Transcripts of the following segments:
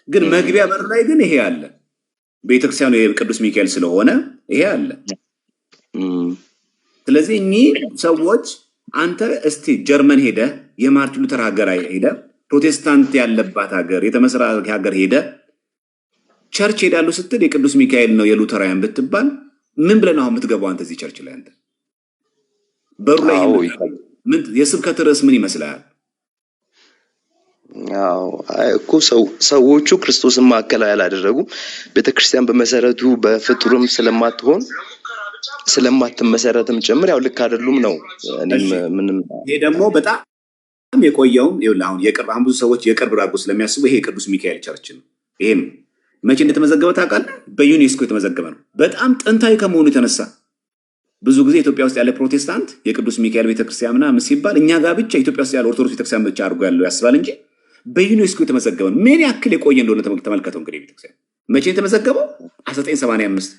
ግን መግቢያ በር ላይ ግን ይሄ አለ። ቤተክርስቲያኑ የቅዱስ ሚካኤል ስለሆነ ይሄ አለ። ስለዚህ እኚህ ሰዎች አንተ እስቲ ጀርመን ሄደ የማርቲን ሉተር ሀገር ሄደ ፕሮቴስታንት ያለባት ሀገር የተመሰረተ ሀገር ሄደ ቸርች ሄዳሉ ስትል የቅዱስ ሚካኤል ነው የሉተራውያን ብትባል ምን ብለን አሁን የምትገባው አንተ እዚህ ቸርች ላይ አንተ በሩ ላይ ምን የስብከት ርዕስ ምን ይመስላል? እኮ ሰዎቹ ክርስቶስን ማዕከላዊ ያላደረጉም ቤተክርስቲያን በመሰረቱ በፍጡርም ስለማትመሰረትም ጭምር ያው ልክ አይደሉም ነው። እኔም ምንም ይሄ ደግሞ በጣም የቆየውም ይኸውልህ አሁን የቅርብ ብዙ ሰዎች የቅርብ ራቁ ስለሚያስቡ ይሄ የቅዱስ ሚካኤል ቸርች ነው። ይሄም መቼ እንደተመዘገበ ታውቃለህ? በዩኔስኮ የተመዘገበ ነው። በጣም ጥንታዊ ከመሆኑ የተነሳ ብዙ ጊዜ ኢትዮጵያ ውስጥ ያለ ፕሮቴስታንት የቅዱስ ሚካኤል ቤተክርስቲያን ምናምን ሲባል እኛ ጋር ብቻ ኢትዮጵያ ውስጥ ያለ ኦርቶዶክስ ቤተክርስቲያን ብቻ አድርጎ ያለው ያስባል እንጂ በዩኔስኮ የተመዘገበ ነው። ምን ያክል የቆየ እንደሆነ ተመልከተው። እንግዲህ ቤተክርስቲያን መቼ የተመዘገበው? 1985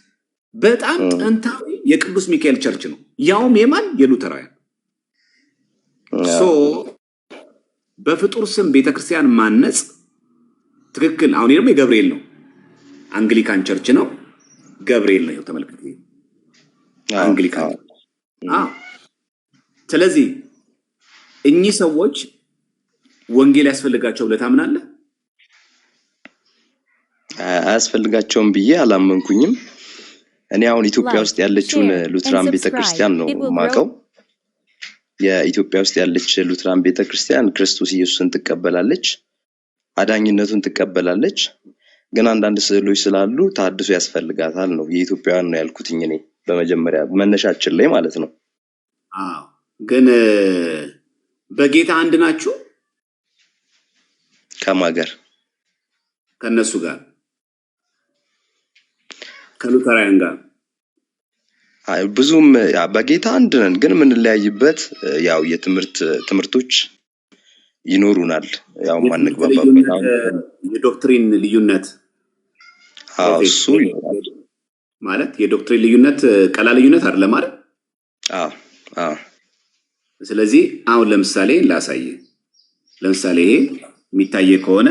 በጣም ጥንታዊ የቅዱስ ሚካኤል ቸርች ነው። ያውም የማን የሉተራውያን በፍጡር ስም ቤተክርስቲያን ማነጽ ትክክል። አሁን ደግሞ የገብርኤል ነው። አንግሊካን ቸርች ነው። ገብርኤል ነው። ተመልከቱ አንግሊካን። ስለዚህ እኚህ ሰዎች ወንጌል ያስፈልጋቸው ብለህ ታምናለህ? አያስፈልጋቸውም ብዬ አላመንኩኝም። እኔ አሁን ኢትዮጵያ ውስጥ ያለችውን ሉትራን ቤተክርስቲያን ነው ማቀው። የኢትዮጵያ ውስጥ ያለች ሉትራን ቤተክርስቲያን ክርስቶስ ኢየሱስን ትቀበላለች፣ አዳኝነቱን ትቀበላለች። ግን አንዳንድ ስዕሎች ስላሉ ታድሶ ያስፈልጋታል ነው። የኢትዮጵያውያን ነው ያልኩትኝ እኔ በመጀመሪያ መነሻችን ላይ ማለት ነው። ግን በጌታ አንድ ናችሁ? ከማገር ከነሱ ጋር ከሉተራውያን ጋር ብዙም በጌታ አንድ ነን። ግን የምንለያይበት ያው ትምህርቶች ይኖሩናል። ያው ማንግባባበት የዶክትሪን ልዩነት እሱ ማለት የዶክትሪን ልዩነት ቀላ ልዩነት አይደለም ማለት። ስለዚህ አሁን ለምሳሌ ለምሳሌ ይሄ የሚታየ ከሆነ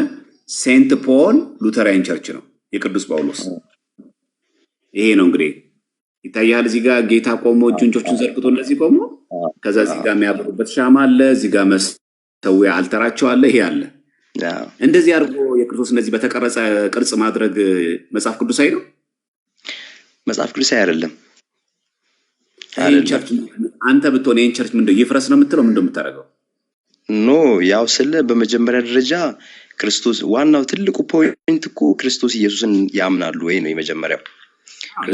ሴንት ፖል ሉተራን ቸርች ነው የቅዱስ ጳውሎስ። ይሄ ነው እንግዲህ ይታያል። እዚህ ጋር ጌታ ቆሞ እጆቹን ዘርግቶ እንደዚህ ቆሞ ከዛ እዚህ ጋር የሚያበሩበት ሻማ አለ፣ እዚህ ጋር መሰዊያ አልተራቸው አለ፣ ይሄ አለ። እንደዚህ አድርጎ የክርስቶስ እንደዚህ በተቀረጸ ቅርጽ ማድረግ መጽሐፍ ቅዱሳዊ ነው? መጽሐፍ ቅዱሳዊ አይደለም። አንተ ብትሆን ይሄን ቸርች ምንድነው ይፍረስ ነው የምትለው? ምንድነው የምታደርገው? ኖ ያው በመጀመሪያ ደረጃ ክርስቶስ ዋናው ትልቁ ፖይንት እኮ ክርስቶስ ኢየሱስን ያምናሉ ወይ ነው የመጀመሪያው።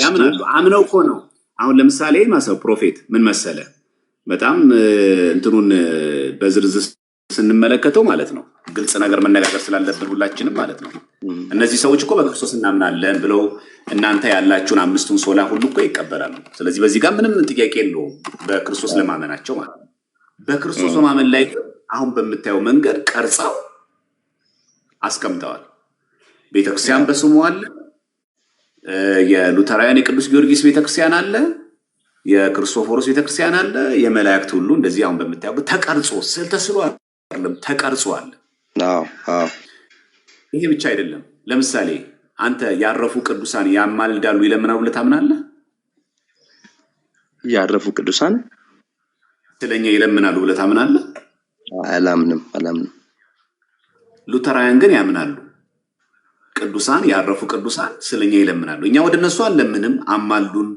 ያምናሉ። አምነው እኮ ነው። አሁን ለምሳሌ ማሰው ፕሮፌት ምን መሰለ በጣም እንትኑን በዝርዝር ስንመለከተው ማለት ነው ግልጽ ነገር መነጋገር ስላለብን ሁላችንም ማለት ነው። እነዚህ ሰዎች እኮ በክርስቶስ እናምናለን ብለው እናንተ ያላችሁን አምስቱን ሶላ ሁሉ እኮ ይቀበላሉ። ስለዚህ በዚህ ጋር ምንም ጥያቄ የለውም በክርስቶስ ለማመናቸው ማለት ነው። በክርስቶስ በማመን ላይ አሁን በምታየው መንገድ ቀርጸው አስቀምጠዋል። ቤተክርስቲያን በስሙ አለ። የሉተራውያን የቅዱስ ጊዮርጊስ ቤተክርስቲያን አለ፣ የክርስቶፎሮስ ቤተክርስቲያን አለ፣ የመላእክት ሁሉ እንደዚህ አሁን በምታየው ተቀርጾ ስዕል ተስሎ አይደለም ተቀርጿል። ይሄ ብቻ አይደለም። ለምሳሌ አንተ ያረፉ ቅዱሳን ያማልዳሉ ይለምናሉ ብለህ ታምናለህ? ያረፉ ቅዱሳን ስለኛ ይለምናሉ ብለህ ታምናለህ? አላምንም። ሉተራውያን ግን ያምናሉ። ቅዱሳን ያረፉ ቅዱሳን ስለኛ ይለምናሉ። እኛ ወደ እነሱ አለምንም፣ አማልዱን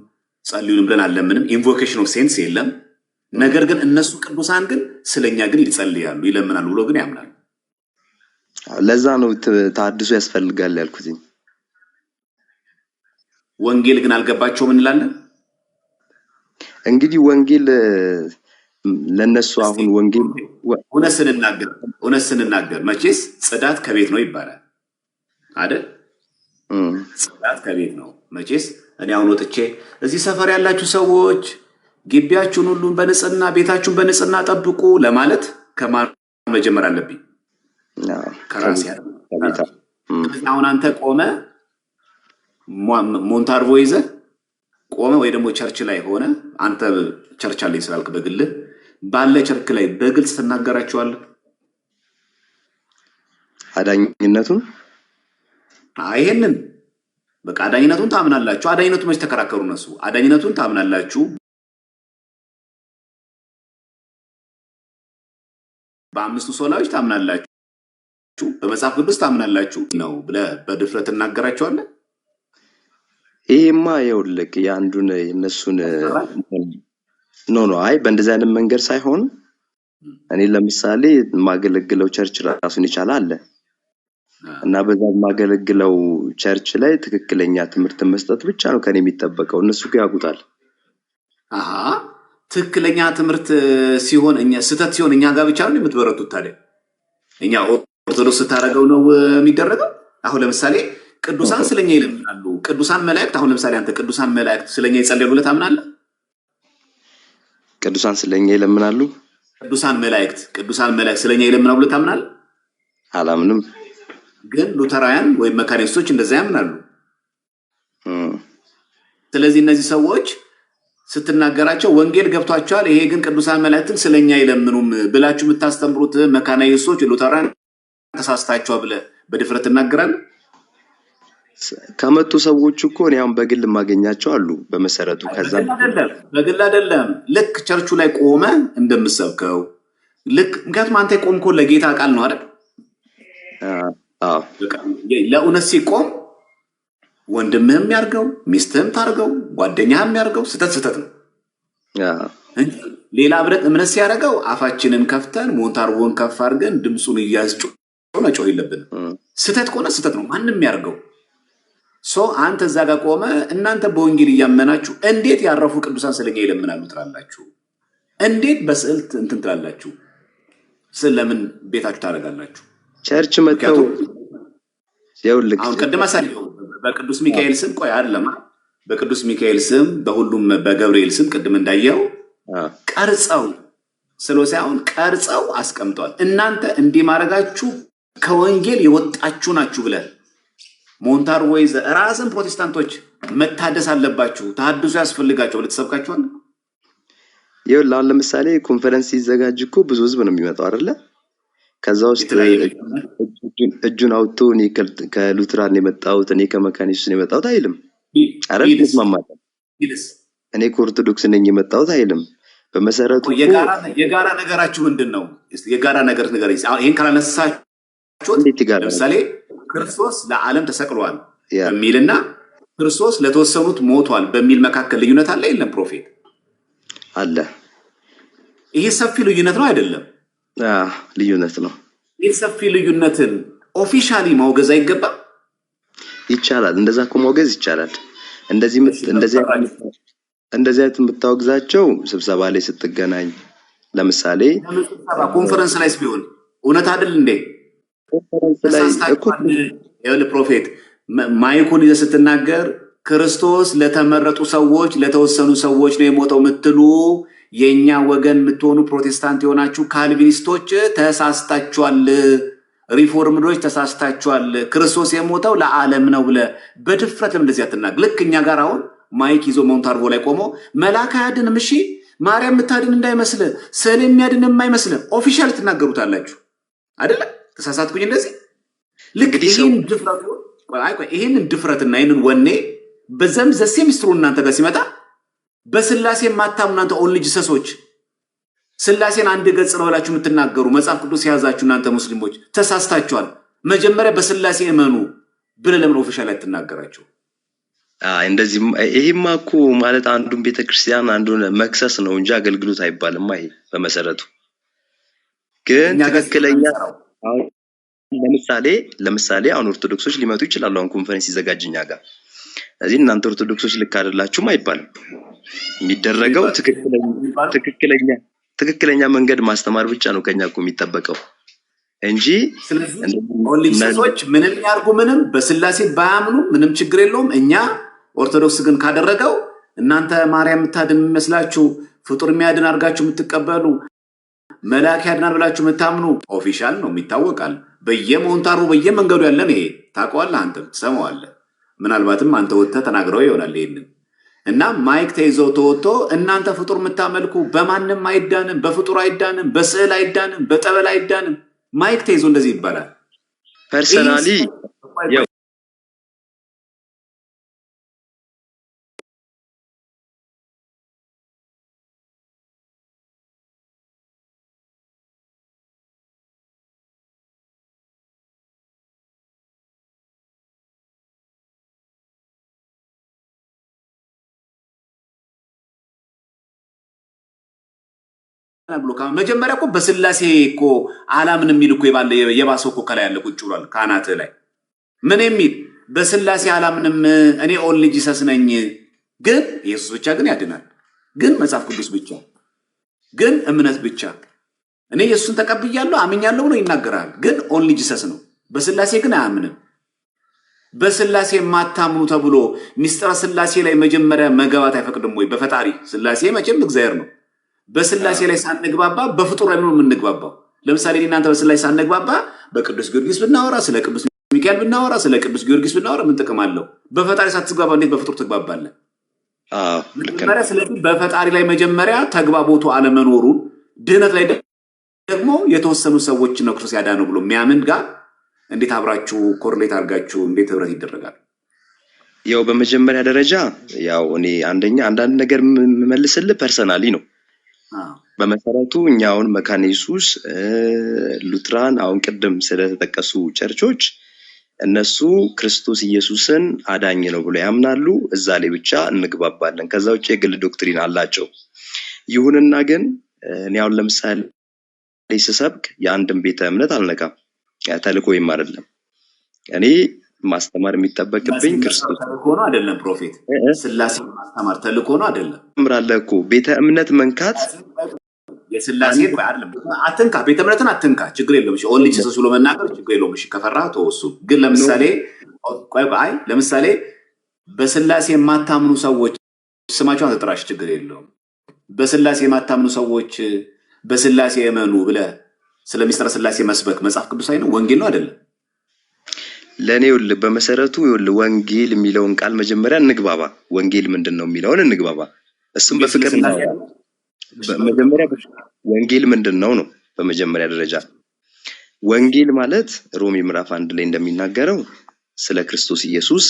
ጸልዩን ብለን አለምንም። ኢንቮኬሽን ኦፍ ሴንስ የለም። ነገር ግን እነሱ ቅዱሳን ግን ስለኛ ግን ይጸልያሉ ይለምናሉ ብሎ ግን ያምናሉ። ለዛ ነው ታድሶ ያስፈልጋል ያልኩት። ወንጌል ግን አልገባቸውም እንላለን። እንግዲህ ወንጌል ለነሱ አሁን ወንጌል እውነት ስንናገር መቼስ ጽዳት ከቤት ነው ይባላል አይደል? ጽዳት ከቤት ነው መቼስ። እኔ አሁን ወጥቼ እዚህ ሰፈር ያላችሁ ሰዎች ግቢያችሁን ሁሉ በንጽህና ቤታችሁን በንጽህና ጠብቁ ለማለት ከማን መጀመር አለብኝ? ከራሴ አይደል? አሁን አንተ ቆመ ሞንታርቮ ይዘህ ቆመ ወይ ደግሞ ቸርች ላይ ሆነ አንተ ቸርች አለኝ ስላልክ በግልህ ባለ ቸርች ላይ በግልጽ ትናገራቸዋለህ አዳኝነቱን ይሄንን በቃ አዳኝነቱን ታምናላችሁ አዳኝነቱ መች ተከራከሩ እነሱ አዳኝነቱን ታምናላችሁ በአምስቱ ሶላዎች ታምናላችሁ በመጽሐፍ ቅዱስ ታምናላችሁ ነው ብለህ በድፍረት እናገራቸዋለህ ይሄማ ይኸውልህ ያንዱን እነሱን ኖ አይ በእንደዚህ አይነት መንገድ ሳይሆን እኔ ለምሳሌ ማገለግለው ቸርች ራሱን ይቻላል አለ እና በዛ ማገለግለው ቸርች ላይ ትክክለኛ ትምህርት መስጠት ብቻ ነው ከኔ የሚጠበቀው እነሱ ያውቁታል ትክክለኛ ትምህርት ሲሆን እኛ ስተት ሲሆን እኛ ጋር ብቻ ነው የምትበረቱት ታዲያ እኛ ኦርቶዶክስ ታረጋው ነው የሚደረገው አሁን ለምሳሌ ቅዱሳን ስለኛ ይለምናሉ ቅዱሳን መላእክት አሁን ለምሳሌ አንተ ቅዱሳን መላእክት ስለኛ ይጸልያሉ ታምናለህ ቅዱሳን ስለኛ ይለምናሉ ቅዱሳን መላእክት ስለኛ ይለምናሉ ታምናለህ አላምንም ግን ሉተራውያን ወይ መካኒስቶች እንደዛ ያምናሉ ስለዚህ እነዚህ ሰዎች ስትናገራቸው ወንጌል ገብቷቸዋል ይሄ ግን ቅዱሳን መላእክትን ስለኛ ይለምኑም ብላችሁ የምታስተምሩት መካኒስቶች ሉተራውያን ተሳስታችሁ ብለ በድፍረት እናገራለን ከመጡ ሰዎች እኮ ነው ያው በግል ማገኛቸው አሉ በመሰረቱ ከዛ በግል አይደለም ልክ ቸርቹ ላይ ቆመ እንደምሰብከው ልክ ምክንያቱም አንተ ቆምኮ ለጌታ ቃል ነው አይደል ለኡነስ ሲቆም ወንድምህም ያርገው ሚስትህም ታርገው ጓደኛህም ያርገው ስተት ነው ሌላ ብረት እምነት ሲያረጋው አፋችንን ከፍተን ሞንታርቦን ከፍ አድርገን ድምጹን እያስጮህ ነው ይለብን ስተት ቆነ ስተት ነው ማንንም ያርገው አንተ እዛ ጋር ቆመ እናንተ በወንጌል እያመናችሁ እንዴት ያረፉ ቅዱሳን ስለኛ ይለምናሉ ትላላችሁ እንዴት በስዕልት እንትን ትላላችሁ ስለምን ቤታችሁ ታረጋላችሁ ቸርች መጣው ያውልክ አሁን ቀደም አሳየው በቅዱስ ሚካኤል ስም ቆይ አይደለም በቅዱስ ሚካኤል ስም በሁሉም በገብርኤል ስም ቀደም እንዳየው ቀርጸው ስለሳይሆን ቀርጸው አስቀምጧል እናንተ እንዲህ ማረጋችሁ ከወንጌል የወጣችሁ ናችሁ ብለ ሞንታር ወይዘ ራስን ፕሮቴስታንቶች መታደስ አለባችሁ ተሐድሶ ያስፈልጋቸው ለተሰብካችኋል ይኸውልህ ለምሳሌ ኮንፈረንስ ሲዘጋጅ እኮ ብዙ ህዝብ ነው የሚመጣው አይደለ ከዛ ውስጥ እጁን አውጥቶ እኔ ከሉትራን የመጣሁት እኔ ከመካኒስት ነው የመጣሁት አይልም አረብ ማማጣ እኔ ከኦርቶዶክስ ነኝ የመጣሁት አይልም በመሰረቱ የጋራ ነገራችሁ ምንድነው የጋራ ነገር ይሄን ካላነሳችሁ ለምሳሌ ክርስቶስ ለዓለም ተሰቅሏል በሚልና ክርስቶስ ለተወሰኑት ሞቷል በሚል መካከል ልዩነት አለ የለም ፕሮፌት አለ ይሄ ሰፊ ልዩነት ነው አይደለም ልዩነት ነው ይሄ ሰፊ ልዩነትን ኦፊሻሊ ማውገዝ አይገባም ይቻላል እንደዛ ማውገዝ ይቻላል እንደዚህ የምታወግዛቸው ስብሰባ ላይ ስትገናኝ ለምሳሌ ኮንፈረንስ ላይ ቢሆን እውነት አይደል እንዴ ኮንፈረንስ ላይ እኮ ፕሮፌት ማይኩን ይዘህ ስትናገር ክርስቶስ ለተመረጡ ሰዎች ለተወሰኑ ሰዎች ነው የሞተው ምትሉ የኛ ወገን ምትሆኑ ፕሮቴስታንት የሆናችሁ ካልቪኒስቶች ተሳስታችኋል ሪፎርምዶች ተሳስታችኋል ክርስቶስ የሞተው ለዓለም ነው ብለ በድፍረት እንደዚህ አትናገር ልክኛ ጋር አሁን ማይክ ይዞ ሞንታርቦ ላይ ቆሞ መላካ ያድንም እሺ ማርያም ምታድን እንዳይመስል ሰለም ያድን የማይመስል ኦፊሻል ትናገሩታላችሁ አይደለ ተሳሳትኩኝ እንደዚህ ልክ ይሄን ድፍረትና ይሄንን ወኔ በዘም ዘሴሚስትሩ እናንተ ጋር ሲመጣ በስላሴ ማታምኑ እናንተ ኦንሊ ጂሰሶች ስላሴን አንድ ገጽ ነው ብላችሁ የምትናገሩ መጽሐፍ ቅዱስ ያዛችሁ እናንተ ሙስሊሞች ተሳስታችኋል መጀመሪያ በስላሴ እመኑ ብለ ለምን ኦፊሻል አትናገራችሁ እንደዚህ ይሄማ እኮ ማለት አንዱን ቤተክርስቲያን አንዱን መክሰስ ነው እንጂ አገልግሎት አይባልም ይሄ በመሰረቱ ግን ትክክለኛ ለምሳሌ አሁን ኦርቶዶክሶች ሊመጡ ይችላሉ አሁን ኮንፈረንስ ይዘጋጅኛ ጋር ስለዚህ እናንተ ኦርቶዶክሶች ልክ አይደላችሁም አይባልም የሚደረገው ትክክለኛ መንገድ ማስተማር ብቻ ነው ከኛ እኮ የሚጠበቀው እንጂ ኦንሊሶች ምንም ያርጉ ምንም በስላሴ ባያምኑ ምንም ችግር የለውም እኛ ኦርቶዶክስ ግን ካደረገው እናንተ ማርያም ምታድን መስላችሁ ፍጡር የሚያድን አርጋችሁ የምትቀበሉ መላክ ያድናል ብላችሁ የምታምኑ ኦፊሻል ነው የሚታወቃል በየሞንታሩ በየመንገዱ ያለን ይሄ ታውቀዋለህ አንተ ትሰማዋለህ ምናልባትም አንተ ወጥተህ ተናግረው ይሆናል ይሄንን እና ማይክ ተይዞ ተወጥቶ እናንተ ፍጡር የምታመልኩ በማንም አይዳንም፣ በፍጡር አይዳንም፣ በስዕል አይዳንም፣ በጠበል አይዳንም። ማይክ ተይዞ እንደዚህ ይባላል። ፐርሰናሊ ብሎ መጀመሪያ እኮ በስላሴ እኮ አላምን የሚል እኮ የባሰው እኮ ከላይ ያለ ቁጭ ብሏል ካናት ላይ ምን የሚል በስላሴ አላምንም እኔ ኦንሊ ጂሰስ ነኝ፣ ግን ኢየሱስ ብቻ ግን ያድናል፣ ግን መጽሐፍ ቅዱስ ብቻ፣ ግን እምነት ብቻ፣ እኔ ኢየሱስን ተቀብያለሁ አምኛለሁ ነው ይናገራል፣ ግን ኦንሊ ጂሰስ ነው። በስላሴ ግን አያምንም። በስላሴ ማታምኑ ተብሎ ሚስጥረ ስላሴ ላይ መጀመሪያ መገባት አይፈቅድም ወይ? በፈጣሪ ስላሴ መቼም እግዚአብሔር ነው። በስላሴ ላይ ሳንግባባ በፍጡር ላይ ነው የምንግባባው። ለምሳሌ እናንተ በስላሴ ሳንግባባ በቅዱስ ጊዮርጊስ ብናወራ፣ ስለ ቅዱስ ሚካኤል ብናወራ፣ ስለ ቅዱስ ጊዮርጊስ ብናወራ ምን ጥቅም አለው? በፈጣሪ ሳትግባባ እንዴት በፍጡር ትግባባለህ? ስለዚህ በፈጣሪ ላይ መጀመሪያ ተግባቦቱ አለመኖሩን፣ ድህነት ላይ ደግሞ የተወሰኑ ሰዎች ነው ክርስቶስ ያዳነው ብሎ የሚያምን ጋር እንዴት አብራችሁ ኮርሌት አድርጋችሁ እንዴት ህብረት ይደረጋል? ያው በመጀመሪያ ደረጃ ያው እኔ አንዳንድ ነገር የምመልስልህ ፐርሰናሊ ነው። በመሰረቱ እኛ አሁን መካነ ኢየሱስ፣ ሉትራን አሁን ቅድም ስለተጠቀሱ ቸርቾች እነሱ ክርስቶስ ኢየሱስን አዳኝ ነው ብሎ ያምናሉ። እዛ ላይ ብቻ እንግባባለን። ከዛ ውጭ የግል ዶክትሪን አላቸው። ይሁንና ግን እኔ አሁን ለምሳሌ ስሰብክ የአንድን ቤተ እምነት አልነካም። ተልእኮዬም አይደለም። እኔ ማስተማር የሚጠበቅብኝ ክርስቶስ ተልእኮ ነው አይደለም? ፕሮፌት ስላሴ ማስተማር ተልእኮ ነው አይደለም? ምራለህ እኮ ቤተ እምነት መንካት የስላሴ አይደለም። አትንካ፣ ቤተ እምነትን አትንካ፣ ችግር የለውም። እሺ ኦንሊ ጂሰስ ብሎ መናገር ችግር የለውም። እሺ ከፈራ ተወሱ። ግን ለምሳሌ በስላሴ የማታምኑ ሰዎች ስማቸውን አትጥራሽ፣ ችግር የለውም። በስላሴ የማታምኑ ሰዎች በስላሴ የመኑ ብለህ ስለ ሚስጥረ ስላሴ መስበክ መጽሐፍ ቅዱሳዊ ነው? ወንጌል ነው አይደለም? ለእኔ ይኸውልህ በመሰረቱ ይኸውልህ ወንጌል የሚለውን ቃል መጀመሪያ እንግባባ። ወንጌል ምንድን ነው የሚለውን እንግባባ። እሱም በፍቅር ነው። መጀመሪያ ወንጌል ምንድን ነው ነው በመጀመሪያ ደረጃ ወንጌል ማለት ሮሜ ምዕራፍ 1 ላይ እንደሚናገረው ስለ ክርስቶስ ኢየሱስ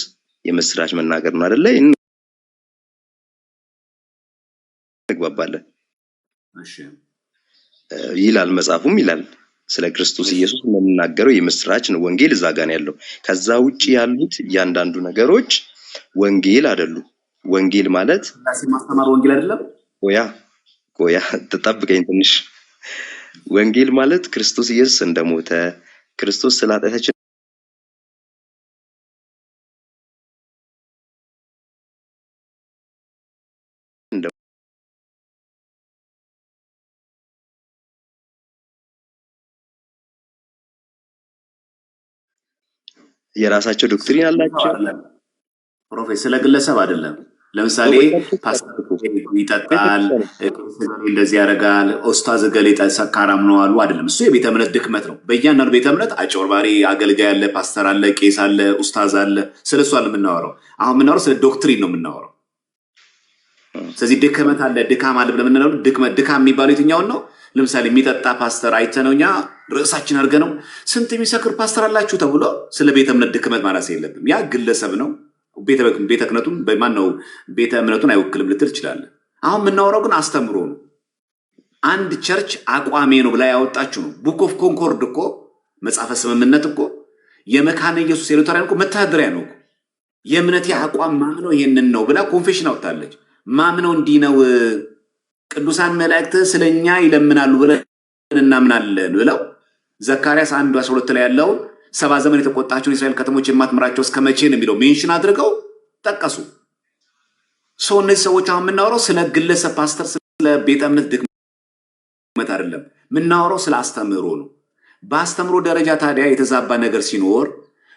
የምስራች መናገር ነው አይደለ? እንግባባለን። እሺ ይላል መጽሐፉም ይላል ስለ ክርስቶስ ኢየሱስ የምናገረው የምስራች ነው። ወንጌል እዛ ጋር ነው ያለው። ከዛ ውጪ ያሉት እያንዳንዱ ነገሮች ወንጌል አይደሉም። ወንጌል ማለት ስላሴ ማስተማር ወንጌል አይደለም። ቆያ ተጠብቀኝ ትንሽ። ወንጌል ማለት ክርስቶስ ኢየሱስ እንደሞተ ክርስቶስ ስለ ኃጢአታችን የራሳቸው ዶክትሪን አላቸው። ፕሮፌት ስለ ግለሰብ አይደለም። ለምሳሌ ፓስተር ይጠጣል፣ እንደዚህ ያደርጋል፣ ኡስታዝ ገሌ ሰካራም ነው አሉ አይደለም። እሱ የቤተ እምነት ድክመት ነው። በእያንዳንዱ ቤተ እምነት አጭበርባሪ አገልጋይ አለ፣ ፓስተር አለ፣ ቄስ አለ፣ ኡስታዝ አለ። ስለሱ አለ የምናወራው። አሁን የምናወራው ስለ ዶክትሪን ነው የምናወራው። ስለዚህ ድክመት አለ፣ ድካም አለ ብለን የምንለው ድካም የሚባለው የትኛውን ነው? ለምሳሌ የሚጠጣ ፓስተር አይተነው እኛ ርዕሳችን አድርገ ነው ስንት የሚሰክር ፓስተር አላችሁ ተብሎ ስለ ቤተ እምነት ድክመት ማለት የለብም። ያ ግለሰብ ነው። ቤተ ክህነቱን በማን ነው ቤተ እምነቱን አይወክልም ልትል ትችላለህ። አሁን የምናወራው ግን አስተምሮ ነው። አንድ ቸርች አቋሜ ነው ብላ ያወጣችሁ ነው። ቡክ ኦፍ ኮንኮርድ እኮ መጽሐፈ ስምምነት እኮ የመካነ ኢየሱስ የሉተራን እኮ መታደሪያ ነው። የእምነቴ አቋም ማምነው ይሄንን ነው ብላ ኮንፌሽን አውጣለች። ማምነው እንዲህ ነው፣ ቅዱሳን መላእክት ስለኛ ይለምናሉ ብለን እናምናለን ብለው ዘካርያስ 1:12 ላይ ያለው 70 ዘመን የተቆጣቸውን እስራኤል ከተሞች የማትምራቸው እስከ መቼ ነው የሚለው ሜንሽን አድርገው ጠቀሱ። እነዚህ ሰዎች አሁን የምናወራው ስለ ግለሰብ ፓስተር፣ ስለ ቤተ እምነት ድክመት አይደለም። የምናወራው ስለ አስተምህሮ ነው። በአስተምህሮ ደረጃ ታዲያ የተዛባ ነገር ሲኖር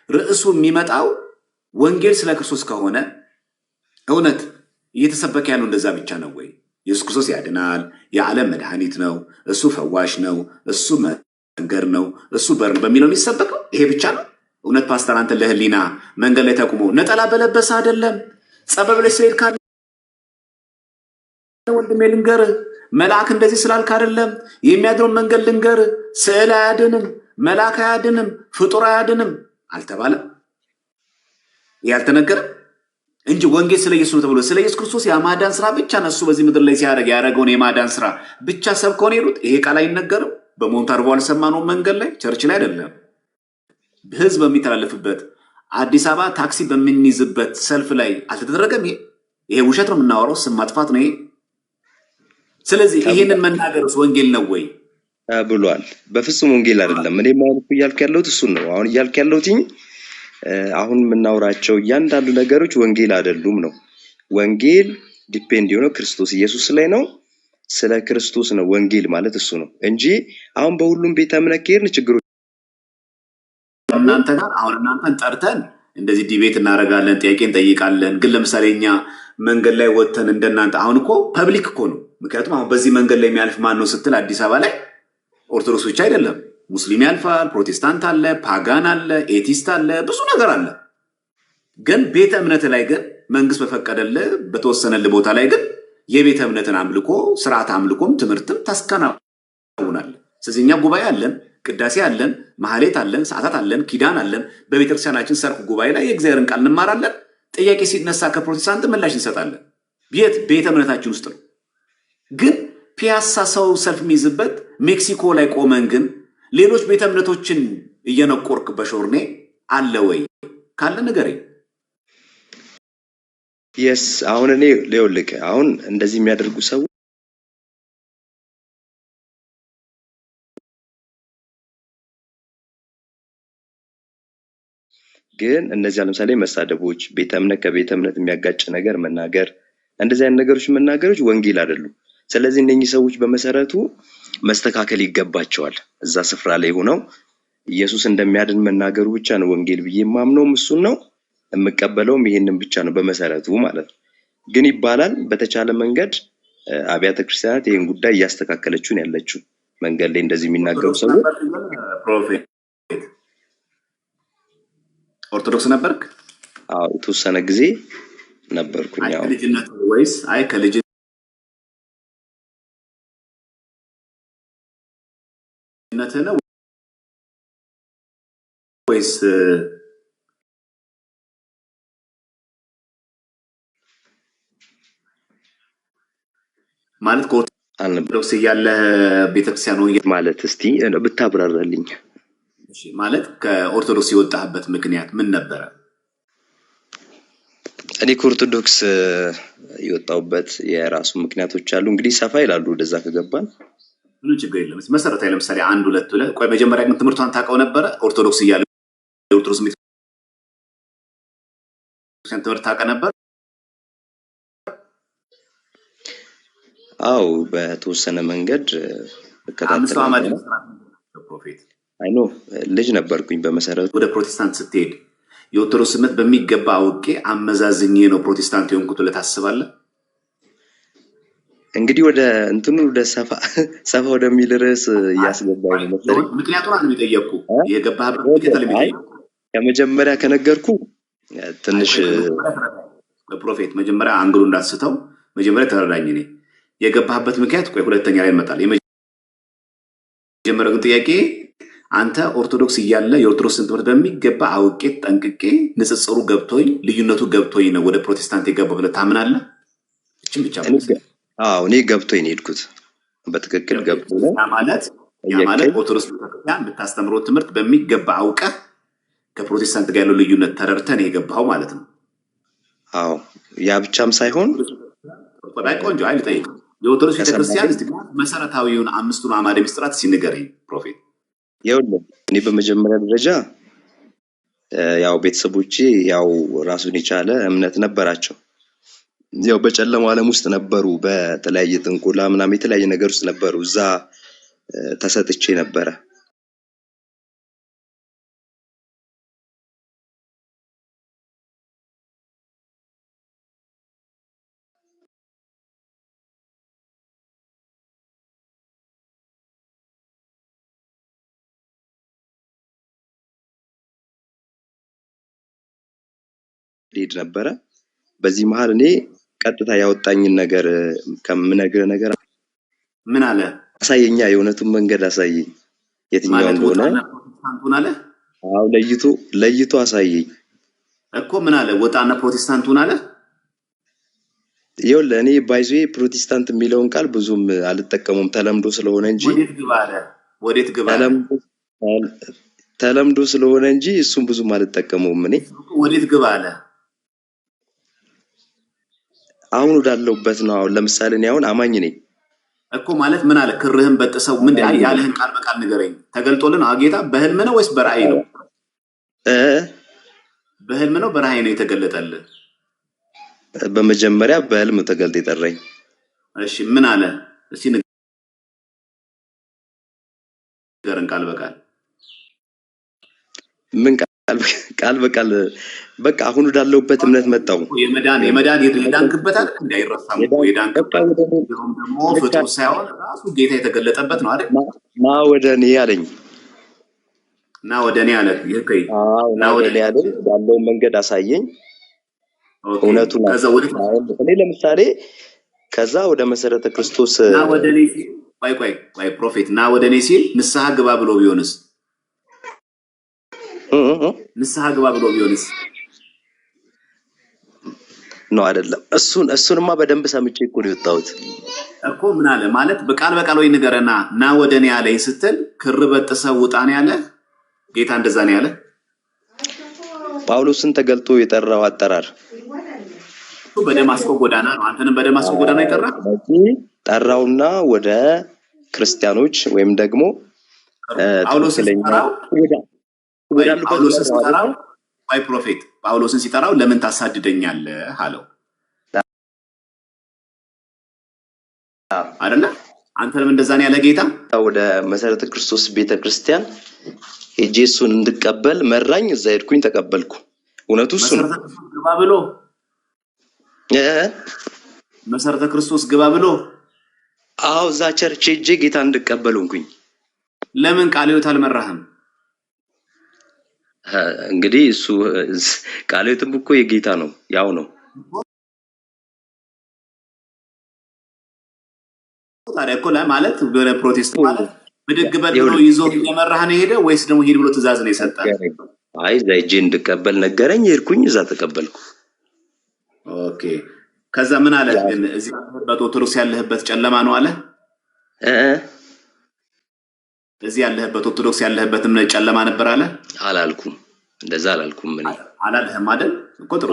ርዕሱ የሚመጣው ወንጌል ስለ ክርስቶስ ከሆነ እውነት እየተሰበከ ያለው እንደዛ ብቻ ነው ወይ? ኢየሱስ ክርስቶስ ያድናል፣ የዓለም መድኃኒት ነው፣ እሱ ፈዋሽ ነው፣ እሱ መንገድ ነው፣ እሱ በር ነው በሚለው የሚሰበከው ይሄ ብቻ ነው? እውነት ፓስተር አንተ ለህሊና መንገድ ላይ ተቁሞ ነጠላ በለበሰ አይደለም ጸበብ ላይ ስለሄድክ ወንድሜ ልንገርህ፣ መልአክ እንደዚህ ስላልክ አይደለም። የሚያድረውን መንገድ ልንገርህ። ስዕል አያድንም፣ መልአክ አያድንም፣ ፍጡር አያድንም አልተባለም። ይህ አልተነገረም እንጂ ወንጌል ስለ ኢየሱስ ነው ተብሎ ስለ ኢየሱስ ክርስቶስ የማዳን ስራ ብቻ ነሱ በዚህ ምድር ላይ ሲያደርግ ያደረገውን የማዳን ስራ ብቻ ሰብከውን ሄዱት። ይሄ ቃል አይነገርም። በሞንታርቦ አልሰማነውም። መንገድ ላይ ቸርች ላይ አይደለም፣ ህዝብ በሚተላለፍበት አዲስ አበባ ታክሲ በምንይዝበት ሰልፍ ላይ አልተደረገም። ይሄ ውሸት ነው የምናወራው፣ ስም ማጥፋት ነው ይሄ። ስለዚህ ይሄንን መናገርስ ወንጌል ነው ወይ ብሏል? በፍጹም ወንጌል አይደለም። እኔ ማለት እያልኩ ያለሁት እሱን ነው። አሁን እያልኩ ያለሁት አሁን የምናወራቸው እያንዳንዱ ነገሮች ወንጌል አይደሉም ነው። ወንጌል ዲፔንድ የሆነው ክርስቶስ ኢየሱስ ላይ ነው። ስለ ክርስቶስ ነው ወንጌል ማለት እሱ ነው እንጂ አሁን በሁሉም ቤተ እምነት ከሄድን ችግሮች እናንተ ጋር አሁን እናንተን ጠርተን እንደዚህ ዲቤት እናደርጋለን፣ ጥያቄ እንጠይቃለን። ግን ለምሳሌ እኛ መንገድ ላይ ወጥተን እንደናንተ አሁን እኮ ፐብሊክ እኮ ነው። ምክንያቱም አሁን በዚህ መንገድ ላይ የሚያልፍ ማን ነው ስትል አዲስ አበባ ላይ ኦርቶዶክስ ብቻ አይደለም፣ ሙስሊም ያልፋል፣ ፕሮቴስታንት አለ፣ ፓጋን አለ፣ ኤቲስት አለ፣ ብዙ ነገር አለ። ግን ቤተ እምነት ላይ ግን መንግስት በፈቀደልህ በተወሰነልህ ቦታ ላይ ግን የቤተ እምነትን አምልኮ ስርዓት አምልኮም ትምህርትም ታስከናውናለህ። ስለዚህ እኛ ጉባኤ አለን፣ ቅዳሴ አለን፣ ማህሌት አለን፣ ሰዓታት አለን፣ ኪዳን አለን። በቤተክርስቲያናችን ሰርክ ጉባኤ ላይ የእግዚአብሔርን ቃል እንማራለን። ጥያቄ ሲነሳ ከፕሮቴስታንት ምላሽ እንሰጣለን። ቤተ እምነታችን ውስጥ ነው። ግን ፒያሳ ሰው ሰልፍ የሚይዝበት ሜክሲኮ ላይ ቆመን ግን ሌሎች ቤተ እምነቶችን እየነቆርክ በሾርኔ አለ ወይ? ካለ ንገረኝ። የስ አሁን እኔ ሊውልክ አሁን እንደዚህ የሚያደርጉ ሰው ግን እነዚህ ለምሳሌ መሳደቦች፣ ቤተ እምነት ከቤተ እምነት የሚያጋጭ ነገር መናገር፣ እንደዚህ አይነት ነገሮች መናገሮች ወንጌል አይደሉም። ስለዚህ እነኚህ ሰዎች በመሰረቱ መስተካከል ይገባቸዋል። እዛ ስፍራ ላይ ሆነው ኢየሱስ እንደሚያድን መናገሩ ብቻ ነው ወንጌል ብዬ የማምነውም እሱን ነው የምቀበለውም ይሄንን ብቻ ነው በመሰረቱ ማለት ነው። ግን ይባላል በተቻለ መንገድ አብያተ ክርስቲያናት ይሄን ጉዳይ እያስተካከለችው ነው ያለችው። መንገድ ላይ እንደዚህ የሚናገሩ ሰዎች ፕሮፌት ኦርቶዶክስ ነበርክ? አዎ የተወሰነ ጊዜ ነበርኩኝ። ያው ከልጅነት ወይስ ከልጅነት ነው ወይስ ማለት ከኦርቶዶክስ እያለ ቤተክርስቲያን ነው ማለት እስቲ ብታብራራልኝ። ማለት ከኦርቶዶክስ የወጣህበት ምክንያት ምን ነበረ? እኔ ከኦርቶዶክስ የወጣሁበት የራሱ ምክንያቶች አሉ። እንግዲህ ሰፋ ይላሉ ወደዛ ከገባን ምንም ችግር የለም። መሰረታዊ ለምሳሌ አንድ ሁለት ብለህ ቆይ። መጀመሪያ ግን ትምህርቷን ታውቀው ነበረ? ኦርቶዶክስ እያለ የኦርቶዶክስ ትምህርት ታውቀው ነበር? አው በተወሰነ መንገድ እከታተላለሁ። ፕሮፌት አይኖ ልጅ ነበርኩኝ በመሰረቱ። ወደ ፕሮቴስታንት ስትሄድ የኦርቶዶክስ እምነት በሚገባ አውቄ አመዛዝኜ ነው ፕሮቴስታንት የሆንኩት ብለህ ታስባለህ? እንግዲህ ወደ እንትኑ ወደ ሰፋ ወደሚል ርዕስ እያስገባኝ ነው መሰለኝ። ምክንያቱም አንተ የሚጠየቁ የገባህበት ምክንያት ለሚጠየቁ ከመጀመሪያ ከነገርኩ ትንሽ ፕሮፌት መጀመሪያ አንግሉ እንዳትስተው መጀመሪያ ተረዳኝ። እኔ የገባህበት ምክንያት ቆይ ሁለተኛ ላይ እንመጣለን። የመጀመሪያው ግን ጥያቄ አንተ ኦርቶዶክስ እያለ የኦርቶዶክስን ትምህርት በሚገባ አውቄ ጠንቅቄ ንጽጽሩ ገብቶኝ ልዩነቱ ገብቶኝ ነው ወደ ፕሮቴስታንት የገባው ብለህ ታምናለህ? እቺን ብቻ እኔ ገብቶኝ ነው የሄድኩት። በትክክል ገብቶኝ ነው ማለት ኦርቶዶክስ ቤተክርስቲያን የምታስተምረው ትምህርት በሚገባ አውቀህ ከፕሮቴስታንት ጋር ያለው ልዩነት ተረድተህ ነው የገባው ማለት ነው? አዎ ያ ብቻም ሳይሆን ቆንጆ አይል ጠይቅ። የኦርቶዶክስ ቤተክርስቲያን መሰረታዊውን አምስቱን አዕማደ ምስጢራት ሲነገረኝ ፕሮፌት። ይኸውልህ እኔ በመጀመሪያ ደረጃ ያው ቤተሰቦቼ ያው ራሱን የቻለ እምነት ነበራቸው። ያው በጨለማው ዓለም ውስጥ ነበሩ። በተለያየ ጥንቆላ ምናምን የተለያየ ነገር ውስጥ ነበሩ። እዛ ተሰጥቼ ነበረ። ሊድ ነበረ። በዚህ መሃል እኔ ቀጥታ ያወጣኝን ነገር ከምነግርህ ነገር ምን አለ? አሳየኛ፣ የእውነቱን መንገድ አሳየኝ የትኛው ማለት እንደሆነ። ወጣና ፕሮቴስታንቱን አለ? አዎ ለይቶ አሳየኝ እኮ ምን አለ? ወጣና ፕሮቴስታንቱን አለ? ይኸውልህ እኔ ባይዞ ፕሮቴስታንት የሚለውን ቃል ብዙም አልጠቀሙም ተለምዶ ስለሆነ እንጂ። ወዴት ግባ አለ? ወዴት ግባ አለ? ተለምዶ ስለሆነ እንጂ እሱም ብዙም አልጠቀመውም። እኔ ወዴት ግባ አለ? አሁን ወዳለሁበት ነው። አሁን ለምሳሌ እኔ አሁን አማኝ ነኝ እኮ ማለት ምን አለ? ክርህን በጥሰው ምን ያለህን ቃል በቃል ንገረኝ። ተገልጦልን ጌታ በህልም ነው ወይስ በራእይ ነው? በህልም ነው በራእይ ነው የተገለጠልህ? በመጀመሪያ በህልም ተገልጦ የጠራኝ። እሺ ምን አለ? እስቲ ንገረን ቃል በቃል። ምን ቃል በቃል? በቃ አሁን ወዳለሁበት እምነት መጣሁ። የመዳን የዳንክበት አይደል? እንዳይረሳም እኮ የዳንክበት ደግሞ ፍጡር ሳይሆን ራሱ ጌታ የተገለጠበት ነው አይደል? ና ወደ እኔ አለኝ። ና ወደ እኔ አለ። ይሄ ና ወደ እኔ አለኝ። ያለውን መንገድ አሳየኝ። እውነቱን እኔ ለምሳሌ ከዛ ወደ መሰረተ ክርስቶስ ና ወደ እኔ ሲል ቆይ ፕሮፌት ና ወደ እኔ ሲል ንስሐ ግባ ብሎ ቢሆንስ? ንስሐ ግባ ብሎ ቢሆንስ? ነው አይደለም? እሱንማ በደንብ ሰምቼ እኮ ነው የወጣሁት እኮ። ምን አለ ማለት በቃል በቃል ወይ ንገረና። ና ወደ እኔ አለኝ ስትል ክር በጥሰው ውጣ ነው ያለ ጌታ? እንደዛ ነው ያለ? ጳውሎስን ተገልጦ የጠራው አጠራር በደማስቆ ጎዳና ነው። አንተንም በደማስቆ ጎዳና ይጠራ ጠራውና ወደ ክርስቲያኖች ወይም ደግሞ ጳውሎስን ሲጠራው ወይ ፕሮፌት ጳውሎስን ሲጠራው ለምን ታሳድደኛለህ አለው አይደለ? አንተንም እንደዛ ነው ያለ ጌታ። ወደ መሰረተ ክርስቶስ ቤተክርስቲያን ሄጄ እሱን እንድቀበል መራኝ። እዛ ሄድኩኝ፣ ተቀበልኩ። እውነቱ እሱ ነው። ግባ ብሎ መሰረተ ክርስቶስ ግባ ብሎ አዎ፣ እዛ ቸርች ሄጄ ጌታ እንድቀበል ሆንኩኝ። ለምን ቃለ ሕይወት አልመራህም? እንግዲህ እሱ ቃለ ሕይወትም እኮ የጌታ ነው፣ ያው ነው። ታዲያ እኮ ማለት ወደ ፕሮቴስታንት ማለት ብድግ በል ብሎ ይዞ እየመራህ ነው ሄደ ወይስ ደግሞ ሂድ ብሎ ትእዛዝ ነው የሰጠ? አይ እዛ ሄጄ እንድቀበል ነገረኝ። ሄድኩኝ፣ እዛ ተቀበልኩ። ኦኬ። ከዛ ምን አለ ግን? እዚህ በኦርቶዶክስ ያለህበት ጨለማ ነው አለ? እዚህ ያለህበት ኦርቶዶክስ ያለህበት እምነት ጨለማ ነበር አለ? አላልኩም፣ እንደዛ አላልኩም። ምን አላልህም አይደል? እኮ ጥሩ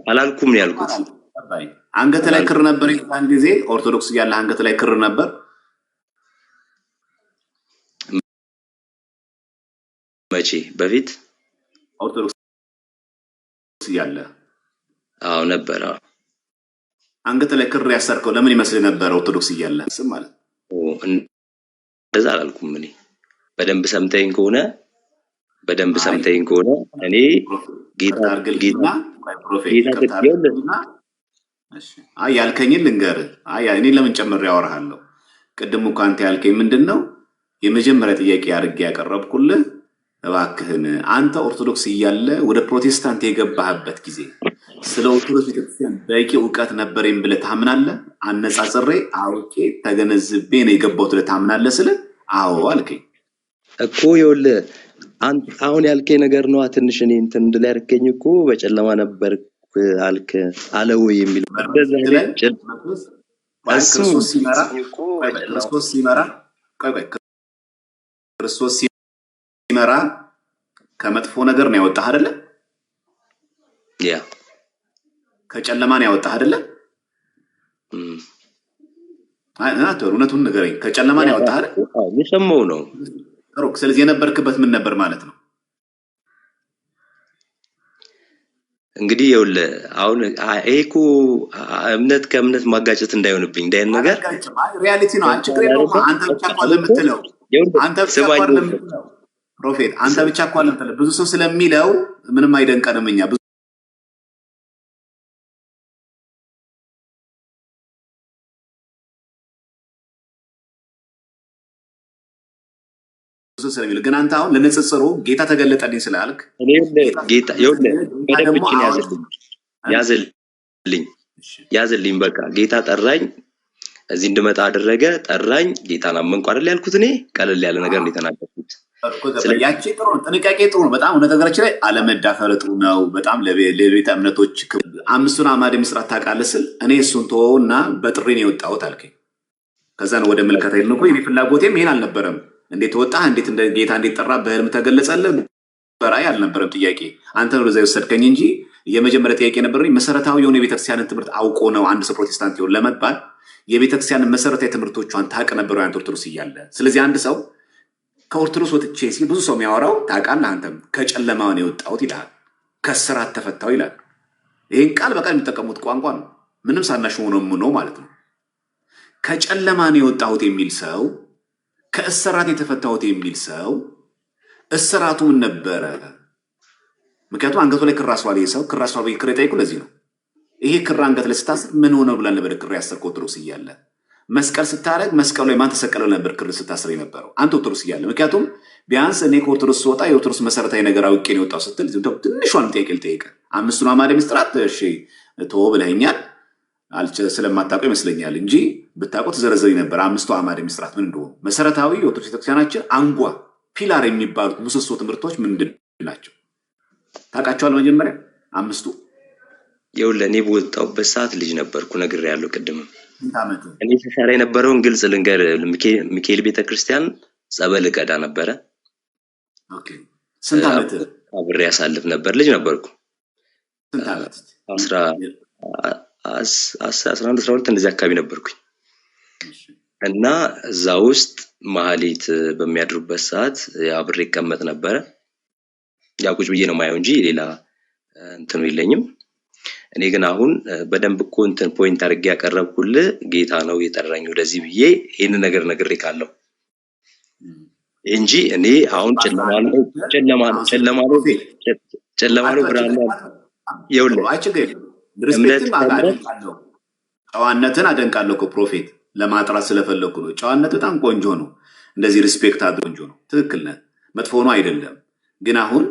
አላልኩም ነው ያልኩት። አንገት ላይ ክር ነበር ያን ጊዜ ኦርቶዶክስ ያለህ አንገት ላይ ክር ነበር? መቼ? በፊት ኦርቶዶክስ ያለ? አዎ ነበር። አንገት ላይ ክር ያሰርከው ለምን ይመስል ነበር? ኦርቶዶክስ እያለ ስም ማለት እንደዛ አላልኩም። እኔ በደንብ ሰምተኝ ከሆነ እኔ ጌታ ያልከኝን ልንገርህ። እኔ ለምን ጨምሬ ያወራሃለሁ? ቅድም እኮ አንተ ያልከኝ ምንድን ነው? የመጀመሪያ ጥያቄ አድርጌ ያቀረብኩልህ እባክህን አንተ ኦርቶዶክስ እያለ ወደ ፕሮቴስታንት የገባህበት ጊዜ ስለ ኦርቶዶክስ ቤተክርስቲያን በቂ እውቀት ነበረኝ ብለህ ታምናለህ? አነጻጽሬ አውቄ ተገነዝቤ ነው የገባሁት ብለህ ታምናለህ? ስለ አዎ አልከኝ እኮ። ይኸውልህ አሁን ያልከኝ ነገር ነው ትንሽ እኔ እንትን እንድል ያደረገኝ እኮ። በጨለማ ነበር አልክ አለ ወይ የሚለው ክርስቶስ ሲመራ ከመጥፎ ነገር ነው ያወጣህ አይደለ? ያ ከጨለማ ነው ያወጣህ አይደለ? እውነቱን ንገረኝ። ከጨለማ ነው ያወጣህ አይደል? የሰማው ነው። ጥሩ። ስለዚህ የነበርክበት ምን ነበር ማለት ነው? እንግዲህ ይኸውልህ አሁን ይሄ እኮ እምነት ከእምነት ማጋጨት እንዳይሆንብኝ እንዳይን ነገር ሪያሊቲ ነው። ችግር የለውም። አንተ ብቻ እኮ ለምትለው ፕሮፌት አንተ ብቻ እኮ ለምትለው ብዙ ሰው ስለሚለው ምንም አይደንቀንም እኛ ስለሚል ግን አንተ አሁን ለነጽጽሩ ጌታ ተገለጠልኝ ስላልክ ጌታ ይኸውልህ በደንብ ያዝልኝ ያዝልኝ በቃ ጌታ ጠራኝ እዚህ እንድመጣ አደረገ ጠራኝ ጌታን አመንኩ አይደል ያልኩት እኔ ቀለል ያለ ነገር ነው የተናገርኩት ያቺ ጥሩ ጥንቃቄ ጥሩ ነው በጣም ነገራችን ላይ አለመዳፈር ጥሩ ነው በጣም ለቤተ እምነቶች አምስቱን አዕማደ ምስጢራት ታውቃለህ ስል እኔ እሱን ተወውና በጥሪ ነው የወጣሁት አልከኝ ከዛ ነው ወደ ምልከታ ይልነው እኔ ፍላጎቴም ይሄን አልነበረም እንዴት ወጣህ እንዴት እንደ ጌታ እንዴት ጠራ በህልም ተገለጸልህ በራእይ አልነበረም ጥያቄ አንተ ነው ለዛ የወሰድከኝ እንጂ የመጀመሪያ ጥያቄ ነበረኝ መሰረታዊ የሆነ የቤተክርስቲያንን ትምህርት አውቆ ነው አንድ ሰው ፕሮቴስታንት ይሆን ለመባል የቤተክርስቲያንን መሰረታዊ ትምህርቶቿን ታውቅ ነበር አንተ ኦርቶዶክስ እያለ ስለዚህ አንድ ሰው ከኦርቶዶክስ ወጥቼ ሲል ብዙ ሰው የሚያወራው ታውቃለህ አንተም ከጨለማ ነው የወጣሁት ይላል ከስራት ተፈታው ይላል ይሄን ቃል በቃል የሚጠቀሙት ቋንቋ ነው ምንም ሳናሽ ነው ማለት ነው ከጨለማ ነው የወጣሁት የሚል ሰው ከእስራት የተፈታሁት የሚል ሰው እስራቱ ምን ነበረ ምክንያቱም አንገቱ ላይ ክር አስሯል ይሄ ሰው ክር አስሯል ክር የጠየቁ ለዚህ ነው ይሄ ክር አንገት ላይ ስታስር ምን ሆነ ብላ ነበር ክር ያሰርከው ኦርቶዶክስ እያለ መስቀል ስታረግ መስቀሉ ላይ ማን ተሰቀለው ነበር ክር ስታስር የነበረው አንተ ኦርቶዶክስ እያለ ምክንያቱም ቢያንስ እኔ ከኦርቶዶክስ ወጣ የኦርቶዶክስ መሰረታዊ ነገር አውቄ ነው የወጣው ስትል ትንሿን ጥያቄ ልጠይቅ አምስቱን አዕማደ ምስጢራት እሺ ተወው ብለኸኛል ስለማታውቀው ይመስለኛል እንጂ ብታውቀው ተዘረዘሪ ነበር አምስቱ አዕማደ ምስጢራት ምን እንደሆኑ መሰረታዊ የኦርቶዶክስ ቤተክርስቲያናችን አንጓ ፒላር የሚባሉት ምሰሶ ትምህርቶች ምንድን ናቸው ታውቃቸዋለህ መጀመሪያ አምስቱ የውለኔ በወጣሁበት ሰዓት ልጅ ነበርኩ ነግሬያለሁ ቅድምም እኔ ሰፈር የነበረውን ግልጽ ልንገር ሚካኤል ቤተክርስቲያን ጸበል ቀዳ ነበረ ኦኬ ስንት ዓመት አብሬ ያሳልፍ ነበር ልጅ ነበርኩ ስንት ዓመት 11 እንደዚህ አካባቢ ነበርኩኝ እና እዛ ውስጥ ማህሌት በሚያድሩበት ሰዓት አብሬ ይቀመጥ ነበረ ያው ቁጭ ብዬ ነው ማየው እንጂ ሌላ እንትኑ የለኝም እኔ ግን አሁን በደንብ እኮ እንትን ፖይንት አድርጌ ያቀረብኩልህ ጌታ ነው የጠራኝ ወደዚህ ብዬ ይሄን ነገር ነግሬካለሁ እንጂ እኔ አሁን ጨለማ ነው ብርሃን ነው ይኸውልህ ጨዋነትን አደንቃለሁ እኮ ፕሮፌት ለማጥራት ስለፈለኩ ነው ጨዋነት በጣም ቆንጆ ነው እንደዚህ ሪስፔክት አድርጎ ነው ትክክል ነህ መጥፎ ነው አይደለም ግን አሁን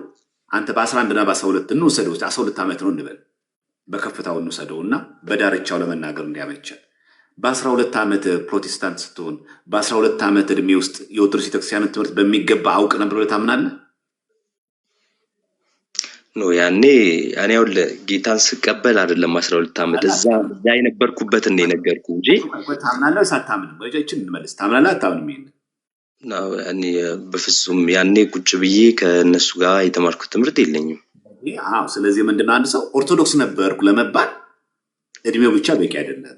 አንተ በ11 እና በ12 እንወሰደው 12 ዓመት ነው እንበል በከፍታው እንወሰደውና በዳርቻው ለመናገር እንዲያመቸን በ12 ዓመት ፕሮቴስታንት ስትሆን በ12 ዓመት እድሜ ውስጥ የኦርቶዶክስ ቤተክርስቲያን ትምህርት በሚገባ አውቅ ነበር ብለህ ታምናለህ ነው ያኔ እኔ አውል ጌታን ስቀበል አይደለም 12 ዓመት እዛ የነበርኩበት እንደ ነገርኩ እንጂ ታምናለህ ሳታምንም ወይችን እንመልስ ታምናለህ አታምንም ይሄን ነው እኔ በፍጹም ያኔ ቁጭ ብዬ ከነሱ ጋር የተማርኩት ትምህርት የለኝም ስለዚህ ምንድነው አንድ ሰው ኦርቶዶክስ ነበርኩ ለመባል እድሜው ብቻ በቂ አይደለም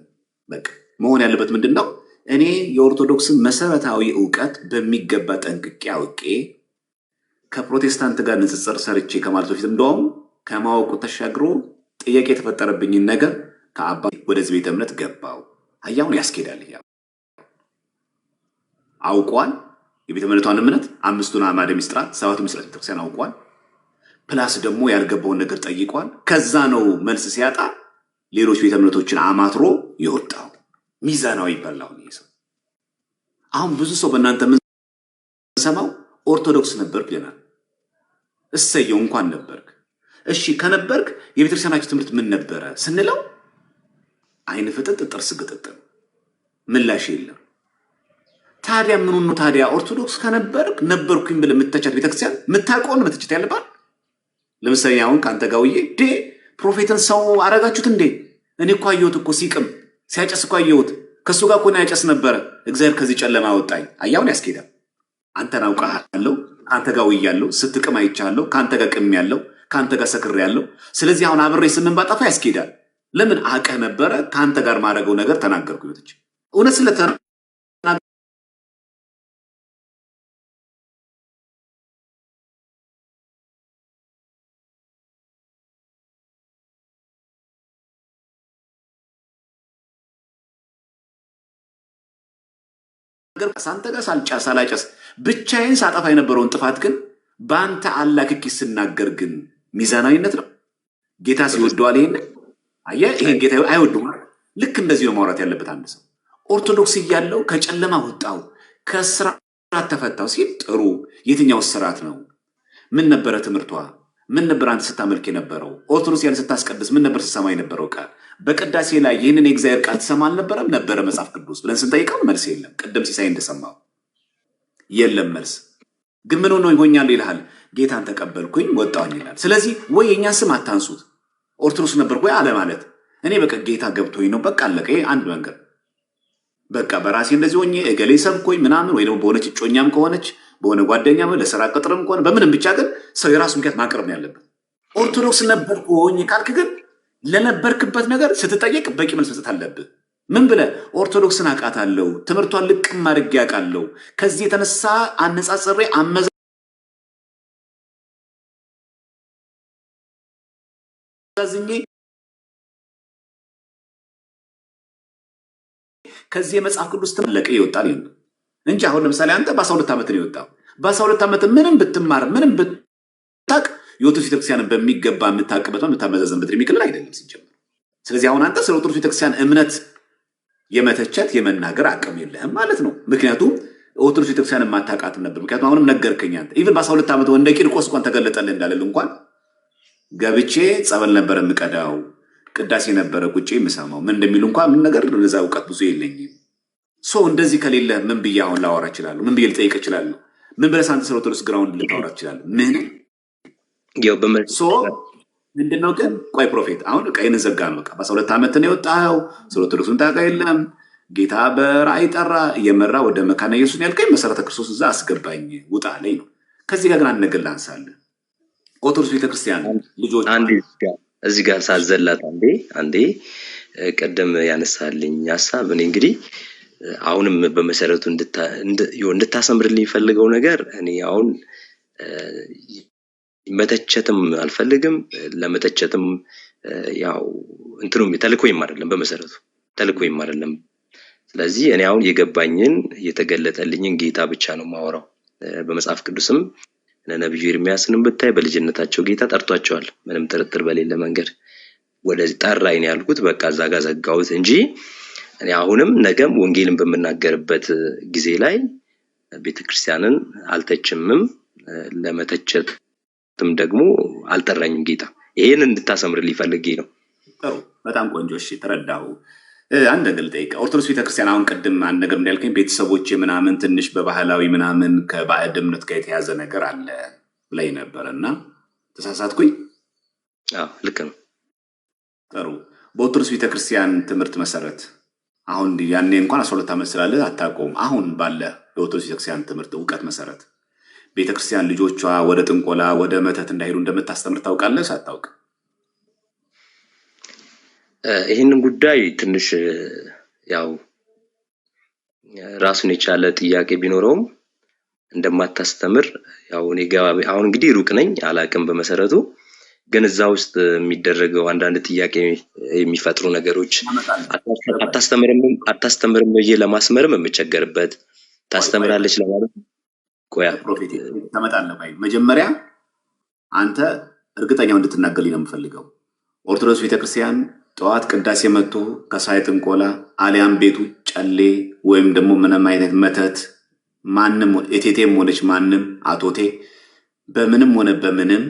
በቃ መሆን ያለበት ምንድነው እኔ የኦርቶዶክስ መሰረታዊ ዕውቀት በሚገባ ጠንቅቄ አውቄ ከፕሮቴስታንት ጋር ንጽጽር ሰርቼ ከማለት በፊት እንደውም ከማወቁ ተሻግሮ ጥያቄ የተፈጠረብኝን ነገር ከአባ ወደዚህ ቤተ እምነት ገባው አያውን ያስኬዳል አውቋል የቤተ እምነቷን እምነት አምስቱን አዕማደ ምስጢራት ሰባቱ ምስጢራት ቤተክርስቲያን አውቋል ፕላስ ደግሞ ያልገባውን ነገር ጠይቋል ከዛ ነው መልስ ሲያጣ ሌሎች ቤተ እምነቶችን አማትሮ ይወጣው ሚዛናዊ ይባላል ነው አሁን ብዙ ሰው በእናንተ ምን ሰማው ኦርቶዶክስ ነበርክ ይላል እሰየው እንኳን ነበርክ እሺ ከነበርክ የቤተክርስቲያናችን ትምህርት ምን ነበረ ስንለው አይን ፍጥጥ ጥርስ ግጥጥ ምላሽ የለም ታዲያ ምን ነው ታዲያ ኦርቶዶክስ ከነበርክ ነበርኩኝ ብለ ምትተቻት ቤተክርስቲያን ምታቆን ምትተቻት ያለባት ለምሳሌ አሁን ካንተ ጋውዬ ፕሮፌትን ሰው አረጋችሁት እንዴ እኔ እኮ አየሁት እኮ ሲቅም ሲያጨስ እኮ አየሁት ከሱ ጋር እኮ ነው ያጨስ ነበር እግዚአብሔር ከዚህ ጨለማ አወጣኝ አያውን ያስኬዳል አንተን አውቃለሁ ካንተ ጋር ወያለሁ ስትቅም አይቻለሁ ካንተ ጋር ቅም ያለው ካንተ ጋር ሰክር ያለው ስለዚህ አሁን አብሬ ስንባጣፋ ያስኬዳል ለምን አቀህ ነበረ ካንተ ጋር ማረገው ነገር ተናገርኩ ይወጥች እውነት ስለተና ሳንተ ጋር ሳላጨስ ብቻዬን ሳጠፋ የነበረውን ጥፋት ግን ባንተ አላክክ ሲናገር ግን ሚዛናዊነት ነው ጌታ ሲወደዋል ይሄን ይሄን ጌታ አይወደውም ልክ እንደዚህ ነው ማውራት ያለበት አንድ ሰው ኦርቶዶክስ እያለው ከጨለማ ወጣው ከስራት ተፈታው ሲል ጥሩ የትኛው ስራት ነው ምን ነበር ትምርቷ ምን ነበር አንተ ስታመልክ የነበረው ኦርቶዶክስ ያን ስታስቀድስ ምን ነበር ተሰማይ የነበረው ቃል በቅዳሴ ላይ ይህንን የእግዚአብሔር ቃል ትሰማ አልነበረም? ነበረ መጽሐፍ ቅዱስ ብለን ስንጠይቀው መልስ የለም። ቅድም ሲሳይ እንደሰማው የለም መልስ። ግን ምን ሆኖ ይሆኛል ይልሃል። ጌታን ተቀበልኩኝ ወጣሁኝ ይላል። ስለዚህ ወይ የእኛ ስም አታንሱት፣ ኦርቶዶክስ ነበርኩ ወይ አለ ማለት እኔ በቃ ጌታ ገብቶኝ ነው በቃ አለቀ። ይሄ አንድ መንገድ በቃ በራሴ እንደዚህ ሆኜ እገሌ ሰብኮኝ ምናምን ወይ ደግሞ በሆነች እጮኛም ከሆነች በሆነ ጓደኛ ለስራ ቅጥርም ከሆነ በምንም ብቻ ግን ሰው የራሱ ምክንያት ማቅረብ ነው ያለበት። ኦርቶዶክስ ነበርኩኝ ካልክ ግን ለነበርክበት ነገር ስትጠየቅ በቂ መልስ መስጠት አለብህ። ምን ብለህ ኦርቶዶክስን አውቃታለሁ፣ ትምህርቷን ልቅም አድርጌ አውቃለሁ፣ ከዚህ የተነሳ አነጻጽሬ አመዛዝኜ ከዚህ የመጽሐፍ ቅዱስ ተመለቀ ይወጣል እንጂ አሁን ለምሳሌ አንተ በ12 ዓመት ነው የወጣው። በ12 ዓመት ምንም ብትማር ምንም ብታቅ የኦርቶዶክስ ቤተክርስቲያንን በሚገባ የምታውቅበት የምታመዛዘንበት የሚክልል አይደለም ሲጀምር። ስለዚህ አሁን አንተ ስለ ኦርቶዶክስ ቤተክርስቲያን እምነት የመተቸት የመናገር አቅም የለህም ማለት ነው። ምክንያቱም ኦርቶዶክስ ቤተክርስቲያን የማታውቃትም ነበር። ምክንያቱም አሁንም ነገርከኝ አንተ ኢቭን በ12 ዓመት እንደ ቂርቆስ እንኳን ተገለጠልህ እንዳለል እንኳን ገብቼ ጸበል ነበር የምቀዳው፣ ቅዳሴ ነበረ ቁጭ የምሰማው ምን እንደሚሉ እንኳን ምን ነገር ለዛ እውቀት ብዙ የለኝም። እንደዚህ ከሌለ ምን ብዬ አሁን ላወራ እችላለሁ? ምን ብዬ ልጠይቅ እችላለሁ? ምን ብለህ አንተ ስለ ኦርቶዶክስ ግራውንድ ልታወራ እችላለሁ? ምን ምንድነው ግን ቆይ ፕሮፌት አሁን ቀይን ዘጋ ነው በቃ በ12 ዓመት ነው የወጣው። ስለ ኦርቶዶክስን ታውቃ የለም ጌታ በራእይ ጠራ እየመራ ወደ መካነ ኢየሱስ ያልከኝ መሰረተ ክርስቶስ እዛ አስገባኝ ውጣ ላይ ነው። ከዚህ ጋር ግን አንድ ነገር ላንሳለን። ኦርቶዶክስ ቤተክርስቲያን ልጆች አንዴ እዚህ ጋር ሳዘላት አንዴ ቀደም ያነሳልኝ ሐሳብ እኔ እንግዲህ አሁንም በመሰረቱ እንድታሰምርልኝ ፈልገው ነገር እኔ አሁን መተቸትም አልፈልግም፣ ለመተቸትም ያው እንትኑም ተልኮይም አይደለም፣ በመሰረቱ ተልኮይም አይደለም። ስለዚህ እኔ አሁን የገባኝን የተገለጠልኝን ጌታ ብቻ ነው ማወራው። በመጽሐፍ ቅዱስም ነብዩ ኤርሚያስንም ብታይ በልጅነታቸው ጌታ ጠርቷቸዋል፣ ምንም ጥርጥር በሌለ መንገድ ወደዚህ ጠራኝ ነው ያልኩት። በቃ እዛ ጋር ዘጋሁት እንጂ እኔ አሁንም ነገም ወንጌልን በመናገርበት ጊዜ ላይ ቤተክርስቲያንን አልተችምም፣ ለመተቸትም ደግሞ አልጠራኝም ጌታ። ይሄን እንድታሰምርልኝ ፈልጌ ነው። ጥሩ፣ በጣም ቆንጆ። እሺ ተረዳሁ። አንድ ነገር ልጠይቅ። ኦርቶዶክስ ቤተክርስቲያን አሁን ቅድም አንድ ነገር እንዳልከኝ ቤተሰቦች ምናምን ትንሽ በባህላዊ ምናምን ከባዕድ እምነት ጋር የተያዘ ነገር አለ ብላይ ነበር እና ተሳሳትኩኝ? አዎ ልክ ነው። ጥሩ። በኦርቶዶክስ ቤተክርስቲያን ትምህርት መሰረት አሁን ያኔ እንኳን 12 ዓመት ስላለ አታውቀውም። አሁን ባለ የኦርቶዶክስ ቤተክርስቲያን ትምህርት እውቀት መሰረት ቤተክርስቲያን ልጆቿ ወደ ጥንቆላ ወደ መተት እንዳይሄዱ እንደምታስተምር ታውቃለህ ሳታውቅ? ይህንን ጉዳይ ትንሽ ያው ራሱን የቻለ ጥያቄ ቢኖረውም እንደማታስተምር ያው እኔ አሁን እንግዲህ ሩቅ ነኝ አላቅም። በመሰረቱ ግን እዛ ውስጥ የሚደረገው አንዳንድ ጥያቄ የሚፈጥሩ ነገሮች አታስተምርም ብዬ ለማስመርም የምቸገርበት ታስተምራለች ለማለት ቆያ ፕሮፌት ተመጣጣኝ ባይ መጀመሪያ አንተ እርግጠኛው እንድትናገርልኝ ነው የምፈልገው። ኦርቶዶክስ ቤተክርስቲያን ጠዋት ቅዳሴ መጥቶ ከሳይ ጥንቆላ አሊያም ቤቱ ጨሌ ወይም ደግሞ ምንም አይነት መተት ማንም እቴቴም ሆነች ማንም አቶቴ በምንም ሆነ በምንም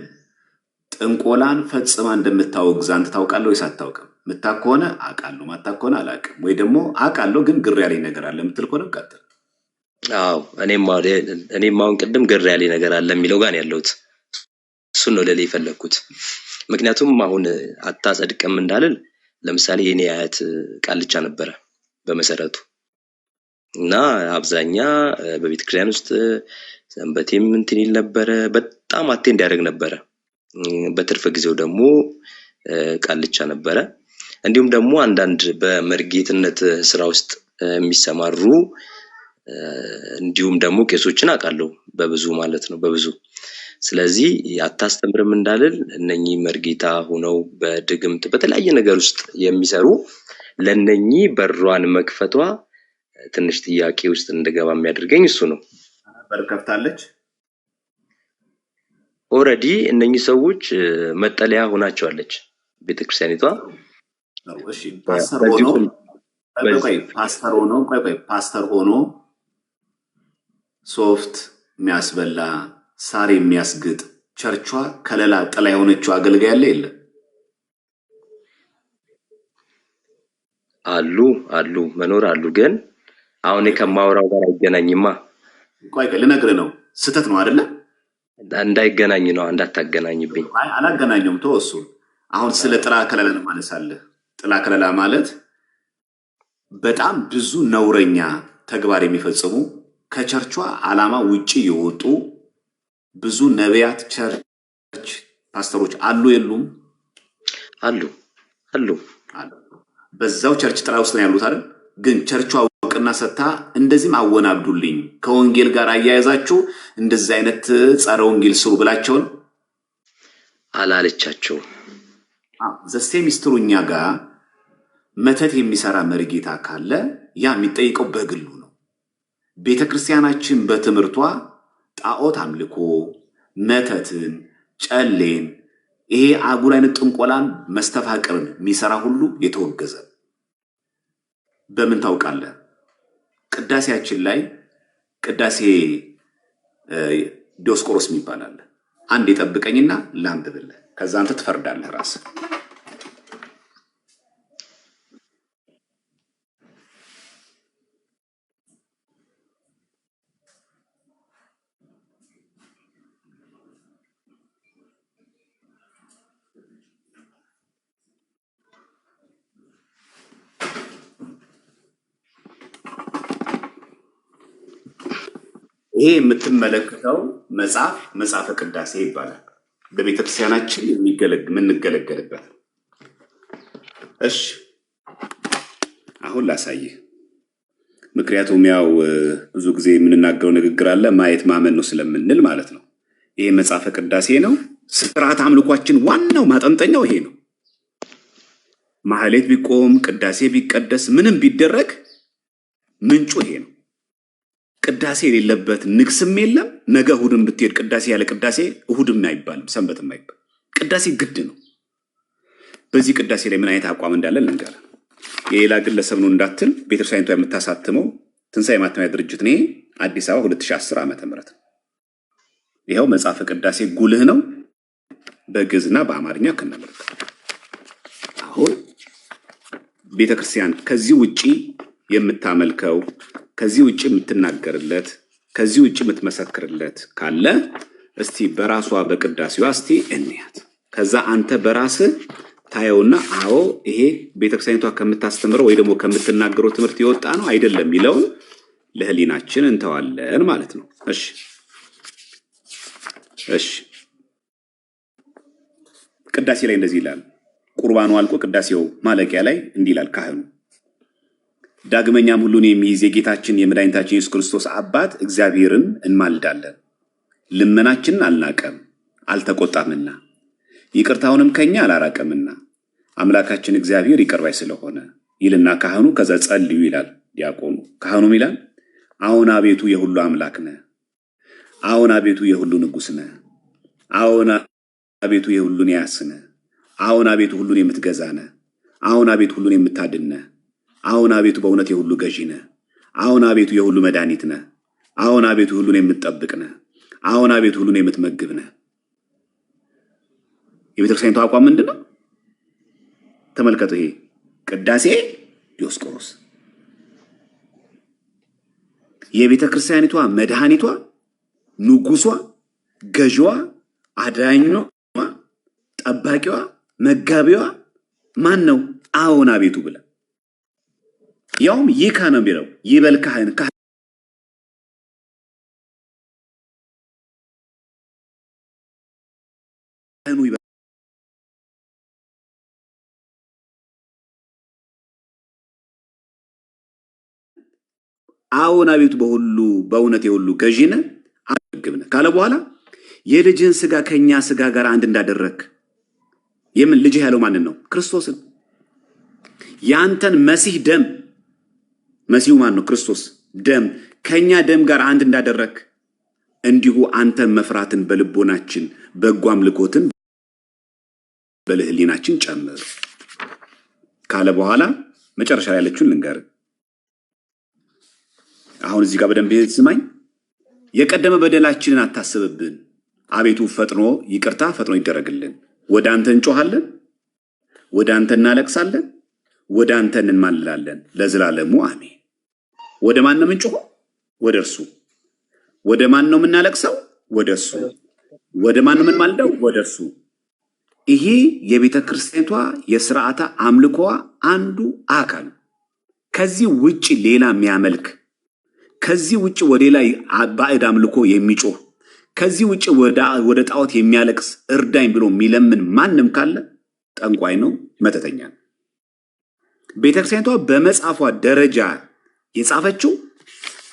ጥንቆላን ፈጽማ እንደምታወግዝ አንተ ታውቃለህ ወይስ አታውቅም? ምታውቅ ከሆነ አውቃለሁ፣ ማታውቅ ከሆነ አላውቅም፣ ወይ ደግሞ አውቃለሁ ግን ግር ያለኝ ነገር አለ የምትል ከሆነ ቀጥል። አዎ እኔም አሁን ቅድም ግር ያለኝ ነገር አለ የሚለው ጋር ያለሁት እሱን ነው ለሌ የፈለኩት። ምክንያቱም አሁን አታጸድቅም እንዳልል ለምሳሌ የኔ አያት ቃልቻ ነበረ በመሰረቱ እና አብዛኛ በቤተክርስቲያን ውስጥ ሰንበቴም እንትን ይል ነበረ፣ በጣም አቴንድ ያደርግ ነበረ። በትርፍ ጊዜው ደግሞ ቃልቻ ነበረ። እንዲሁም ደግሞ አንዳንድ በመርጌትነት ስራ ውስጥ የሚሰማሩ እንዲሁም ደግሞ ቄሶችን አውቃለሁ በብዙ ማለት ነው በብዙ። ስለዚህ አታስተምርም እንዳልል እነኚህ መርጌታ ሆነው በድግምት በተለያየ ነገር ውስጥ የሚሰሩ ለነኚህ በሯን መክፈቷ ትንሽ ጥያቄ ውስጥ እንደገባ የሚያደርገኝ እሱ ነው። በር ከፍታለች። ኦሬዲ እነኚህ ሰዎች መጠለያ ሆናቸዋለች ቤተክርስቲያኒቷ። እሺ ፓስተር ሆኖ ሶፍት የሚያስበላ ሳር የሚያስግጥ ቸርቿ ከለላ ጥላ የሆነችው አገልጋይ ያለ የለም? አሉ መኖር አሉ። ግን አሁን ከማወራው ጋር አይገናኝማ። ቆይ ልነግርህ ነው። ስተት ነው አይደለ? እንዳይገናኝ ነው። እንዳታገናኝብኝ። አላገናኘውም። ተወሱ። አሁን ስለ ጥላ ከለላ ማለት አለ። ጥላ ከለላ ማለት በጣም ብዙ ነውረኛ ተግባር የሚፈጽሙ ከቸርቿ ዓላማ ውጪ የወጡ ብዙ ነቢያት፣ ቸርች ፓስተሮች አሉ የሉም? አሉ። በዛው ቸርች ጥላ ውስጥ ነው ያሉት አይደል? ግን ቸርቿ እውቅና ሰጥታ እንደዚህም አወናብዱልኝ ከወንጌል ጋር አያያዛችሁ እንደዚህ አይነት ጸረ ወንጌል ስሩ ብላቸውን አላለቻቸው። ዘሴ ሚስትሩኛ ጋር መተት የሚሰራ መርጌታ ካለ ያ የሚጠይቀው በግሉ ነው። ቤተክርስቲያናችን በትምህርቷ ጣዖት አምልኮ፣ መተትን፣ ጨሌን፣ ይሄ አጉል አይነት ጥንቆላን፣ መስተፋቅርን የሚሰራ ሁሉ የተወገዘ። በምን ታውቃለህ? ቅዳሴያችን ላይ ቅዳሴ ዲዮስቆሮስ ይባላል። አንድ የጠብቀኝና ላንብብልህ፣ ከዛ አንተ ትፈርዳለህ ራስህ። ይሄ የምትመለከተው መጽሐፈ ቅዳሴ ይባላል። በቤተክርስቲያናችን የምንገለገልበት። እሺ አሁን ላሳይህ። ምክንያቱም ያው ብዙ ጊዜ የምንናገረው ንግግር አለ፣ ማየት ማመን ነው ስለምንል ማለት ነው። ይሄ መጽሐፈ ቅዳሴ ነው። ስርዓት አምልኳችን ዋናው ማጠንጠኛው ይሄ ነው። ማህሌት ቢቆም፣ ቅዳሴ ቢቀደስ፣ ምንም ቢደረግ ምንጩ ይሄ ነው። ቅዳሴ የሌለበት ንግስም የለም። ነገ እሁድም ብትሄድ ቅዳሴ ያለ ቅዳሴ እሁድም አይባልም፣ ሰንበትም አይባልም። ቅዳሴ ግድ ነው። በዚህ ቅዳሴ ላይ ምን አይነት አቋም እንዳለ ልንገርህ። የሌላ ግለሰብ ነው እንዳትል፣ ቤተክርስቲያኒቷ የምታሳትመው ትንሣኤ ማተሚያ ድርጅት ነው። አዲስ አበባ 2010 ዓ.ም ነው። ይኸው መጽሐፈ ቅዳሴ ጉልህ ነው፣ በግዕዝና በአማርኛ ከነምርክ። አሁን ቤተክርስቲያን ከዚህ ውጪ የምታመልከው፣ ከዚህ ውጪ የምትናገርለት፣ ከዚህ ውጪ የምትመሰክርለት ካለ እስቲ በራሷ በቅዳሴዋ እስቲ እንያት። ከዛ አንተ በራስህ ታየውና አዎ ይሄ ቤተክርስቲያኒቷ ከምታስተምረው ወይ ደግሞ ከምትናገረው ትምህርት የወጣ ነው አይደለም የሚለውን ለህሊናችን እንተዋለን ማለት ነው። እሺ ቅዳሴ ላይ እንደዚህ ይላል። ቁርባኑ አልቆ ቅዳሴው ማለቂያ ላይ እንዲህ ይላል ካህኑ ዳግመኛም ሁሉን የሚይዝ የጌታችን የመድኃኒታችን ኢየሱስ ክርስቶስ አባት እግዚአብሔርን እንማልዳለን። ልመናችንን አልናቀም አልተቆጣምና ይቅርታውንም ከኛ አላራቀምና አምላካችን እግዚአብሔር ይቅር ባይ ስለሆነ ይልና ካህኑ ከዛ ጸልዩ ይላል ዲያቆኑ። ካህኑም ይላል አሁን አቤቱ የሁሉ አምላክ ነህ፣ አሁን አቤቱ የሁሉ ንጉሥ ነህ፣ አሁን አቤቱ የሁሉን ያስ ነህ፣ አሁን አቤቱ ሁሉን የምትገዛ ነህ፣ አሁን አቤቱ ሁሉን የምታድን ነህ፣ አሁን አቤቱ በእውነት የሁሉ ገዢ ነህ፣ አሁን አቤቱ የሁሉ መድኃኒት ነህ፣ አሁን አቤቱ ሁሉን የምትጠብቅ ነህ፣ አሁን አቤቱ ሁሉን የምትመግብ ነህ። የቤተክርስቲያኒቷ አቋም ምንድን ነው? ተመልከቱ። ይሄ ቅዳሴ ዲዮስቆሮስ የቤተክርስቲያኒቷ መድኃኒቷ፣ ንጉሷ፣ ገዢዋ፣ አዳኟ፣ ጠባቂዋ፣ መጋቢዋ ማን ነው? አሁን አቤቱ ብለ ያውም ይካ ነው የሚለው ይበል ካህን ካህኑ ይበል አሁን አቤቱ በሁሉ በእውነት የሁሉ ገዢ ነህ አግብነ ካለ በኋላ የልጅን ስጋ ከኛ ስጋ ጋር አንድ እንዳደረክ የምን ልጅ ያለው ማንን ነው? ክርስቶስን። ያንተን መሲህ ደም መሲሁ ማን ነው? ክርስቶስ ደም ከኛ ደም ጋር አንድ እንዳደረክ እንዲሁ አንተን መፍራትን በልቦናችን በጎ አምልኮትን በልህሊናችን ጨምር ካለ በኋላ መጨረሻ ላይ ያለችውን ልንገር። አሁን እዚህ ጋር በደንብ ስማኝ። የቀደመ በደላችንን አታስብብን፣ አቤቱ ፈጥኖ ይቅርታ ፈጥኖ ይደረግልን። ወደ አንተ እንጮሃለን፣ ወደ አንተ እናለቅሳለን፣ ወደ አንተ እንማልላለን ለዘላለሙ አሜን። ወደ ማን ነው የምንጮኸው? ወደ እርሱ። ወደ ማን ነው የምናለቅሰው? ወደ እርሱ። ወደ ማን ነው የምንማልደው? ወደ እርሱ። ይሄ የቤተ ክርስቲያኗ የሥርዓተ አምልኮዋ አንዱ አካል። ከዚህ ውጪ ሌላ የሚያመልክ፣ ከዚህ ውጪ ወደ ላይ ባዕድ አምልኮ የሚጮህ፣ ከዚህ ውጪ ወደ ጣዖት የሚያለቅስ እርዳኝ ብሎ የሚለምን ማንም ካለ ጠንቋይ ነው፣ መተተኛ ነው። ቤተክርስቲያኗ በመጽሐፏ ደረጃ የጻፈችው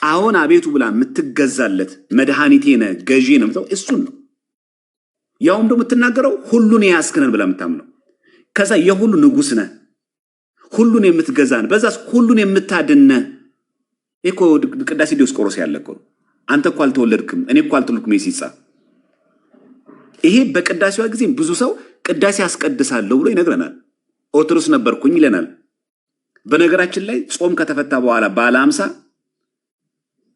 አሁን አቤቱ ብላ የምትገዛለት መድኃኒቴ ነህ ገዢ ነው የምትለው እሱን ነው። ያውም ደግሞ የምትናገረው ሁሉን የያዝክነን ብላ የምታምነው። ከዛ የሁሉ ንጉሥ ነህ፣ ሁሉን የምትገዛ ነህ፣ በዛስ ሁሉን የምታድነ እኮ ቅዳሴ ዲዮስቆሮስ ያለ እኮ አንተ እኮ አልተወለድክም እኔ እኮ አልተወለድኩም ሲጻፍ ይሄ በቅዳሴዋ ጊዜ ብዙ ሰው ቅዳሴ አስቀድሳለሁ ብሎ ይነግረናል። ኦርቶዶክስ ነበርኩኝ ይለናል። በነገራችን ላይ ጾም ከተፈታ በኋላ ባለ 50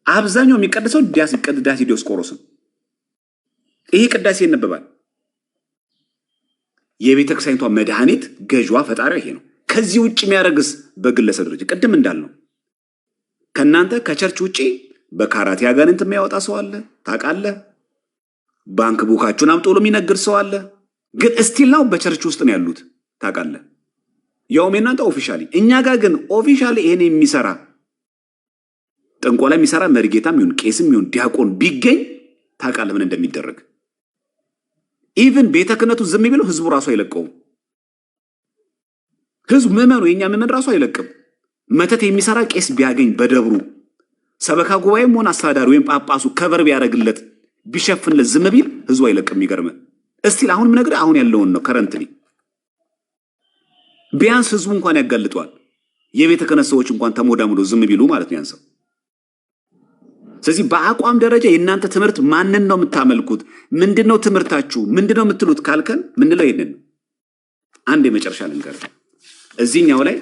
አብዛኛው የሚቀድሰው ቅዳሴ ዲዮስቆሮስ ነው። ይሄ ቅዳሴ ይነበባል። የቤተ ክርስቲያኒቷ መድኃኒት ገዥዋ ፈጣሪዋ ይሄ ነው። ከዚህ ውጭ የሚያደርግስ በግለሰብ ደረጃ ቅድም እንዳልነው ከናንተ ከቸርች ውጪ በካራቴ አጋንንት የሚያወጣ ሰው አለ ታውቃለህ። ባንክ ቡካችሁን አምጦ የሚነግር ሰው አለ። ግን እስቲል ነው በቸርች ውስጥ ነው ያሉት ታውቃለህ። ያውም እናንተ ኦፊሻሊ፣ እኛ ጋር ግን ኦፊሻሊ ይሄን የሚሰራ ጥንቆላ የሚሰራ መርጌታም ይሁን ቄስም ይሁን ዲያቆን ቢገኝ ታውቃለህ ምን እንደሚደረግ። ኢቭን ቤተ ክህነቱ ዝም ቢለው ህዝቡ ራሱ አይለቀውም። ህዝቡ ምዕመኑ የኛ ምዕመን ራሱ አይለቅም። መተት የሚሰራ ቄስ ቢያገኝ በደብሩ ሰበካ ጉባኤም ሆነ አስተዳዳሪ ወይም ጳጳሱ ከበር ቢያደርግለት ቢሸፍንለት ዝም ቢል ህዝቡ አይለቅም። ይገርም እስቲል አሁን ምነግር አሁን ያለውን ነው ከረንትሊ ቢያንስ ህዝቡ እንኳን ያጋልጧል። የቤተ ክህነት ሰዎች እንኳን ተሞዳሙዶ ዝም ቢሉ ማለት ነው ያንሰው። ስለዚህ በአቋም ደረጃ የእናንተ ትምህርት ማንን ነው የምታመልኩት? ምንድነው ትምህርታችሁ? ምንድነው የምትሉት ካልከን ምንለው ይሄንን አንድ የመጨረሻ ልንገር። እዚህኛው ላይ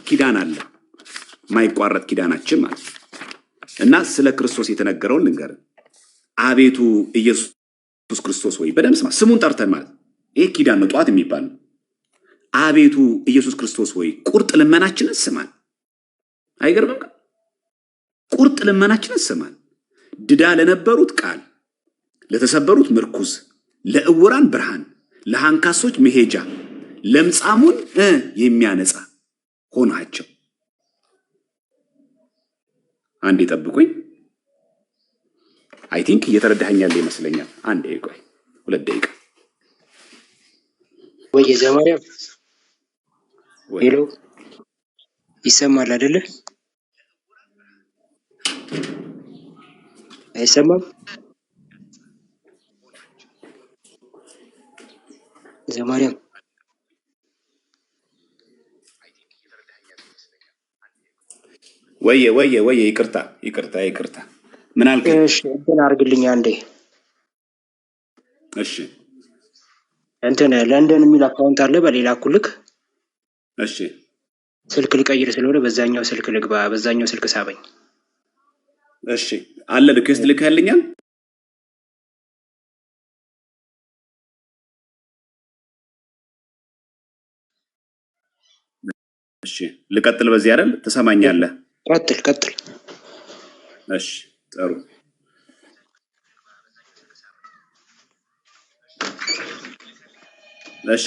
ኪዳን አለ ማይቋረጥ ኪዳናችን ማለት እና ስለ ክርስቶስ የተነገረውን ልንገር። አቤቱ ኢየሱስ ክርስቶስ ወይ በደምብ ስማ፣ ስሙን ጠርተን ማለት ይሄ ኪዳን ነው ጧት የሚባል ነው። አቤቱ ኢየሱስ ክርስቶስ ወይ ቁርጥ ልመናችንን ስማን። አይገርምም? ቁርጥ ልመናችንን ስማን። ድዳ ለነበሩት ቃል፣ ለተሰበሩት ምርኩዝ፣ ለእውራን ብርሃን፣ ለሃንካሶች መሄጃ፣ ለምጻሙን የሚያነጻ ሆናቸው። አንዴ ጠብቁኝ። አይ ቲንክ እየተረዳኸኛል ይመስለኛል። አንዴ ቆይ 2 ደቂቃ ወይ ዘማሪያም ሄሎ፣ ይሰማል አይደለ? አይሰማም? ዘማሪያም ወየ ይቅርታ ምን አልከኝ? እሺ እንትን አድርግልኝ አንዴ። እሺ እንትን ለንደን የሚል አካውንት አለ በሌላ ኩልክ። እሺ ስልክ ልቀይር ስለሆነ በዛኛው ስልክ ልግባ፣ በዛኛው ስልክ ሳበኝ። እሺ አለ ሪኩዌስት ልከህልኛል? እሺ ልቀጥል በዚህ አይደል? ትሰማኛለህ? ቀጥል። እሺ ጥሩ። እሺ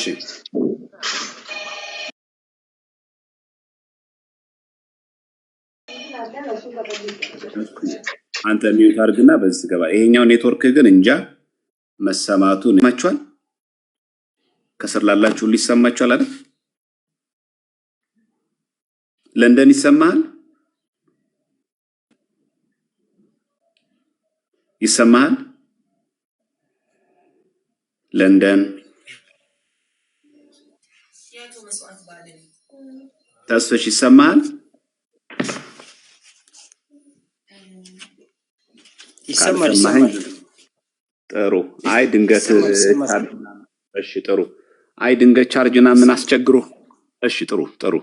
አንተ ሚዩት አድርግና በዚህ ገባ። ይሄኛው ኔትወርክ ግን እንጃ መሰማቱን ይሰማችኋል? ከስር ላላችሁ ሊሰማችኋል አይደል? ለንደን ይሰማሃል? ይሰማሃል? ለንደን ተስፈሽ ይሰማሃል? ይሰማል። ጥሩ። አይ ድንገት እሺ ጥሩ። አይ ድንገት ቻርጅና ምን አስቸግሮ? እሺ ጥሩ።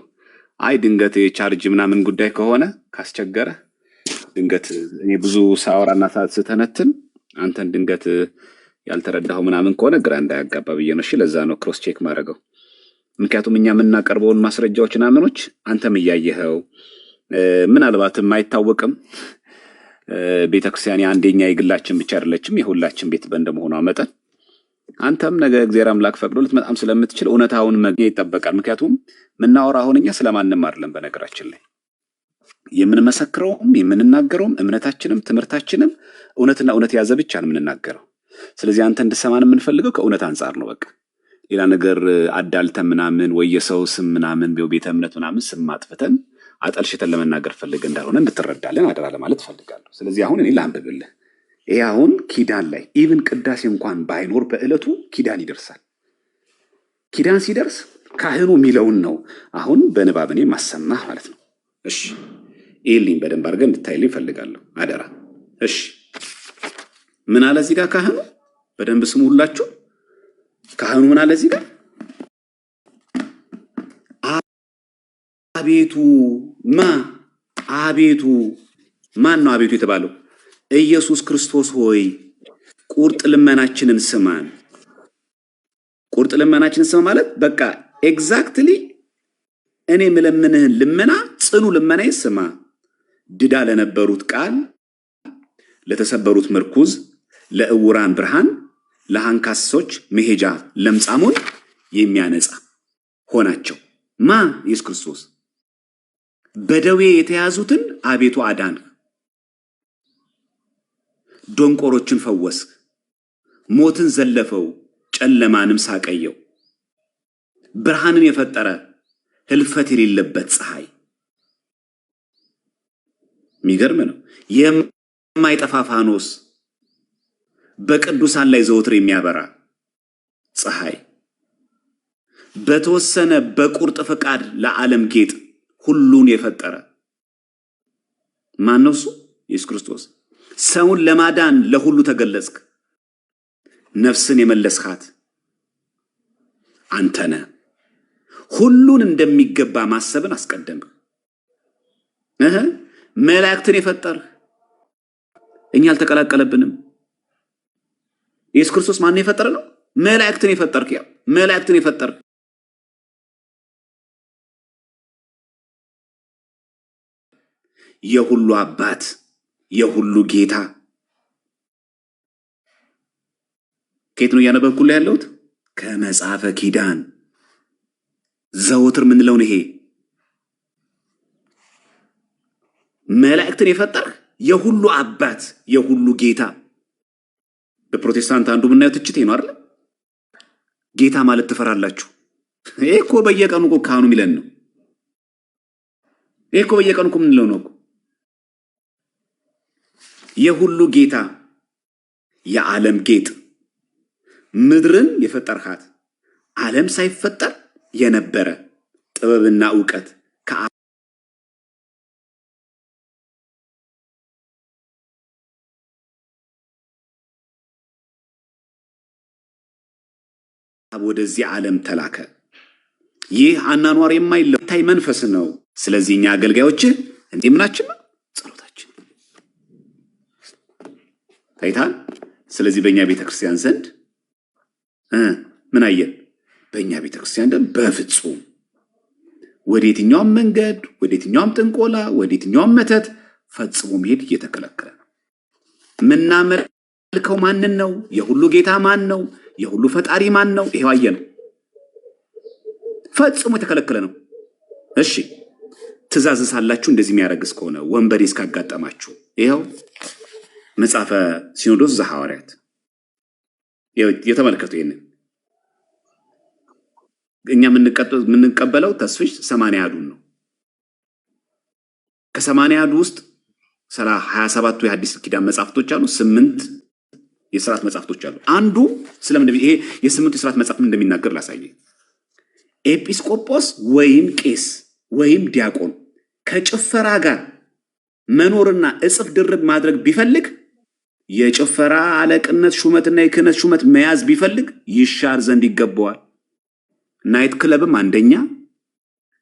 አይ ድንገት የቻርጅ ምናምን ጉዳይ ከሆነ ካስቸገረ ድንገት እኔ ብዙ ሳወራና ስተነትን አንተን ድንገት ያልተረዳኸው ምናምን ከሆነ ግራ እንዳያጋባ ብዬ ነው። እሺ ለዛ ነው ክሮስ ቼክ ማድረገው። ምክንያቱም እኛ የምናቀርበውን ማስረጃዎችና ምኖች አንተም እያየኸው ምናልባትም አይታወቅም ቤተክርስቲያን አንደኛ የግላችን ብቻ አይደለችም የሁላችን ቤት እንደመሆኗ መጠን አንተም ነገ እግዚአብሔር አምላክ ፈቅዶ ልትመጣም ስለምትችል እውነታውን መግኘት ይጠበቃል። ምክንያቱም ምናወራው አሁን እኛ ስለማንም አይደለም በነገራችን ላይ የምንመሰክረውም የምንናገረውም እምነታችንም ትምህርታችንም እውነትና እውነት ያዘ ብቻ ነው የምንናገረው። ስለዚህ አንተ እንድሰማን የምንፈልገው ከእውነት አንፃር ነው። በቃ ሌላ ነገር አዳልተን ምናምን ወይ የሰው ስም ምናምን ቤተ እምነት ምናምን ስም ማጥፍተን አጠልሽተን ለመናገር ፈልገ እንዳልሆነ እንድትረዳልን አደራ ለማለት ፈልጋለሁ። ስለዚህ አሁን እኔ ላንብብልህ። ይሄ አሁን ኪዳን ላይ ኢቭን ቅዳሴ እንኳን ባይኖር በእለቱ ኪዳን ይደርሳል። ኪዳን ሲደርስ ካህኑ የሚለውን ነው አሁን በንባብ እኔ ማሰማህ ማለት ነው። እሺ ይልኝ በደንብ አድርገህ እንድታይልኝ ፈልጋለሁ አደራ። እሺ ምን አለ እዚህ ጋር ካህኑ? በደንብ ስሙ ሁላችሁ። ካህኑ ምን አለ እዚህ ጋር? አቤቱ አቤቱ ማን ነው አቤቱ የተባለው? ኢየሱስ ክርስቶስ ሆይ ቁርጥ ልመናችንን ስማን። ቁርጥ ልመናችንን ስማ ማለት በቃ ኤግዛክትሊ እኔ ምለምንህን ልመና ጽኑ ልመናዬ ስማ። ድዳ ለነበሩት ቃል፣ ለተሰበሩት ምርኩዝ፣ ለእውራን ብርሃን፣ ለአንካሶች መሄጃ፣ ለምጻሙን የሚያነጻ ሆናቸው። ኢየሱስ ክርስቶስ በደዌ የተያዙትን አቤቱ አዳን፣ ዶንቆሮችን ፈወስ፣ ሞትን ዘለፈው፣ ጨለማንም ሳቀየው። ብርሃንን የፈጠረ ህልፈት የሌለበት ፀሐይ። የሚገርም ነው። የማይጠፋ ፋኖስ፣ በቅዱሳን ላይ ዘወትር የሚያበራ ፀሐይ፣ በተወሰነ በቁርጥ ፈቃድ ለዓለም ጌጥ ሁሉን የፈጠረ ማን ነው? እሱ ኢየሱስ ክርስቶስ። ሰውን ለማዳን ለሁሉ ተገለጽክ። ነፍስን የመለስካት አንተ ነህ። ሁሉን እንደሚገባ ማሰብን አስቀደምክ። መላእክትን የፈጠርህ እኛ አልተቀላቀለብንም። ኢየሱስ ክርስቶስ ማን የፈጠረ ነው? መላእክትን የፈጠርክ። ያው መላእክትን የፈጠርክ የሁሉ አባት የሁሉ ጌታ። ከየት ነው እያነበብኩልህ ያለሁት? ከመጽሐፈ ኪዳን ዘወትር ምንለውን ይሄ መላእክትን የፈጠርህ የሁሉ አባት የሁሉ ጌታ። በፕሮቴስታንት አንዱ ምናየው ትችት ነው አይደል? ጌታ ማለት ትፈራላችሁ። ይሄ እኮ በየቀኑ እኮ ካህኑ የሚለን ነው። ይሄ እኮ በየቀኑ እኮ ምንለው ነው እኮ የሁሉ ጌታ፣ የዓለም ጌጥ፣ ምድርን የፈጠርሃት፣ ዓለም ሳይፈጠር የነበረ ጥበብና ዕውቀት ከአብ ወደዚህ ዓለም ተላከ። ይህ አናኗር የማይለታይ መንፈስ ነው። ስለዚህ እኛ አገልጋዮች እንደምናችን ነው ጸሎታችን ታይታል። ስለዚህ በእኛ ቤተክርስቲያን ዘንድ ምን አየን? በእኛ ቤተክርስቲያን ዘንድ በፍጹም ወደ የትኛውም መንገድ፣ ወደ የትኛውም ጥንቆላ፣ ወደ የትኛውም መተት ፈጽሞ መሄድ እየተከለከለ ነው። ምናመልከው ማንን ነው? የሁሉ ጌታ ማን ነው? የሁሉ ፈጣሪ ማን ነው? ይሄው አየን። ፈጽሞ የተከለከለ ነው። እሺ ትእዛዝ ሳላችሁ እንደዚህ የሚያረግስ ከሆነ ወንበዴ እስካጋጠማችሁ ይሄው መጽሐፈ ሲኖዶስ ዘሐዋርያት የተመለከቱ። ይሄንን እኛ የምንቀበለው ተስፍሽ 80 አሐዱን ነው። ከ80 አሐዱ ውስጥ 27 የሐዲስ ኪዳን መጽሐፍቶች አሉ፣ 8 የሥርዓት መጽሐፍቶች አሉ። አንዱ ስለምን ይሄ የ8 የሥርዓት መጽሐፍት እንደሚናገር ላሳየ። ኤጲስቆጶስ ወይም ቄስ ወይም ዲያቆን ከጭፈራ ጋር መኖርና እጽፍ ድርብ ማድረግ ቢፈልግ የጭፈራ አለቅነት ሹመትና የክህነት ሹመት መያዝ ቢፈልግ ይሻር ዘንድ ይገባዋል። ናይት ክለብም አንደኛ፣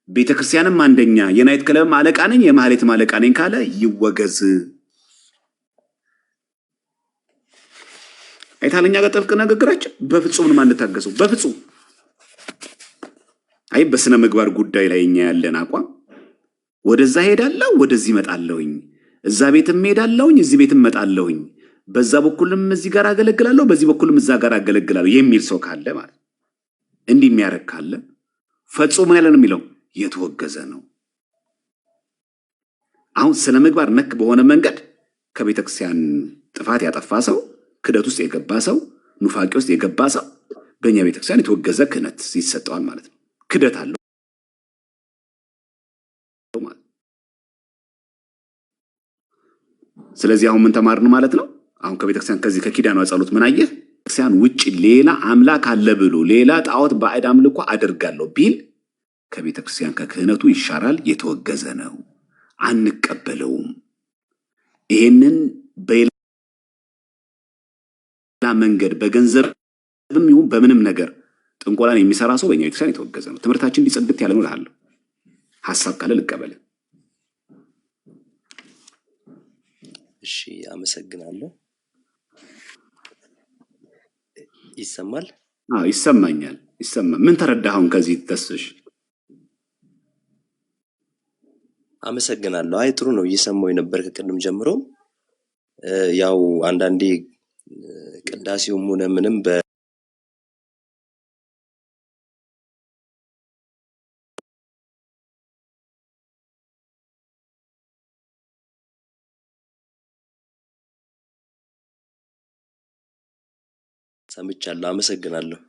ቤተክርስቲያንም አንደኛ፣ የናይት ክለብም አለቃ ነኝ የማህሌትም አለቃ ነኝ ካለ ይወገዝ። አይታለኛ ጋር ጥብቅ ንግግራችን በፍጹም ነው የማንታገሰው። በፍጹም አይ በስነ ምግባር ጉዳይ ላይ እኛ ያለን አቋም ወደዛ ሄዳለሁ ወደዚህ መጣለሁኝ እዛ ቤትም ሄዳለሁኝ እዚህ ቤትም መጣለሁኝ በዛ በኩልም እዚህ ጋር አገለግላለሁ በዚህ በኩልም እዛ ጋር አገለግላለሁ የሚል ሰው ካለ ማለት እንዲህ የሚያረክ ካለ ፈጽሞ ያለ ነው የሚለው የተወገዘ ነው። አሁን ስነ ምግባር ነክ በሆነ መንገድ ከቤተክርስቲያን ጥፋት ያጠፋ ሰው ክደት ውስጥ የገባ ሰው ኑፋቄ ውስጥ የገባ ሰው በእኛ ቤተክርስቲያን የተወገዘ ክህነት ይሰጠዋል ማለት ነው። ክደት አለው ማለት። ስለዚህ አሁን ምን ተማርን ማለት ነው? አሁን ከቤተክርስቲያን ከዚህ ከኪዳኗ ጸሎት ምን አየህ? ቤተክርስቲያን ውጭ ሌላ አምላክ አለ ብሎ ሌላ ጣዖት ባዕድ አምልኮ አደርጋለሁ ቢል ከቤተክርስቲያን ከክህነቱ ይሻራል፣ የተወገዘ ነው፣ አንቀበለውም። ይሄንን በሌላ መንገድ በገንዘብም ይሁን በምንም ነገር ጥንቆላን የሚሰራ ሰው በእኛ ቤተክርስቲያን የተወገዘ ነው። ትምህርታችን እንዲጸድት ያለ ነው እልሃለሁ። ሐሳብ ካለ ልቀበል። እሺ አመሰግናለሁ። ይሰማል? አዎ ይሰማኛል። ምን ተረዳህ አሁን ከዚህ ተስሽ? አመሰግናለሁ። አይ ጥሩ ነው፣ እየሰማሁ ነበር ከቅድም ጀምሮ። ያው አንዳንዴ ቅዳሴውም ሆነ ምንም ሰምቻለሁ። አመሰግናለሁ።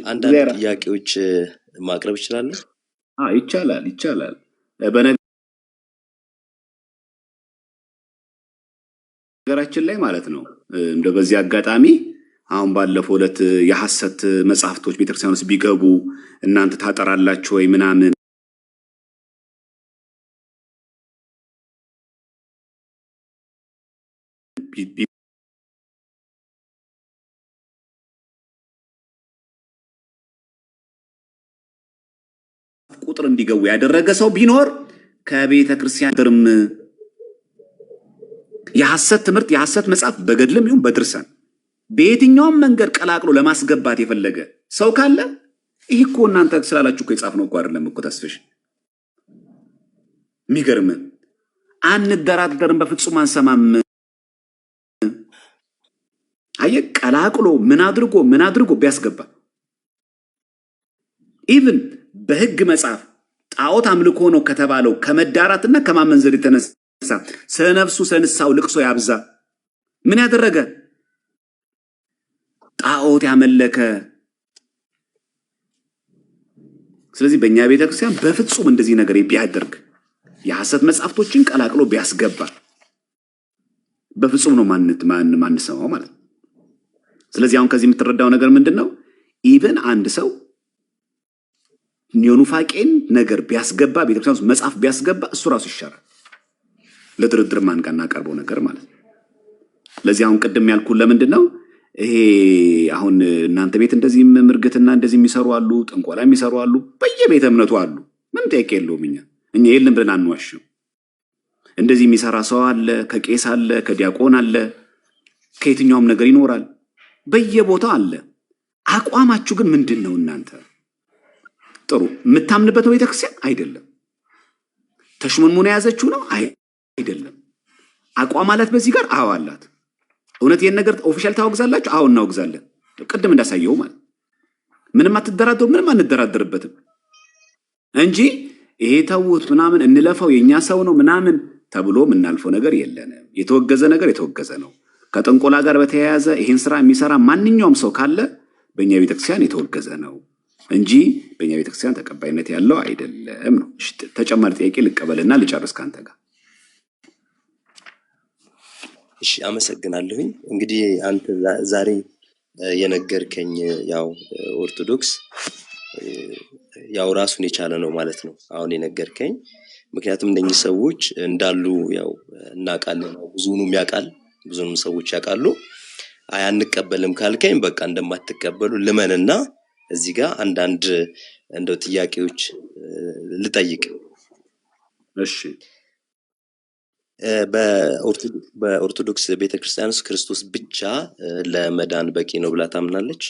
አንዳንድ ጥያቄዎች ማቅረብ እችላለሁ? ይቻላል። በነገራችን ላይ ማለት ነው እንደ በዚህ አጋጣሚ አሁን ባለፈው ዕለት የሐሰት መጽሐፍቶች ቤተክርስቲያን ውስጥ ቢገቡ እናንተ ታጠራላችሁ ወይ ምናምን ቁጥር እንዲገቡ ያደረገ ሰው ቢኖር ከቤተክርስቲያን ድርም የሐሰት ትምህርት የሐሰት መጽሐፍ በገድልም ይሁን በድርሳን በየትኛውም መንገድ ቀላቅሎ ለማስገባት የፈለገ ሰው ካለ ይህ እኮ እናንተ ስላላችሁ እኮ የጻፍነው እኮ አይደለም እኮ ተስፍሽ። የሚገርም አንደራደርም፣ በፍጹም አንሰማም። አየ ቀላቅሎ ምን አድርጎ ቢያስገባ ኢቭን በህግ መጽሐፍ ጣዖት አምልኮ ነው ከተባለው ከመዳራትና ከማመንዘር የተነሳ ስለነፍሱ ስለንሳው ልቅሶ ያብዛ። ምን ያደረገ ጣዖት ያመለከ። ስለዚህ በእኛ ቤተክርስቲያን በፍጹም እንደዚህ ነገር ቢያደርግ የሐሰት መጽሐፍቶችን ቀላቅሎ ቢያስገባ በፍጹም ነው ማንሰማው ማለት ነው። ስለዚህ አሁን ከዚህ የምትረዳው ነገር ምንድነው? ኢቭን አንድ ሰው ኒዮኑፋቄን ነገር ቢያስገባ ቤተክርስቲያን ውስጥ መጽሐፍ ቢያስገባ እሱ ራሱ ይሻራል። ለድርድር ማንቀና ቀርቦ ነገር ማለት ነው። ለዚህ አሁን ቅድም ያልኩት ለምንድነው ይሄ አሁን እናንተ ቤት እንደዚህ ምርግትና እንደዚህ የሚሰሩ አሉ፣ ጥንቆላ የሚሰሩ አሉ፣ በየቤተ እምነቱ አሉ። ምን ጥያቄ የለውም። እኛ የለም ብለን አንዋሽም። እንደዚህ የሚሰራ ሰው አለ፣ ከቄስ አለ፣ ከዲያቆን አለ፣ ከየትኛውም ነገር ይኖራል፣ በየቦታው አለ። አቋማችሁ ግን ምንድነው? እናንተ ጥሩ የምታምንበት ነው ቤተክርስቲያን አይደለም። ተሽሞንሙን የያዘችው ነው አይደለም። አቋም አላት በዚህ ጋር አዎ አላት። እውነት ይሄን ነገር ኦፊሻል ታወግዛላችሁ? አዎ እናወግዛለን። ቅድም እንዳሳየው ማለት ምንም አትደራደሩ፣ ምንም አንደራደርበትም እንጂ ይሄ ተውት ምናምን እንለፈው የኛ ሰው ነው ምናምን ተብሎ የምናልፈው ነገር የለንም። የተወገዘ ነገር የተወገዘ ነው። ከጥንቆላ ጋር በተያያዘ ይሄን ስራ የሚሰራ ማንኛውም ሰው ካለ በእኛ ቤተክርስቲያን የተወገዘ ነው እንጂ በእኛ ቤተክርስቲያን ተቀባይነት ያለው አይደለም ነው። ተጨማሪ ጥያቄ ልቀበልና ልጨርስ ካንተ ጋር። እሺ አመሰግናለሁኝ። እንግዲህ አንተ ዛሬ የነገርከኝ ያው ኦርቶዶክስ ያው ራሱን የቻለ ነው ማለት ነው አሁን የነገርከኝ። ምክንያቱም እነኚህ ሰዎች እንዳሉ ያው እናውቃለን፣ ብዙንም ያውቃል፣ ብዙንም ሰዎች ያውቃሉ። አይ አንቀበልም ካልከኝ በቃ እንደማትቀበሉ ልመንና እዚህ ጋር አንዳንድ እንደው ጥያቄዎች ልጠይቅ። እሺ በኦርቶዶክስ ቤተክርስቲያን ውስጥ ክርስቶስ ብቻ ለመዳን በቂ ነው ብላ ታምናለች።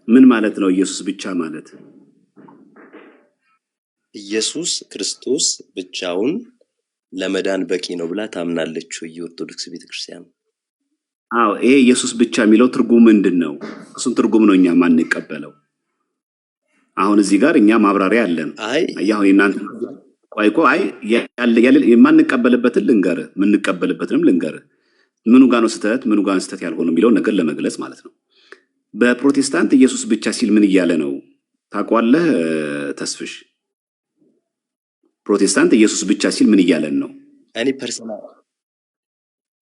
ምን ማለት ነው ኢየሱስ ብቻ ማለት? ኢየሱስ ክርስቶስ ብቻውን ለመዳን በቂ ነው ብላ ታምናለች የኦርቶዶክስ ቤተክርስቲያን? አዎ፣ ይሄ ኢየሱስ ብቻ የሚለው ትርጉም ምንድን ነው? እሱን ትርጉም ነው እኛ ማንቀበለው። አሁን እዚህ ጋር እኛ ማብራሪያ አለን። አሁን እናንተ ቆይ የማንቀበልበትን ልንገርህ፣ የምንቀበልበትንም ልንገርህ። ምኑ ጋር ነው ስህተት፣ ምኑ ጋር ነው ስህተት ያልሆነው የሚለውን ነገር ለመግለጽ ማለት ነው። በፕሮቴስታንት ኢየሱስ ብቻ ሲል ምን እያለ ነው ታውቀዋለህ ተስፍሽ? ፕሮቴስታንት ኢየሱስ ብቻ ሲል ምን እያለን ነው? እኔ ፐርሰናል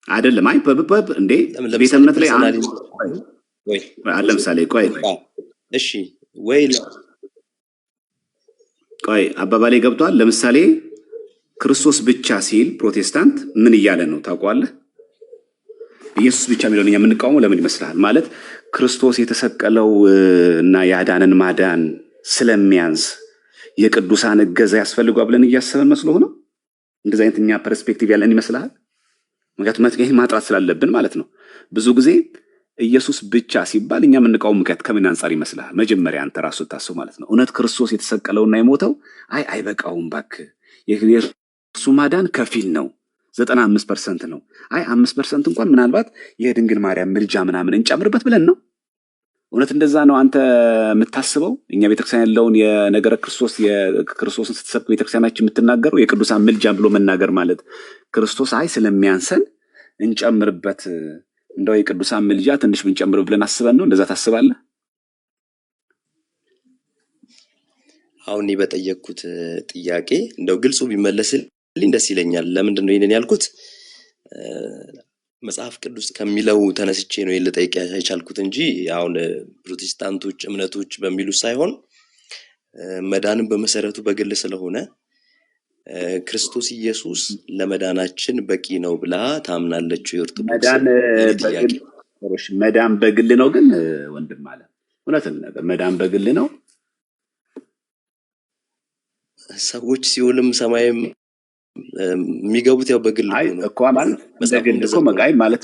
አይደለም። አይ እንዴ ቤተ እምነት ላይ ለምሳሌ እሺ ቆይ አባባሌ ገብቷል። ለምሳሌ ክርስቶስ ብቻ ሲል ፕሮቴስታንት ምን እያለ ነው ታውቀዋለህ? ኢየሱስ ብቻ የሚለውን እኛ የምንቃወመው ለምን ይመስልሃል? ማለት ክርስቶስ የተሰቀለው እና ያዳነን ማዳን ስለሚያንስ የቅዱሳን እገዛ ያስፈልጓል ብለን እያሰበን መስሎ ሆነ። እንደዚህ አይነት እኛ ፐርስፔክቲቭ ያለን ይመስልሃል? ምክንያቱም ይሄ ማጥራት ስላለብን ማለት ነው። ብዙ ጊዜ ኢየሱስ ብቻ ሲባል እኛ የምንቃወም ምክንያት ከምን አንጻር ይመስልሃል? መጀመሪያ አንተ ራሱ ታስብ ማለት ነው። እውነት ክርስቶስ የተሰቀለውና የሞተው አይበቃውም እባክህ፣ የእሱ ማዳን ከፊል ነው፣ 95% ነው። 5% እንኳን ምናልባት የድንግል ማርያም ምልጃ ምናምን እንጨምርበት ብለን ነው። እውነት እንደዛ ነው አንተ የምታስበው? እኛ ቤተክርስቲያን ያለውን የነገረ ክርስቶስን ስትሰብክ ቤተክርስቲያናችን የምትናገረው የቅዱሳን ምልጃ ብሎ መናገር ማለት ክርስቶስ ስለሚያንሰን እንጨምርበት፣ እንደው የቅዱሳን ምልጃ ትንሽ ብንጨምር ብለን አስበን ነው። እንደዛ ታስባለህ? አሁን በጠየቅኩት ጥያቄ እንደው ግልጹ ቢመለስልኝ ደስ ይለኛል። ለምንድን ነው ይሄንን ያልኩት? መጽሐፍ ቅዱስ ከሚለው ተነስቼ ነው ልጠይቅ የቻልኩት እንጂ አሁን ፕሮቴስታንቶች እምነቶች በሚሉ ሳይሆን መዳንም በመሰረቱ በግል ስለሆነ ክርስቶስ ኢየሱስ ለመዳናችን በቂ ነው ብላ ታምናለች የኦርቶዶክስ? መዳን በግል ነው ግን ወንድም አለ እውነትን ነገር መዳን በግል ነው። ሰዎች ሲኦልም ሰማይም የሚገቡት ያው በግል ነው እኮ ማለት በግል እኮ ማለት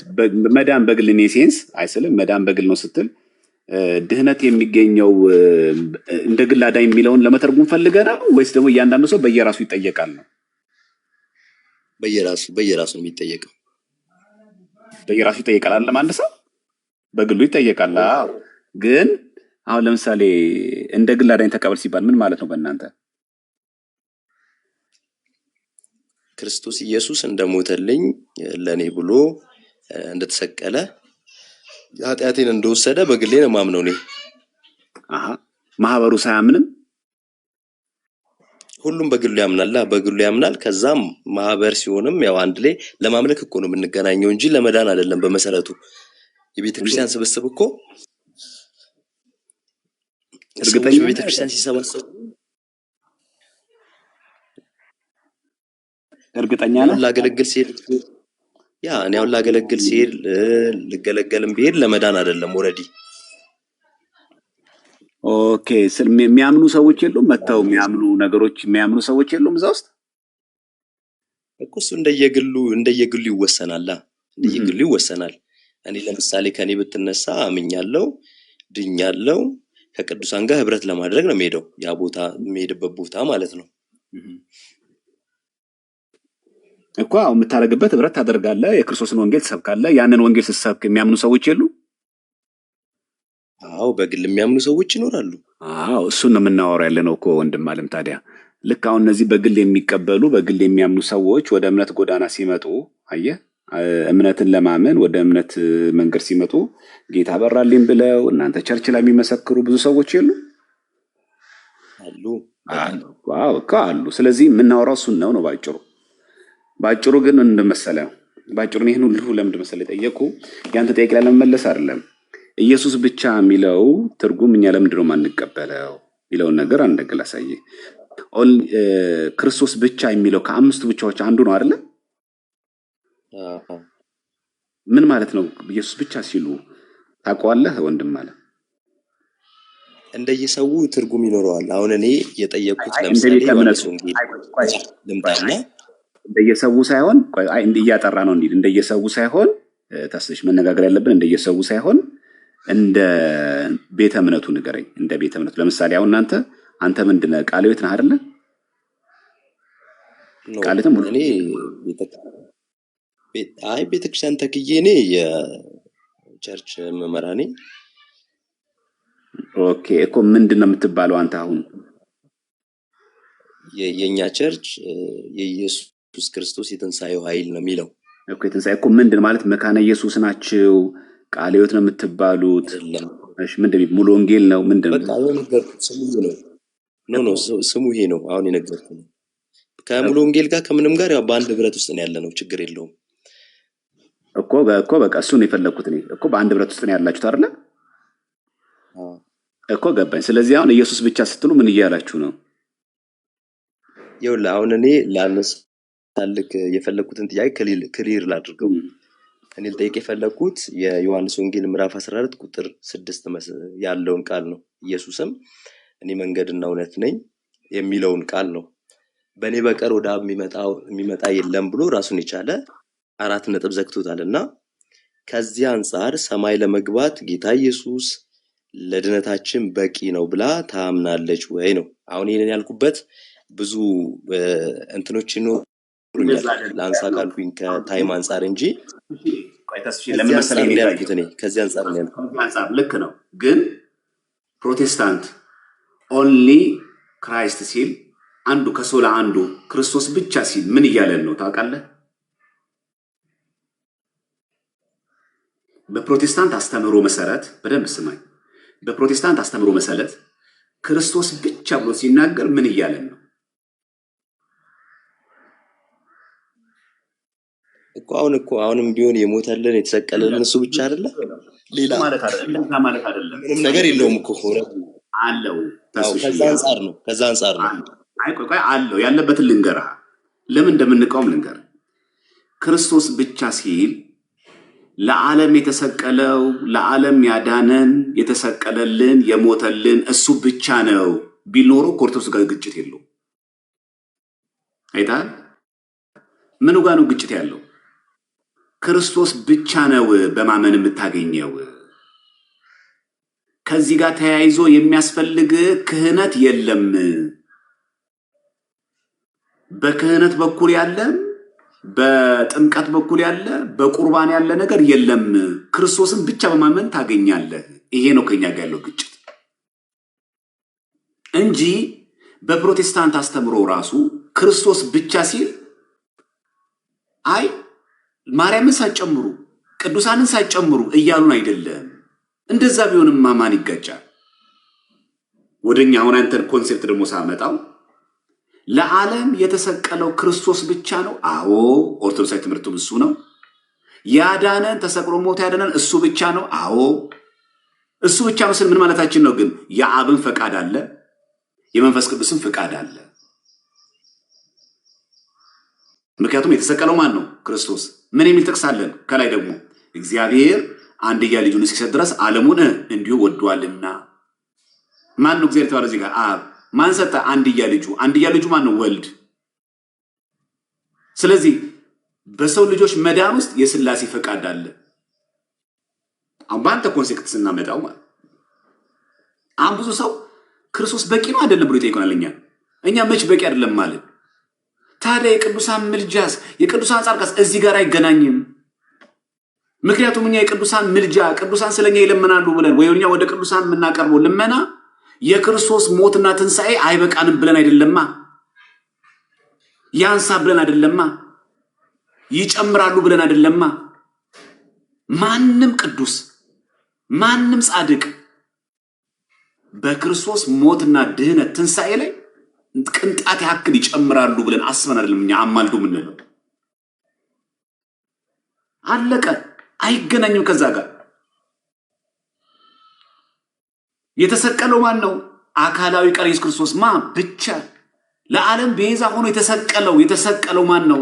መዳን በግል ነው ሴንስ አይስልም። መዳን በግል ነው ስትል ድህነት የሚገኘው እንደ ግል አዳኝ የሚለውን ለመተርጉም ፈልገህ ነው ወይስ ደግሞ እያንዳንዱ ሰው በየራሱ ይጠየቃል ነው? በየራሱ ነው የሚጠየቀው። በየራሱ ይጠየቃል አይደለም? አንድ ሰው በግሉ ይጠየቃል። ግን አሁን ለምሳሌ እንደ ግል አዳኝ ተቀበል ሲባል ምን ማለት ነው በእናንተ? ክርስቶስ ኢየሱስ እንደሞተልኝ ለኔ ብሎ እንደተሰቀለ ኃጢአቴን እንደወሰደ በግሌ ነው ማምነው ነኝ። ማህበሩ ሳያምንም ሁሉም በግሉ ያምናል። በግሉ ያምናል። ከዛም ማህበር ሲሆንም ያው አንድ ላይ ለማምለክ እኮ ነው የምንገናኘው እንጂ ለመዳን አይደለም። በመሰረቱ የቤተክርስቲያን ስብስብ እኮ እርግጠኛ ቤተክርስቲያን ሲሰበሰቡ እርግጠኛ ነህ? ላገለግል ሲሄድ እኔ አሁን ላገለግል ሲሄድ ልገለገልም ብሄድ ለመዳን አይደለም። ኦልሬዲ ኦኬ። የሚያምኑ ሰዎች የሉም? መተው የሚያምኑ ሰዎች የሉም እዛ ውስጥ እኮ። እሱ እንደየግሉ ይወሰናል። እንደየግሉ ይወሰናል። እኔ ለምሳሌ ከኔ ብትነሳ አምኛለሁ፣ ድኛለሁ፣ ከቅዱሳን ጋር ህብረት ለማድረግ ነው የምሄደው። ያ ቦታ የምሄድበት ቦታ ማለት ነው እኮ። አሁን የምታደርግበት ህብረት ታደርጋለህ፣ የክርስቶስን ወንጌል ትሰብካለህ። ያንን ወንጌል ስትሰብክ የሚያምኑ ሰዎች የሉ? አዎ፣ በግል የሚያምኑ ሰዎች ይኖራሉ። አዎ፣ እሱን ነው የምናወራው ያለ ነው እኮ ወንድም አለም። ታዲያ ልክ አሁን እነዚህ በግል የሚቀበሉ በግል የሚያምኑ ሰዎች ወደ እምነት ጎዳና ሲመጡ አየህ፣ እምነትን ለማመን ወደ እምነት መንገድ ሲመጡ ጌታ በራልኝ ብለው እናንተ ቸርች ላይ የሚመሰክሩ ብዙ ሰዎች የሉ? አሉ። ስለዚህ የምናወራው እሱን ነው ባጭሩ ግን እንደመሰለ ባጭሩ ይሄን ሁሉ ለምንድን መሰለ ጠየቁ። ያንተ ጥያቄ ላይ ለመመለስ አይደለም። ኢየሱስ ብቻ የሚለው ትርጉም እኛ ለምንድን ነው የማንቀበለው የሚለውን ነገር አንድ ነገር ላሳየ። ክርስቶስ ብቻ የሚለው ከአምስቱ ብቻዎች አንዱ ነው አይደለ? ምን ማለት ነው ኢየሱስ ብቻ ሲሉ ታውቀዋለህ ወንድም አለ? እንደየሰው ትርጉም ይኖረዋል። አሁን እኔ የጠየቁት ለምሳሌ ዮሐንስ ወንጌል ልምጣና እንደየሰው ሳይሆን እያጠራ ነው እንዴ እንደየሰው ሳይሆን ታስሽ መነጋገር ያለብን እንደየሰው ሳይሆን እንደ ቤተ እምነቱ ንገረኝ። እንደ ቤተ እምነቱ ለምሳሌ አሁን አንተ ምንድነው ቃለ ሕይወት ነህ አይደለ? ቃልተም እኔ ቤተክርስቲያን ተክዬ እኔ የቸርች መመራ ነኝ። ኦኬ እኮ ምንድነው የምትባለው አንተ አሁን? የኛ ቸርች የኢየሱስ ክርስቶስ የትንሣኤው ኃይል ነው የሚለው እኮ። የትንሣኤ እኮ ምንድን ማለት መካነ ኢየሱስ ናችሁ? ቃለ ሕይወት ነው የምትባሉት? እሺ ምንድን ሙሉ ወንጌል ነው ምንድን? በቃ የነገርኩት ስሙ ይሄ ነው። ኖ ስሙ ይሄ ነው። አሁን የነገርኩት ነው። ከሙሉ ወንጌል ጋር ከምንም ጋር ያው በአንድ ህብረት ውስጥ ነው ያለነው። ችግር የለውም እኮ በቃ እሱን የፈለኩት እኔ እኮ በአንድ ህብረት ውስጥ ነው ያላችሁት አይደለ? እኮ ገባኝ። ስለዚህ አሁን ኢየሱስ ብቻ ስትሉ ምን እያላችሁ ነው? ይኸውልህ አሁን እኔ ላነሳልክ የፈለኩትን ጥያቄ ክሊር ላድርገው። እኔ ልጠይቅ የፈለኩት የዮሐንስ ወንጌል ምዕራፍ 14 ቁጥር 6 ያለውን ቃል ነው። ኢየሱስም እኔ መንገድና እውነት ነኝ የሚለውን ቃል ነው። በእኔ በቀር ወደ አብ የሚመጣ የለም ብሎ ራሱን የቻለ 4 ነጥብ ዘግቶታልና ከዚህ አንፃር ሰማይ ለመግባት ጌታ ኢየሱስ ለድነታችን በቂ ነው ብላ ታምናለች ወይ ነው። አሁን ይሄንን ያልኩበት ብዙ እንትኖች ይኖሩኛል ላንሳ ካልኩኝ ከታይም አንፃር እንጂ ከዚህ አንፃር ነው ያልኩት። ልክ ነው። ግን ፕሮቴስታንት ኦንሊ ክራይስት ሲል አንዱ ከሶላ አንዱ ክርስቶስ ብቻ ሲል ምን እያለን ነው ታውቃለህ? በፕሮቴስታንት አስተምህሮ መሰረት በደንብ ስማኝ። በፕሮቴስታንት አስተምህሮ መሰረት ክርስቶስ ብቻ ብሎ ሲናገር ምን እያለን ነው? አሁንም ቢሆን የሞተልን የተሰቀለልን እሱ ብቻ አይደለ? ሌላ ማለት አይደለም። ምንም ነገር የለውም እኮ አለው። ከዛ አንፃር ነው። ቆይ አለው ያለበትን ልንገርህ። ለምን እንደምንቃወም ልንገርህ። ክርስቶስ ብቻ ሲል ለዓለም የተሰቀለው ለዓለም ያዳነን የተሰቀለልን የሞተልን እሱ ብቻ ነው ቢል ኖሮ ከኦርቶዶክስ ጋር ግጭት የለውም። አይታል ምኑ ጋር ነው ግጭት ያለው? ክርስቶስ ብቻ ነው በማመን የምታገኘው። ከዚህ ጋር ተያይዞ የሚያስፈልግ ክህነት የለም። በክህነት በኩል ያለ በጥምቀት በኩል ያለ በቁርባን ያለ ነገር የለም። ክርስቶስን ብቻ በማመን ታገኛለህ። ይሄ ነው ከኛ ጋር ያለው ግጭት እንጂ በፕሮቴስታንት አስተምሮ ራሱ ክርስቶስ ብቻ ሲል አይ ማርያምን ሳይጨምሩ ቅዱሳንን ሳይጨምሩ እያሉን አይደለም። እንደዛ ቢሆንማ ማን ይጋጫል? ወደኛ አሁን አንተን ኮንሴፕት ደግሞ ሳመጣው ለዓለም የተሰቀለው ክርስቶስ ብቻ ነው። አዎ ኦርቶዶክሳዊ ትምህርቱም እሱ ነው። ያዳነን ተሰቅሎ ሞት ያዳነን እሱ ብቻ ነው። አዎ እሱ ብቻ ነው ስል ምን ማለታችን ነው? ግን የአብን ፈቃድ አለ፣ የመንፈስ ቅዱስን ፈቃድ አለ። ምክንያቱም የተሰቀለው ማን ነው? ክርስቶስ። ምን የሚል ጥቅስ አለን? ከላይ ደግሞ እግዚአብሔር አንድያ ልጁን እስኪሰጥ ድረስ ዓለሙን እንዲሁ ወዷልና። ማን ነው እግዚአብሔር የተባለው እዚህ ጋር? አብ። ማን ሰጠ? አንድያ ልጁ። አንድያ ልጁ ማን ነው? ወልድ። ስለዚህ በሰው ልጆች መዳን ውስጥ የሥላሴ ፈቃድ አለ። አሁን በአንተ ኮንሴፕት ስናመጣው ማለት አሁን ብዙ ሰው ክርስቶስ በቂ ነው አይደለም ብሎ ይጠይቀናል። እኛ መች በቂ አይደለም ማለት ታዲያ የቅዱሳን ምልጃስ የቅዱሳን ጻድቃስ እዚህ ጋር አይገናኝም። ምክንያቱም እኛ የቅዱሳን ምልጃ ቅዱሳን ስለኛ ይለመናሉ ብለን ወይ እኛ ወደ ቅዱሳን የምናቀርበው ልመና የክርስቶስ ሞትና ትንሣኤ አይበቃንም ብለን አይደለማ፣ ያንሳ ብለን አይደለማ፣ ይጨምራሉ ብለን አይደለማ። ማንም ቅዱስ ማንም ጻድቅ በክርስቶስ ሞትና ድህነት ትንሣኤ ላይ ቅንጣት ያክል ይጨምራሉ ብለን አስበን አይደለም እኛ አማልዱ ምንለው። አለቀ። አይገናኝም ከዛ ጋር። የተሰቀለው ማን ነው? አካላዊ ቃል ኢየሱስ ክርስቶስ ብቻ ለዓለም ቤዛ ሆኖ የተሰቀለው ማን ነው?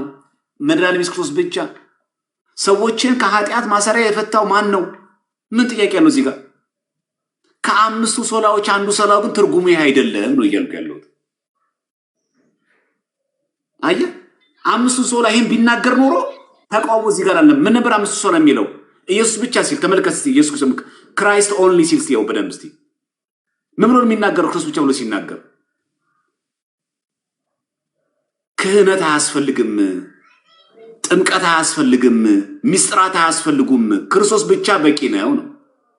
መድኃኒዓለም ኢየሱስ ክርስቶስ ብቻ። ሰዎችን ከኃጢአት ማሰሪያ የፈታው ማን ነው? ምን ጥያቄ ያለው እዚህ ጋር? ከአምስቱ ሶላዎች አንዱ ሶላው ግን ትርጉሙ ይሄ አይደለም ነው እያልኩ ያለሁት። አየህ፣ አምስቱ ሶላ ይሄን ቢናገር ኖሮ ተቃውሞ እዚህ ጋር አለ። ምን ነበር አምስቱ ሶላ የሚለው? ኢየሱስ ብቻ ሲል ተመልከት እስቲ። ኢየሱስ ክራይስት ኦንሊ ሲል ሲያው በደንብ እስቲ ምን ብሎ የሚናገረው? ክርስቶስ ብቻ ብሎ ሲናገር ክህነት አያስፈልግም፣ ጥምቀት አያስፈልግም፣ ሚስጥራት አያስፈልጉም፣ ክርስቶስ ብቻ በቂ ነው ነው።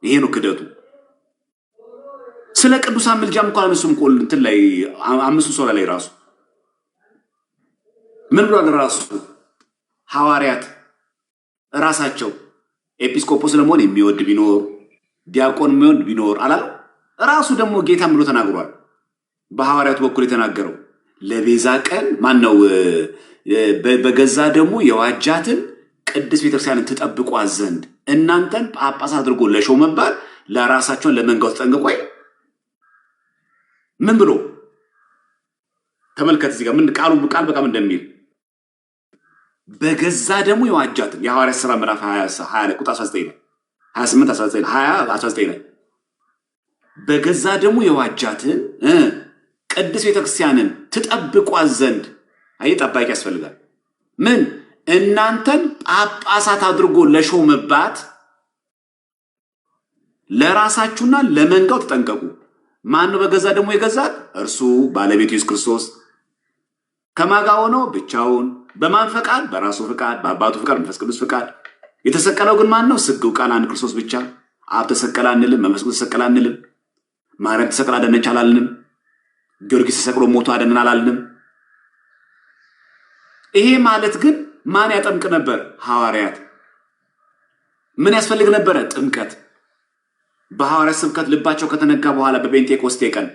ይሄ ነው ክደቱ። ስለ ቅዱሳን ምልጃም እንኳን አነሱም ቆል እንትን ላይ አምስቱ ሶላ ላይ ራሱ ምን ብሏል? ራሱ ሐዋርያት ራሳቸው ኤጲስቆጶስ ለመሆን የሚወድ ቢኖር ዲያቆን የሚወድ ቢኖር አላለው? ራሱ ደግሞ ጌታም ብሎ ተናግሯል። በሐዋርያቱ በኩል የተናገረው ለቤዛ ቀን ማነው በገዛ ደግሞ የዋጃትን ቅድስት ቤተክርስቲያንን ትጠብቋት ዘንድ እናንተን ጳጳስ አድርጎ ለሾመባት ለራሳቸውን ለመንጋው ተጠንቀቁ። ምን ብሎ ተመልከት እዚህ ጋር ምን ቃል በቃም እንደሚል በገዛ ደግሞ የዋጃትን የሐዋርያት ሥራ ምዕራፍ 20 ቁጥር 19 ላይ 28 19 20 19 ላይ በገዛ ደግሞ የዋጃትን ቅድስት ቤተክርስቲያንን ትጠብቋት ዘንድ አይ ጠባቂ ያስፈልጋል። ምን እናንተን ጳጳሳት አድርጎ ለሾመባት ለራሳችሁና ለመንጋው ተጠንቀቁ። ማን ነው በገዛ ደግሞ የገዛት? እርሱ ባለቤቱ ኢየሱስ ክርስቶስ ከማጋ ሆኖ ብቻውን በማን ፈቃድ? በራሱ ፈቃድ፣ በአባቱ ፈቃድ፣ መንፈስ ቅዱስ ፈቃድ። የተሰቀለው ግን ማን ነው? ስግው ቃል አንድ ክርስቶስ ብቻ። አብ ተሰቀለ አንልም፣ መንፈስ ቅዱስ ተሰቀለ አንልም፣ ማርያም ተሰቅላ አዳነች አላልንም፣ ጊዮርጊስ ተሰቅሎ ሞቶ አዳነን አላልንም። ይሄ ማለት ግን ማን ያጠምቅ ነበር? ሐዋርያት። ምን ያስፈልግ ነበረ? ጥምቀት። በሐዋርያት ስብከት ልባቸው ከተነካ በኋላ በጴንጤቆስጤ ቀን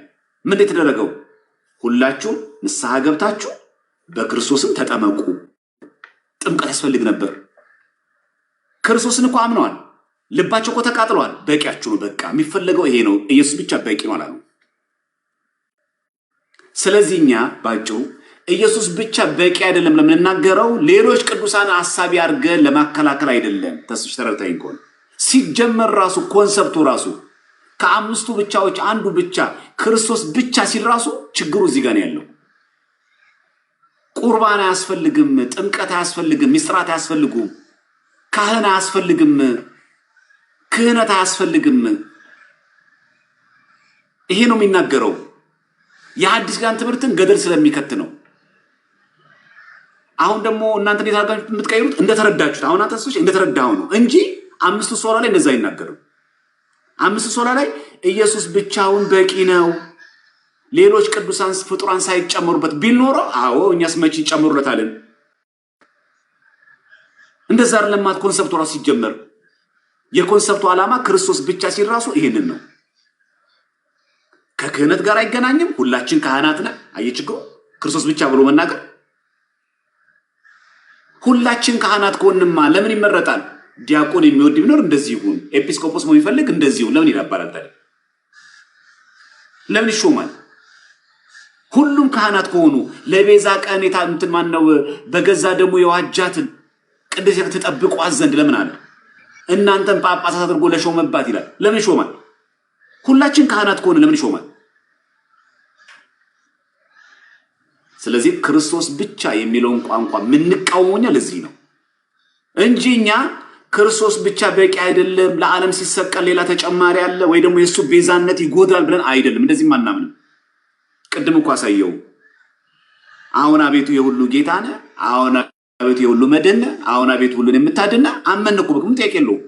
ምን የተደረገው? ሁላችሁም ንስሐ ገብታችሁ በክርስቶስም ተጠመቁ። ጥምቀት ያስፈልግ ነበር። ክርስቶስን እኮ አምነዋል። ልባቸው እኮ ተቃጥለዋል። በቂያችሁ ነው፣ በቃ የሚፈለገው ይሄ ነው፣ ኢየሱስ ብቻ በቂ ነው አላሉ። ስለዚህ እኛ ባጭሩ ኢየሱስ ብቻ በቂ አይደለም ለምንናገረው ሌሎች ቅዱሳን አሳቢ አድርገን ለማከላከል አይደለም። ተስፍሽ ተረድተኸኝ ከሆነ ሲጀመር ራሱ ኮንሰፕቱ ራሱ ከአምስቱ ብቻዎች አንዱ ብቻ ክርስቶስ ብቻ ሲል ራሱ ችግሩ እዚህ ጋር ነው ያለው። ቁርባን አያስፈልግም፣ ጥምቀት አያስፈልግም፣ ሚስጥራት አያስፈልጉም፣ ካህን አያስፈልግም፣ ክህነት አያስፈልግም። ይሄ ነው የሚናገረው። የሐዲስ ኪዳን ትምህርትን ገደል ስለሚከት ነው። አሁን ደግሞ እናንተ እንዴት አድርጋችሁ የምትቀይሩት? እንደተረዳችሁት። አሁን አንተ ሰዎች እንደተረዳው ነው እንጂ አምስቱ ሶላ ላይ እንደዛ አይናገርም። አምስቱ ሶላ ላይ ኢየሱስ ብቻውን በቂ ነው፣ ሌሎች ቅዱሳን ፍጡራን ሳይጨመሩበት ቢል ኖሮ አዎ እኛስ መቼ ይጨምሩለታልን? እንደዛ አይደለም። ኮንሰፕቱ ራሱ ሲጀመር የኮንሰፕቱ ዓላማ ክርስቶስ ብቻ ሲል ራሱ ይሄንን ነው። ከክህነት ጋር አይገናኝም። ሁላችን ካህናት ነን። አየህ ችግሩ ክርስቶስ ብቻ ብሎ መናገር። ሁላችን ካህናት ከሆንማ ለምን ይመረጣል? ዲያቆን የሚወድ ቢኖር እንደዚህ ይሁን፣ ኤጲስቆጶስ ነው የሚፈልግ እንደዚህ ይሁን። ለምን ይላባላል ታዲያ? ለምን ይሾማል? ሁሉም ካህናት ከሆኑ ለቤዛ ቀን እንትን ማን ነው በገዛ ደግሞ የዋጃትን ቅድስት ተጠብቋት ዘንድ ለምን አለ? እናንተን ጳጳሳት አድርጎ ለሾመባት ይላል። ለምን ይሾማል? ሁላችን ካህናት ከሆነ ለምን ይሾማል? ስለዚህ ክርስቶስ ብቻ የሚለውን ቋንቋ የምንቃወመው ለዚህ ነው እንጂ እኛ ክርስቶስ ብቻ በቂ አይደለም፣ ለዓለም ሲሰቀል ሌላ ተጨማሪ አለ ወይ ደግሞ የሱ ቤዛነት ይጎዳል ብለን አይደለም። እንደዚህም አናምንም። ቅድም እኮ አሳየው። አሁን አቤቱ የሁሉ ጌታ ነህ፣ አሁን አቤቱ የሁሉ መድን ነህ፣ አሁን አቤቱ ሁሉን የምታድና አመን እኮ በቃ ጥያቄ የለውም።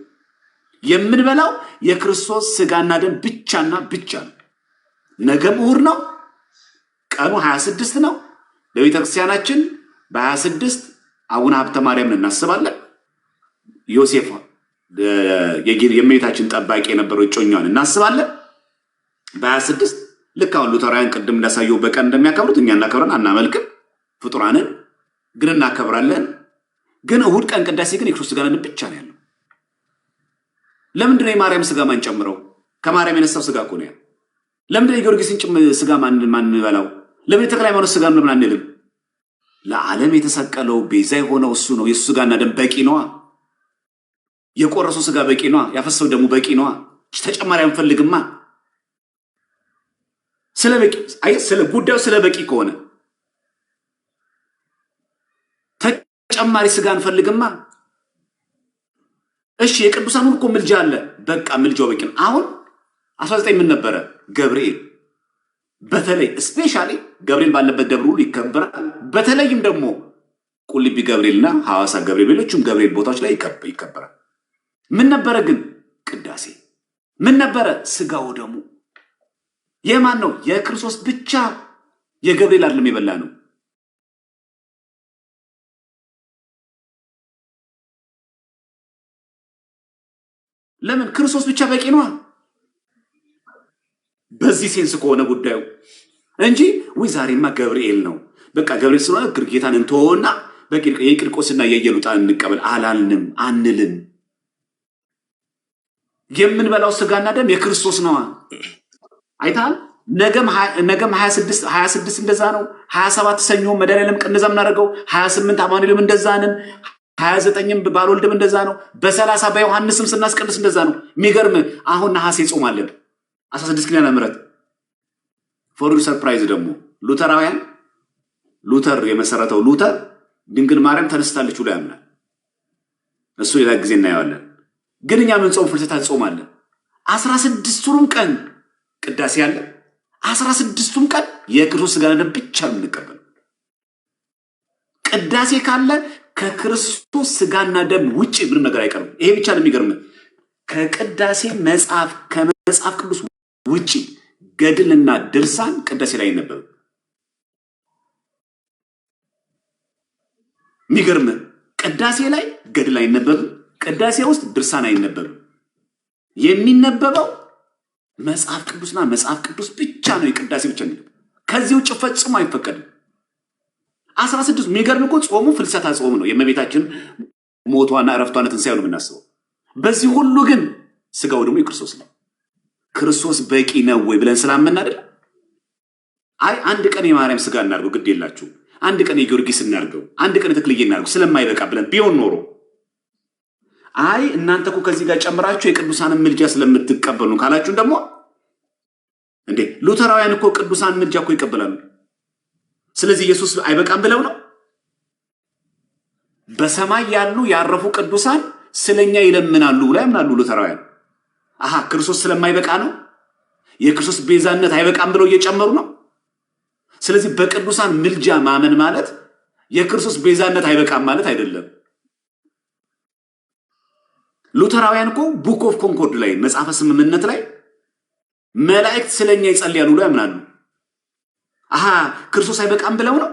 የምንበላው የክርስቶስ ስጋና ደም ብቻና ብቻ ነው። ነገም እሑድ ነው፣ ቀኑ 26 ነው። በቤተክርስቲያናችን በ26 አቡነ ሀብተ ማርያምን እናስባለን። ዮሴፍ የእመቤታችን ጠባቂ የነበረው እጮኛዋን እናስባለን በ26። ልክ አሁን ሉተራውያን ቅድም እንዳሳየው በቀን እንደሚያከብሩት እኛ እናከብረን አናመልክም፣ ፍጡራንን ግን እናከብራለን። ግን እሑድ ቀን ቅዳሴ ግን የክርስቶስ ስጋና ደም ብቻ ነው ያለው። ለምንድነው የማርያም ስጋ ማን ጨምረው? ከማርያም የነሳው ስጋ እኮ ነው። ለምንድነው የጊዮርጊስን ስጋ ማን በላው? ለምን የተክለ ሃይማኖት ስጋ ነው ለምን አንልም? ለዓለም የተሰቀለው ቤዛ የሆነው እሱ ነው። የሱ ስጋና ደም በቂ ነዋ። የቆረሰው ስጋ በቂ ነዋ። ያፈሰው ደሙ በቂ ነዋ። ተጨማሪ አንፈልግማ። ስለ ጉዳዩ ስለ በቂ ከሆነ ተጨማሪ ስጋ እንፈልግማ። እሺ የቅዱሳን እኮ ምልጃ አለ። በቃ ምልጃው በቂ ነው። አሁን 19 ምን ነበረ? ገብርኤል በተለይ ስፔሻሊ ገብርኤል ባለበት ደብር ሁሉ ይከበራል። በተለይም ደግሞ ቁልቢ ገብርኤልና ሐዋሳ ገብርኤል፣ ሌሎችም ገብርኤል ቦታዎች ላይ ይከበራል። ምን ነበረ ግን? ቅዳሴ። ምን ነበረ? ስጋው ደሙ የማን ነው? የክርስቶስ ብቻ። የገብርኤል አይደለም የበላ ነው። ለምን? ክርስቶስ ብቻ በቂ ነው። በዚህ ሴንስ ከሆነ ጉዳዩ እንጂ ወይ ዛሬማ ገብርኤል ነው በቃ ገብርኤል ስለሆነ ጌታን እንተወውና የቂርቆስና የኢየሉጣን እንቀበል አላልንም፣ አንልም። የምንበላው ስጋና ደም የክርስቶስ ነው። አይታል። ነገም 26 እንደዛ ነው። 27 ሰኞ መድኃኒዓለም ቀን እንደዛ የምናደርገው 28 አማኑኤልም እንደዛ ነን። 29ም ባልወልድም እንደዛ ነው። በ30 በዮሐንስም ስናስቀድስ እንደዛ ነው። የሚገርም አሁን ነሐሴ ጾማለን 16 ኪዳነ ምሕረት ፎር ሰርፕራይዝ ደግሞ ሉተራውያን ሉተር የመሰረተው ሉተር ድንግል ማርያም ተነስታለች ብሎ ያምናል። እሱ ሌላ ጊዜ እናየዋለን። ግን እኛ ምን ጾም ፍልሰታ ጾማለን። 16ቱም ቀን ቅዳሴ አለ። 16ቱም ቀን የክርስቶስ ሥጋና ደም ብቻ ነው የምንቀበለው። ቅዳሴ ካለ ከክርስቶስ ሥጋና ደም ውጪ ምንም ነገር አይቀርም። ይሄ ብቻ ነው የሚገርም። ከቅዳሴ ከመጽሐፍ ቅዱስ ውጪ ገድልና ድርሳን ቅዳሴ ላይ አይነበብም። የሚገርም ቅዳሴ ላይ ገድል አይነበብም። ቅዳሴ ውስጥ ድርሳን አይነበብም። የሚነበበው መጽሐፍ ቅዱስና መጽሐፍ ቅዱስ ብቻ ነው። የቅዳሴ ብቻ ነው። ከዚህ ውጭ ፈጽሞ አይፈቀድም። 16 የሚገርም እኮ ጾሙ ፍልሰታ ጾም ነው። የእመቤታችን ሞቷና ዕረፍቷና ትንሣኤው ነው የምናስበው። በዚህ ሁሉ ግን ስጋው ደግሞ የክርስቶስ ነው። ክርስቶስ በቂ ነው ወይ ብለን ስላመን አይደል? አይ አንድ ቀን የማርያም ስጋ እናድርገው ግድ የላችሁ፣ አንድ ቀን የጊዮርጊስ እናድርገው፣ አንድ ቀን የተክልዬ እናድርገው ስለማይበቃ ብለን ቢሆን ኖሮ አይ እናንተ እኮ ከዚህ ጋር ጨምራችሁ የቅዱሳንን ምልጃ ስለምትቀበሉ ካላችሁን ደግሞ እንዴ ሉተራውያን እኮ ቅዱሳን ምልጃ እኮ ይቀበላሉ። ስለዚህ ኢየሱስ አይበቃም ብለው ነው። በሰማይ ያሉ ያረፉ ቅዱሳን ስለኛ ይለምናሉ ብለው ያምናሉ ሉተራውያን። አሃ ክርስቶስ ስለማይበቃ ነው፣ የክርስቶስ ቤዛነት አይበቃም ብለው እየጨመሩ ነው። ስለዚህ በቅዱሳን ምልጃ ማመን ማለት የክርስቶስ ቤዛነት አይበቃም ማለት አይደለም። ሉተራውያን እኮ ቡክ ኦፍ ኮንኮርድ ላይ መጽሐፈ ስምምነት ላይ መላእክት ስለኛ ይጸልያሉ ብለው ያምናሉ። አሃ ክርስቶስ አይበቃም ብለው ነው።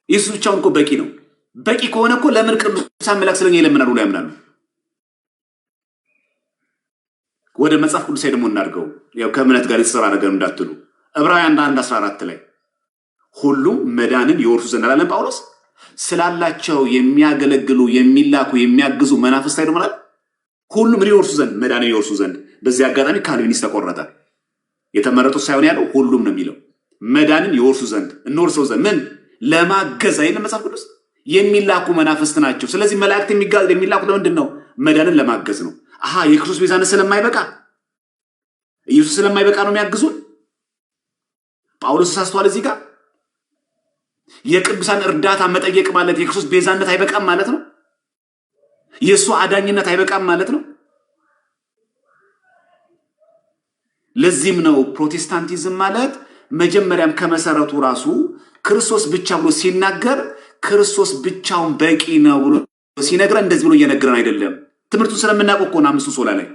ኢየሱስ ብቻውን እኮ በቂ ነው። በቂ ከሆነ እኮ ለምን ቅዱሳን መላእክት ስለኛ ይለምናሉ ብለው ያምናሉ። ወደ መጽሐፍ ቅዱስ ደግሞ እናድርገው። ያው ከእምነት ጋር የተሰራ ነገር እንዳትሉ ዕብራውያን 1:14 ላይ ሁሉም መዳንን ይወርሱ ዘንድ አላለም ጳውሎስ? ስላላቸው የሚያገለግሉ የሚላኩ የሚያግዙ መናፍስት አይደለም። ሁሉም ይወርሱ ዘንድ መዳንን ይወርሱ ዘንድ። በዚህ አጋጣሚ ካልቪኒስት ተቆረጠ። የተመረጡት ሳይሆን ያለው ሁሉም ነው የሚለው። መዳንን ይወርሱ ዘንድ እንወርሰው ዘንድ ምን ለማገዝ አይደለም መጽሐፍ ቅዱስ የሚላኩ መናፍስት ናቸው። ስለዚህ መላእክት የሚላኩ ለምንድን ነው? መዳንን ለማገዝ ነው። አሃ የክርስቶስ ቤዛነት ስለማይበቃ ኢየሱስ ስለማይበቃ ነው የሚያግዙን። ጳውሎስ ተሳስቷል እዚህ ጋር። የቅዱሳን እርዳታ መጠየቅ ማለት የክርስቶስ ቤዛነት አይበቃም ማለት ነው። የእሱ አዳኝነት አይበቃም ማለት ነው። ለዚህም ነው ፕሮቴስታንቲዝም ማለት መጀመሪያም ከመሰረቱ ራሱ ክርስቶስ ብቻ ብሎ ሲናገር ክርስቶስ ብቻውን በቂ ነው ብሎ ሲነግረን እንደዚህ ብሎ እየነገረን አይደለም። ትምህርቱን ስለምናውቅ እኮ ነው። 5 ሶላ ላይ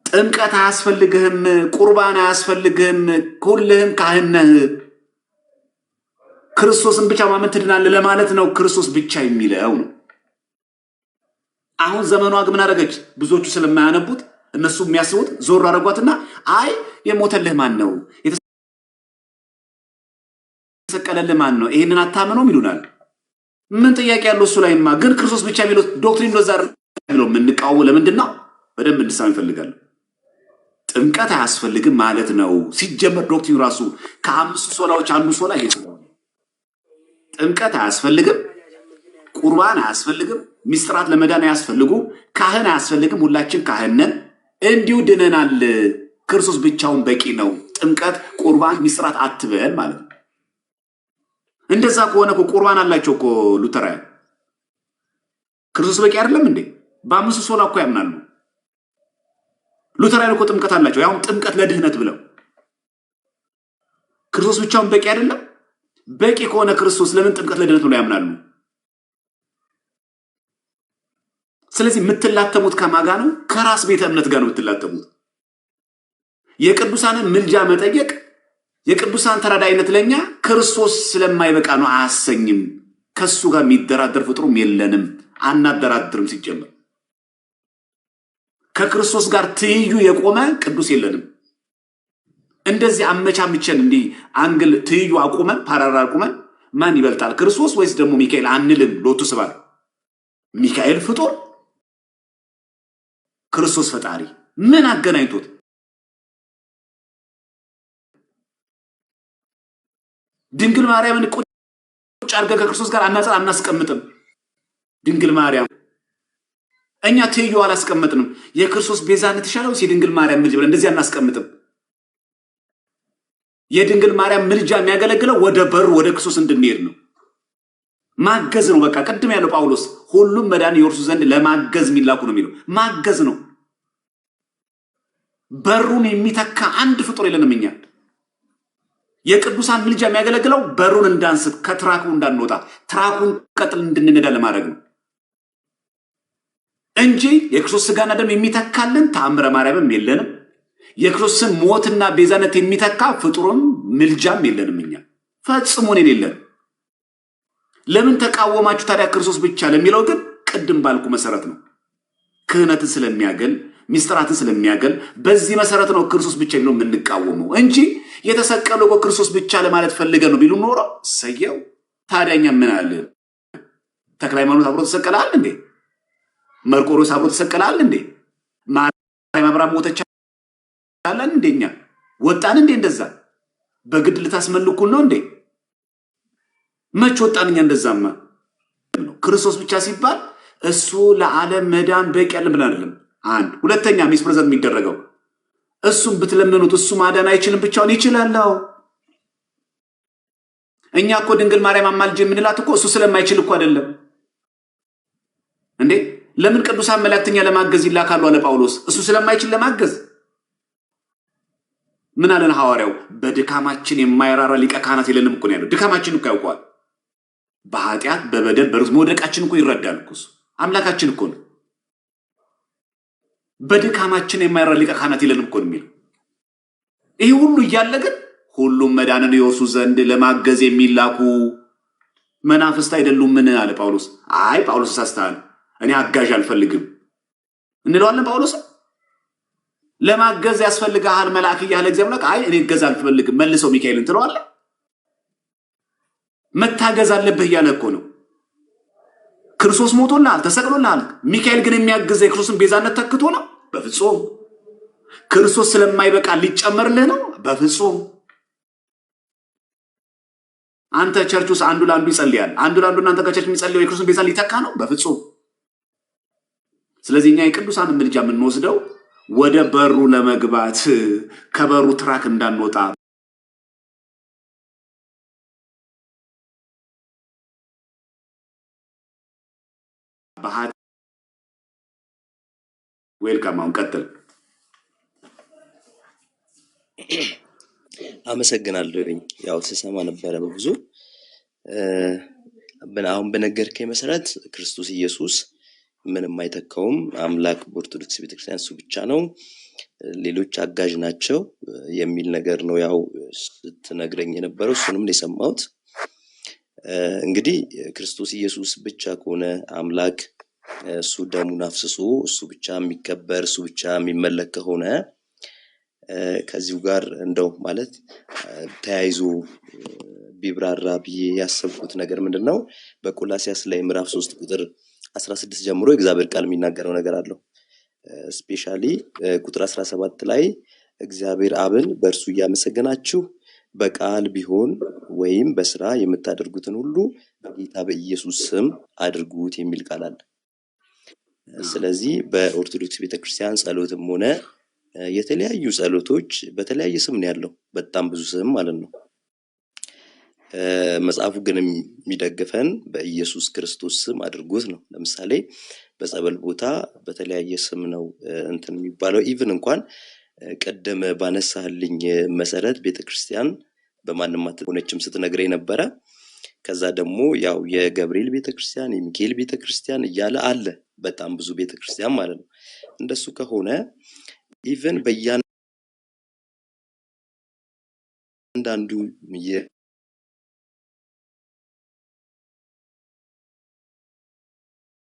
ጥምቀት አያስፈልግህም፣ ቁርባን አያስፈልግህም፣ ሁልህም ካህን ነህ፣ ክርስቶስን ብቻ ማመን ትድናለህ ለማለት ነው። ክርስቶስ ብቻ የሚለው ነው። አሁን ዘመኗ ግን ምን አደረገች? ብዙዎቹ ስለማያነቡት እነሱ የሚያስቡት ዞር አደረጓትና አይ የሞተልህ ማን ነው? የተሰቀለልህ ማን ነው? ይሄንን አታምነውም ይሉናል። ምን ጥያቄ ያለው እሱ ላይማ። ግን ክርስቶስ ብቻ የሚለው ዶክትሪን ነው ዛሬ ነው የምንቃወመው። ለምንድን ነው? በደንብ እንድሰማ ይፈልጋል። ጥምቀት አያስፈልግም ማለት ነው። ሲጀመር ዶክትሪን ራሱ ከ5 ሶላዎች አንዱ ሶላ ይሄ ነው። ጥምቀት አያስፈልግም፣ ቁርባን አያስፈልግም፣ ሚስጥራት ለመዳን አያስፈልጉ፣ ካህን አያስፈልግም። ሁላችን ካህን ነን፣ እንዲሁ ድነናል። ክርስቶስ ብቻውን በቂ ነው። ጥምቀት፣ ቁርባን፣ ሚስጥራት አትበል ማለት ነው። እንደዛ ከሆነ እኮ ቁርባን አላቸው እኮ ሉተራውያን። ክርስቶስ በቂ አይደለም እንዴ? በአምስቱ ሶላ እኮ ያምናሉ። ሉተራውያን እኮ ጥምቀት አላቸው። ያውም ጥምቀት ለድህነት ብለው። ክርስቶስ ብቻውን በቂ አይደለም? በቂ ከሆነ ክርስቶስ ለምን ጥምቀት ለድህነት ብለው ያምናሉ? ስለዚህ የምትላተሙት ከማጋ ነው? ከራስ ቤተ እምነት ጋር ነው የምትላተሙት። የቅዱሳንን ምልጃ መጠየቅ የቅዱሳን ተራዳይነት ለኛ ክርስቶስ ስለማይበቃ ነው አያሰኝም። ከሱ ጋር የሚደራደር ፍጥሩም የለንም፣ አናደራድርም። ሲጀመር ከክርስቶስ ጋር ትይዩ የቆመ ቅዱስ የለንም። እንደዚህ አመቻምቸን እንዲህ አንግል ትይዩ አቁመን ፓራራ አቁመን ማን ይበልጣል ክርስቶስ ወይስ ደግሞ ሚካኤል አንልም። ሎቱ ስባል ሚካኤል ፍጡር ክርስቶስ ፈጣሪ ምን አገናኝቶት? ድንግል ማርያምን ቁጭ አድርገን ከክርስቶስ ጋር አናጽር አናስቀምጥም። ድንግል ማርያም እኛ ትይዩ አላስቀምጥንም። የክርስቶስ ቤዛነት ይሻለው የድንግል ማርያም ምልጃ ብለን እንደዚህ አናስቀምጥም። የድንግል ማርያም ምልጃ የሚያገለግለው ወደ በሩ ወደ ክርስቶስ እንድንሄድ ነው። ማገዝ ነው። በቃ ቅድም ያለው ጳውሎስ ሁሉም መዳን ይወርሱ ዘንድ ለማገዝ የሚላኩ ነው የሚለው ማገዝ ነው። በሩን የሚተካ አንድ ፍጡር የለንም እኛ። የቅዱሳን ምልጃ የሚያገለግለው በሩን እንዳንስት ከትራኩ እንዳንወጣ ትራኩን ቀጥል እንድንነዳ ለማድረግ ነው እንጂ የክርስቶስ ስጋና ደም የሚተካልን ተአምረ ማርያምም የለንም። የክርስቶስን ሞትና ቤዛነት የሚተካ ፍጡርም ምልጃም የለንም እኛ ፈጽሞን የሌለን። ለምን ተቃወማችሁ ታዲያ ክርስቶስ ብቻ ለሚለው ግን ቅድም ባልኩ መሰረት ነው። ክህነትን ስለሚያገል ሚስጥራትን ስለሚያገል በዚህ መሰረት ነው ክርስቶስ ብቻ ነው የምንቃወመው እንጂ የተሰቀለው እኮ ክርስቶስ ብቻ ለማለት ፈልገን ነው ቢሉ ኖሮ ሰየው። ታዲያኛ ምን አለ? ተክለ ሃይማኖት አብሮ ተሰቀላል እንዴ? መርቆሮስ አብሮ ተሰቀላል እንዴ? ማርያም አብራ ሞተች አለን እንደኛ ወጣን እንዴ? እንደዛ በግድ ልታስመልኩን ነው እንዴ? መች ወጣንኛ? እንደዛማ ነው። ክርስቶስ ብቻ ሲባል እሱ ለዓለም መዳን በቂ ያለን ብለን አይደለም። አንድ ሁለተኛ ሚስ ፕሬዘንት የሚደረገው እሱም ብትለምኑት እሱ ማዳን አይችልም፣ ብቻውን ይችላል። እኛ እኮ ድንግል ማርያም አማልጅ የምንላት እኮ እሱ ስለማይችል እኮ አይደለም እንዴ? ለምን ቅዱሳን መላእክተኛ ለማገዝ ይላካሉ አለ ጳውሎስ? እሱ ስለማይችል ለማገዝ። ምን አለን ሐዋርያው? በድካማችን የማይራራ ሊቀ ካህናት የለንም እኮ ነው ያለው። ድካማችን እኮ ያውቀዋል። በኃጢአት በበደል በርዝ መውደቃችን እኮ ይረዳል እኮ እሱ አምላካችን እኮ ነው። በድካማችን የማይራራ ሊቀ ካህናት የለንም እኮ ነው የሚለው። ይህ ሁሉ እያለ ግን ሁሉም መዳንን ይወርሱ ዘንድ ለማገዝ የሚላኩ መናፍስት አይደሉም ምን አለ ጳውሎስ? አይ ጳውሎስ ሳስተሃል እኔ አጋዥ አልፈልግም እንለዋለን። ጳውሎስ ለማገዝ ያስፈልጋል መልአክ እያለ እግዚአብሔር አይ እኔ እገዛ አልፈልግም መልሰው ሚካኤልን ትለዋለህ። መታገዝ አለብህ እያለ እኮ ነው። ክርስቶስ ሞቶልሃል ተሰቅሎልሃል። ሚካኤል ግን የሚያግዘው የክርስቶስን ቤዛነት ተክቶ ነው? በፍጹም። ክርስቶስ ስለማይበቃ ሊጨመርልህ ነው? በፍጹም። አንተ ቸርች ውስጥ አንዱ ለአንዱ ይጸልያል፣ አንዱ ለአንዱ እናንተ ከቸርች የሚጸልየው የክርስቶስን ቤዛ ሊተካ ነው? በፍጹም። ስለዚህ እኛ የቅዱሳን ምልጃ የምንወስደው ወደ በሩ ለመግባት ከበሩ ትራክ እንዳንወጣ ዌልካም። አሁን ቀጥል። አመሰግናለሁኝ። ያው ስሰማ ነበረ በብዙ አሁን በነገርከኝ መሰረት ክርስቶስ ኢየሱስ ምንም አይተካውም አምላክ በኦርቶዶክስ ቤተክርስቲያን እሱ ብቻ ነው፣ ሌሎች አጋዥ ናቸው የሚል ነገር ነው ያው ስትነግረኝ የነበረው። እሱንም ነው የሰማሁት። እንግዲህ ክርስቶስ ኢየሱስ ብቻ ከሆነ አምላክ እሱ ደሙን አፍስሶ እሱ ብቻ የሚከበር እሱ ብቻ የሚመለክ ከሆነ ከዚሁ ጋር እንደው ማለት ተያይዞ ቢብራራ ብዬ ያሰብኩት ነገር ምንድነው በቆላሲያስ ላይ ምዕራፍ 3 ቁጥር 16 ጀምሮ የእግዚአብሔር ቃል የሚናገረው ነገር አለው። ስፔሻሊ ቁጥር 17 ላይ እግዚአብሔር አብን በእርሱ እያመሰገናችሁ በቃል ቢሆን ወይም በስራ የምታደርጉትን ሁሉ በጌታ በኢየሱስ ስም አድርጉት የሚል ቃል አለ። ስለዚህ በኦርቶዶክስ ቤተክርስቲያን ጸሎትም ሆነ የተለያዩ ጸሎቶች በተለያየ ስም ነው ያለው፣ በጣም ብዙ ስም ማለት ነው። መጽሐፉ ግን የሚደግፈን በኢየሱስ ክርስቶስ ስም አድርጎት ነው። ለምሳሌ በጸበል ቦታ በተለያየ ስም ነው እንትን የሚባለው። ኢቭን እንኳን ቀደም ባነሳልኝ መሰረት ቤተክርስቲያን በማንም አትሆነችም ስትነግረኝ ነበረ። ከዛ ደግሞ ያው የገብርኤል ቤተክርስቲያን የሚካኤል ቤተክርስቲያን እያለ አለ በጣም ብዙ ቤተክርስቲያን ማለት ነው። እንደሱ ከሆነ ኢቭን በእያንዳንዱ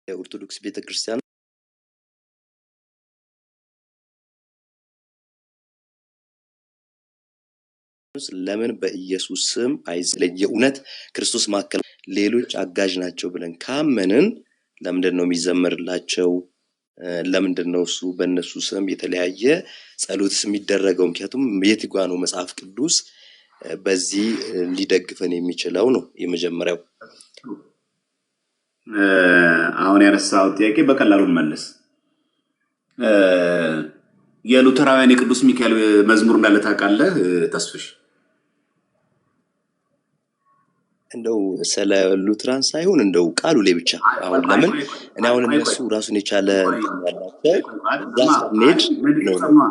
የኦርቶዶክስ ቤተክርስቲያን ለምን በኢየሱስ ስም አይዝለይ የእውነት ክርስቶስ ማከል ሌሎች አጋዥ ናቸው ብለን ካመንን ለምንድነው የሚዘመርላቸው? ለምንድነው እሱ በእነሱ ስም የተለያየ ጸሎትስ የሚደረገው? ምክንያቱም የትጓ ነው መጽሐፍ ቅዱስ በዚህ ሊደግፈን የሚችለው ነው የመጀመሪያው። አሁን ያነሳው ጥያቄ በቀላሉ መልስ። የሉተራውያን የቅዱስ ሚካኤል መዝሙር እንዳለ ታውቃለህ ተስፍሽ? እንደው ስለ ሉትራን ሳይሆን እንደው ቃሉ ላይ ብቻ አሁን ለምን እኔ አሁን እነሱ ራሱን የቻለ ያላቸው ዳስኔድ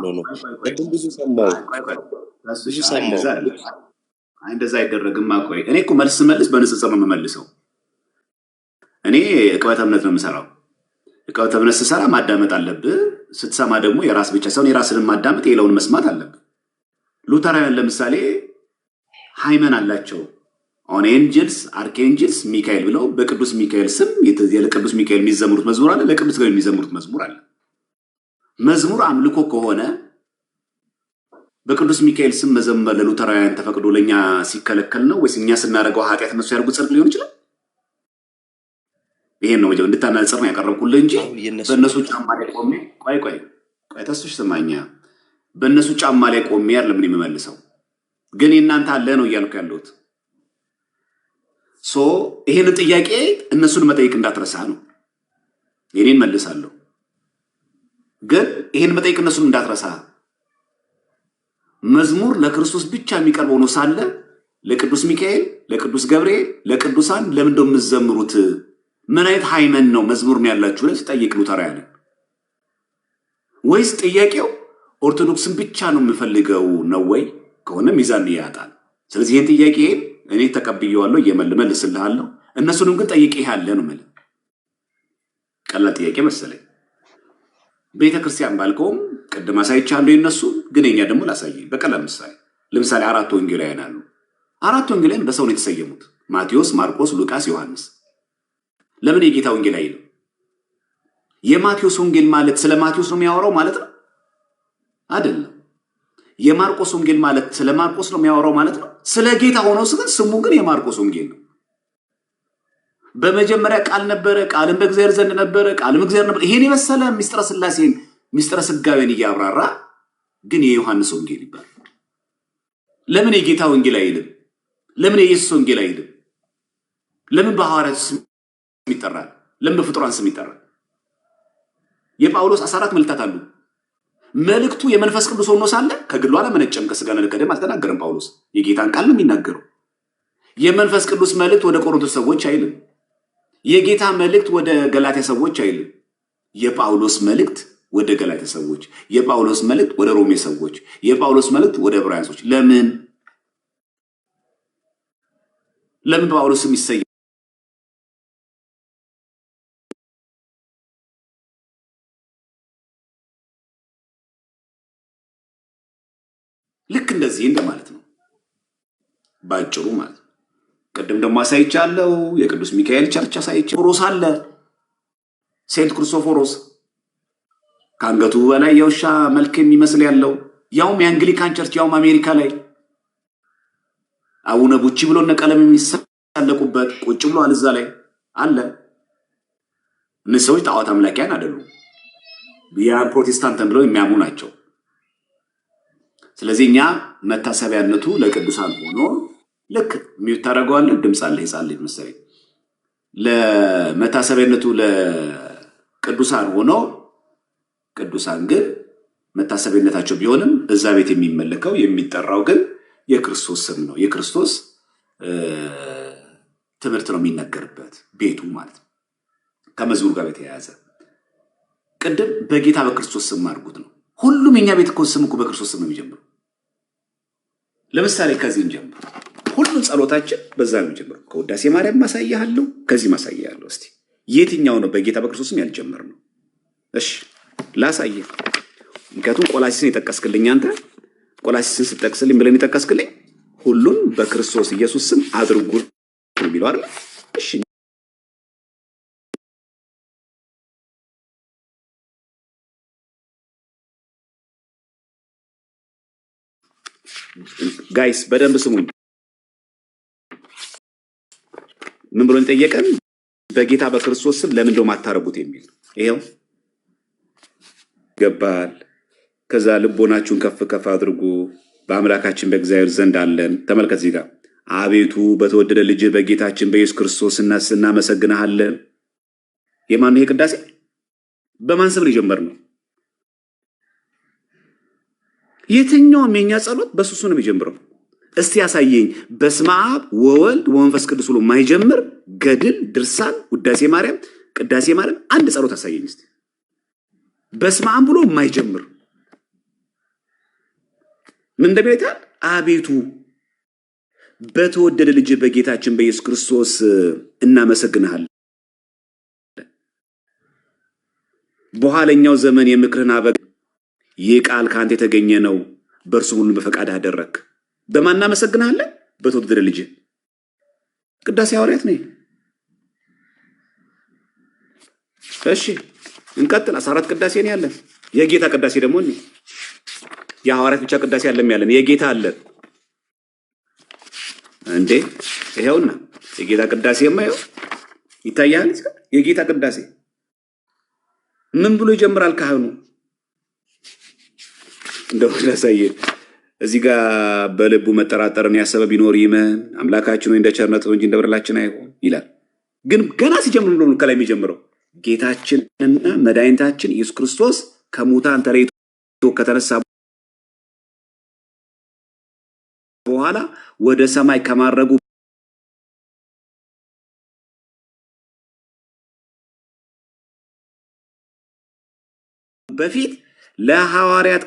ኖ በጣም ብዙ ሰማው እንደዛ አይደረግም። አቆይ እኔ እኮ መልስ በንጽጽር ነው የምመልሰው። እኔ ዕቅበተ እምነት ነው የምሰራው። ዕቅበተ እምነት ስሰራ ማዳመጥ አለብህ። ስትሰማ ደግሞ የራስ ብቻ ሳይሆን የራስንም ማዳመጥ የሌላውን መስማት አለብህ። ሉተራውያን ለምሳሌ ሃይመን አላቸው። ኦን ኤንጅልስ አርኬንጅልስ ሚካኤል ብለው በቅዱስ ሚካኤል ስም ለቅዱስ ሚካኤል የሚዘምሩት መዝሙር አለ፣ ለቅዱስ ገብርኤል የሚዘምሩት መዝሙር አለ። መዝሙር አምልኮ ከሆነ በቅዱስ ሚካኤል ስም መዘመር ለሉተራውያን ተፈቅዶ ለኛ ሲከለከል ነው ወይስ እኛ ስናደርገው ኃጢአት እነሱ ያደርጉት ጽድቅ ሊሆን ይችላል? ይሄን ነው ወጀው እንድታናጽር ነው ያቀረብኩልህ እንጂ በእነሱ ጫማ ላይ ቆሜ ቆይ ተስፍሽ ስማኛ፣ በእነሱ ጫማ ላይ ቆሜ አይደለም እኔ የምመልሰው። ግን የእናንተ አለ ነው እያልኩ ያለሁት። ይሄን ጥያቄ እነሱን መጠየቅ እንዳትረሳ ነው። የኔን መልሳለሁ፣ ግን ይሄን መጠየቅ እነሱን እንዳትረሳ። መዝሙር ለክርስቶስ ብቻ የሚቀርበው ነው ሳለ ለቅዱስ ሚካኤል፣ ለቅዱስ ገብርኤል፣ ለቅዱሳን ለምን እንደው የምትዘምሩት? ምን አይነት ሃይመን ነው መዝሙር ነው ያላችሁ ለስ ጠይቅ ሉተራውያን። ወይስ ጥያቄው ኦርቶዶክስን ብቻ ነው የምፈልገው ነው ወይ? ከሆነ ሚዛን ያጣል። ስለዚህ ይሄን ጥያቄ እኔ ተቀብየዋለሁ እየመልስልሃለሁ። እነሱንም ግን ጠይቄ ያለ ነው ማለት ቀላል ጥያቄ መሰለኝ። ቤተክርስቲያን ባልከውም ቅድም አሳይቻለሁ የነሱ ግን የኛ ደግሞ ላሳይ በቀላል ምሳሌ። ለምሳሌ 4 ወንጌላውያን አሉ። 4 ወንጌላውያን በሰው ነው የተሰየሙት፣ ማቴዎስ፣ ማርቆስ፣ ሉቃስ፣ ዮሐንስ። ለምን የጌታ ወንጌል አይልም? የማቴዎስ ወንጌል ማለት ስለ ማቴዎስ ነው የሚያወራው ማለት ነው አይደለም። የማርቆስ ወንጌል ማለት ስለ ማርቆስ ነው የሚያወራው ማለት ነው። ስለ ጌታ ሆኖ ግን ስሙ ግን የማርቆስ ወንጌል ነው። በመጀመሪያ ቃል ነበረ፣ ቃልም በእግዚአብሔር ዘንድ ነበረ፣ ቃልም እግዚአብሔር ነበር። ይሄን የመሰለ ሚስጥረ ሥላሴን ሚስጥረ ሥጋዌን እያብራራ ግን የዮሐንስ ወንጌል ይባላል። ለምን የጌታ ወንጌል አይልም? ለምን የኢየሱስ ወንጌል አይልም? ለምን በሐዋርያት ስም ይጠራል? ለምን በፍጡራን ስም ይጠራል? የጳውሎስ 14 መልእክታት አሉ። መልእክቱ የመንፈስ ቅዱስ ሆኖ ሳለ ከግሉ አለመነጨም፣ ከስጋና ከደም አልተናገረም። ጳውሎስ የጌታን ቃል ነው የሚናገረው። የመንፈስ ቅዱስ መልእክት ወደ ቆሮንቶስ ሰዎች አይልም። የጌታ መልእክት ወደ ገላትያ ሰዎች አይልም። የጳውሎስ መልእክት ወደ ገላትያ ሰዎች፣ የጳውሎስ መልእክት ወደ ሮሜ ሰዎች፣ የጳውሎስ መልእክት ወደ ዕብራውያን ሰዎች። ለምን ጳውሎስ የሚሰየው? ልክ እንደዚህ እንደማለት ነው ባጭሩ ማለት ነው። ቀደም ደግሞ አሳይቻለሁ የቅዱስ ሚካኤል ቸርች አሳይቻለሁ። ፎሮስ አለ፣ ሴንት ክርስቶፎሮስ ከአንገቱ በላይ የውሻ መልክ የሚመስል ያለው ያውም የአንግሊካን ቸርች ያውም አሜሪካ ላይ አቡነ ቡቺ ብሎ እነ ቀለም የሚሳለቁበት ቁጭ ብሎ አልዛ ላይ አለ። እነዚህ ሰዎች ጣዖት አምላኪያን አይደሉም፣ ያ ፕሮቴስታንት ብለው የሚያምኑ ናቸው። ስለዚህ እኛ መታሰቢያነቱ ለቅዱሳን ሆኖ ልክ የሚታረገዋለ ድምፅ አለ ህፃን ልጅ መሰለኝ ለመታሰቢያነቱ ለቅዱሳን ሆኖ ቅዱሳን ግን መታሰቢያነታቸው ቢሆንም እዛ ቤት የሚመለከው የሚጠራው ግን የክርስቶስ ስም ነው። የክርስቶስ ትምህርት ነው የሚነገርበት ቤቱ ማለት ነው። ከመዝሙር ጋር በተያያዘ ቅድም በጌታ በክርስቶስ ስም አድርጉት ነው። ሁሉም የኛ ቤት እኮ ስም እኮ በክርስቶስ ስም ነው የሚጀምረው። ለምሳሌ ከዚህ እንጀምር። ሁሉም ጸሎታችን በዛ ነው የሚጀምረው። ከውዳሴ ማርያም ማሳያለሁ፣ ከዚህ ማሳያለሁ። እስቲ የትኛው ነው በጌታ በክርስቶስ ስም ያልጀመርነው? እሺ ላሳየ። ምክንያቱም ቆላሲስን የጠቀስክልኝ አንተ ቆላሲስን ስጠቅስልኝ ብለን የጠቀስክልኝ ሁሉን በክርስቶስ ኢየሱስ ስም አድርጉ የሚለው አይደል? እሺ ጋይስ በደንብ ስሙኝ። ምን ብሎ ጠየቀን? በጌታ በክርስቶስ ስም ለምን እንደው ማታረጉት የሚል ይሄው ገባል። ከዛ ልቦናችሁን ከፍ ከፍ አድርጉ በአምላካችን በእግዚአብሔር ዘንድ አለን። ተመልከት እዚህ ጋር አቤቱ በተወደደ ልጅ በጌታችን በኢየሱስ ክርስቶስ እናመሰግንሃለን። የማን ይሄ ቅዳሴ? በማን ስም ነው የጀመርነው? የትኛውም የኛ ጸሎት በሱሱ ነው የሚጀምረው። እስቲ ያሳየኝ በስመ አብ ወወልድ ወመንፈስ ቅዱስ ብሎ የማይጀምር ገድል፣ ድርሳን፣ ውዳሴ ማርያም፣ ቅዳሴ ማርያም አንድ ጸሎት አሳየኝ እስቲ በስመ አብ ብሎ የማይጀምር። ምን እንደሚል ይታል? አቤቱ በተወደደ ልጅ በጌታችን በኢየሱስ ክርስቶስ እናመሰግንሃለን። በኋለኛው ዘመን የምክርህን አበግ ይህ ቃል ከአንተ የተገኘ ነው፣ በእርሱ ሁሉን በፈቃድ አደረክ። በማን እናመሰግንሃለን? በተወደደ ልጅ። ቅዳሴ ሐዋርያት ነው። እሺ እንቀጥል። 14 ቅዳሴ ነው ያለን። የጌታ ቅዳሴ ደግሞ ነው። የሐዋርያት ብቻ ቅዳሴ አለም ያለን፣ የጌታ አለን እንዴ? ይሄውና የጌታ ቅዳሴ የማየው ይታያል። የጌታ ቅዳሴ ምን ብሎ ይጀምራል ካህኑ? እንደው ለሳየ እዚህ ጋር በልቡ መጠራጠርን ያሰበ ቢኖር ይመን አምላካችን ወይ እንደ ቸርነቱ እንጂ እንደ በደላችን አይሆን ይላል። ግን ገና ሲጀምር ነው ከላይ የሚጀምረው ጌታችንና መድኃኒታችን ኢየሱስ ክርስቶስ ከሙታን ተለይቶ ከተነሳ በኋላ ወደ ሰማይ ከማረጉ በፊት ለሐዋርያት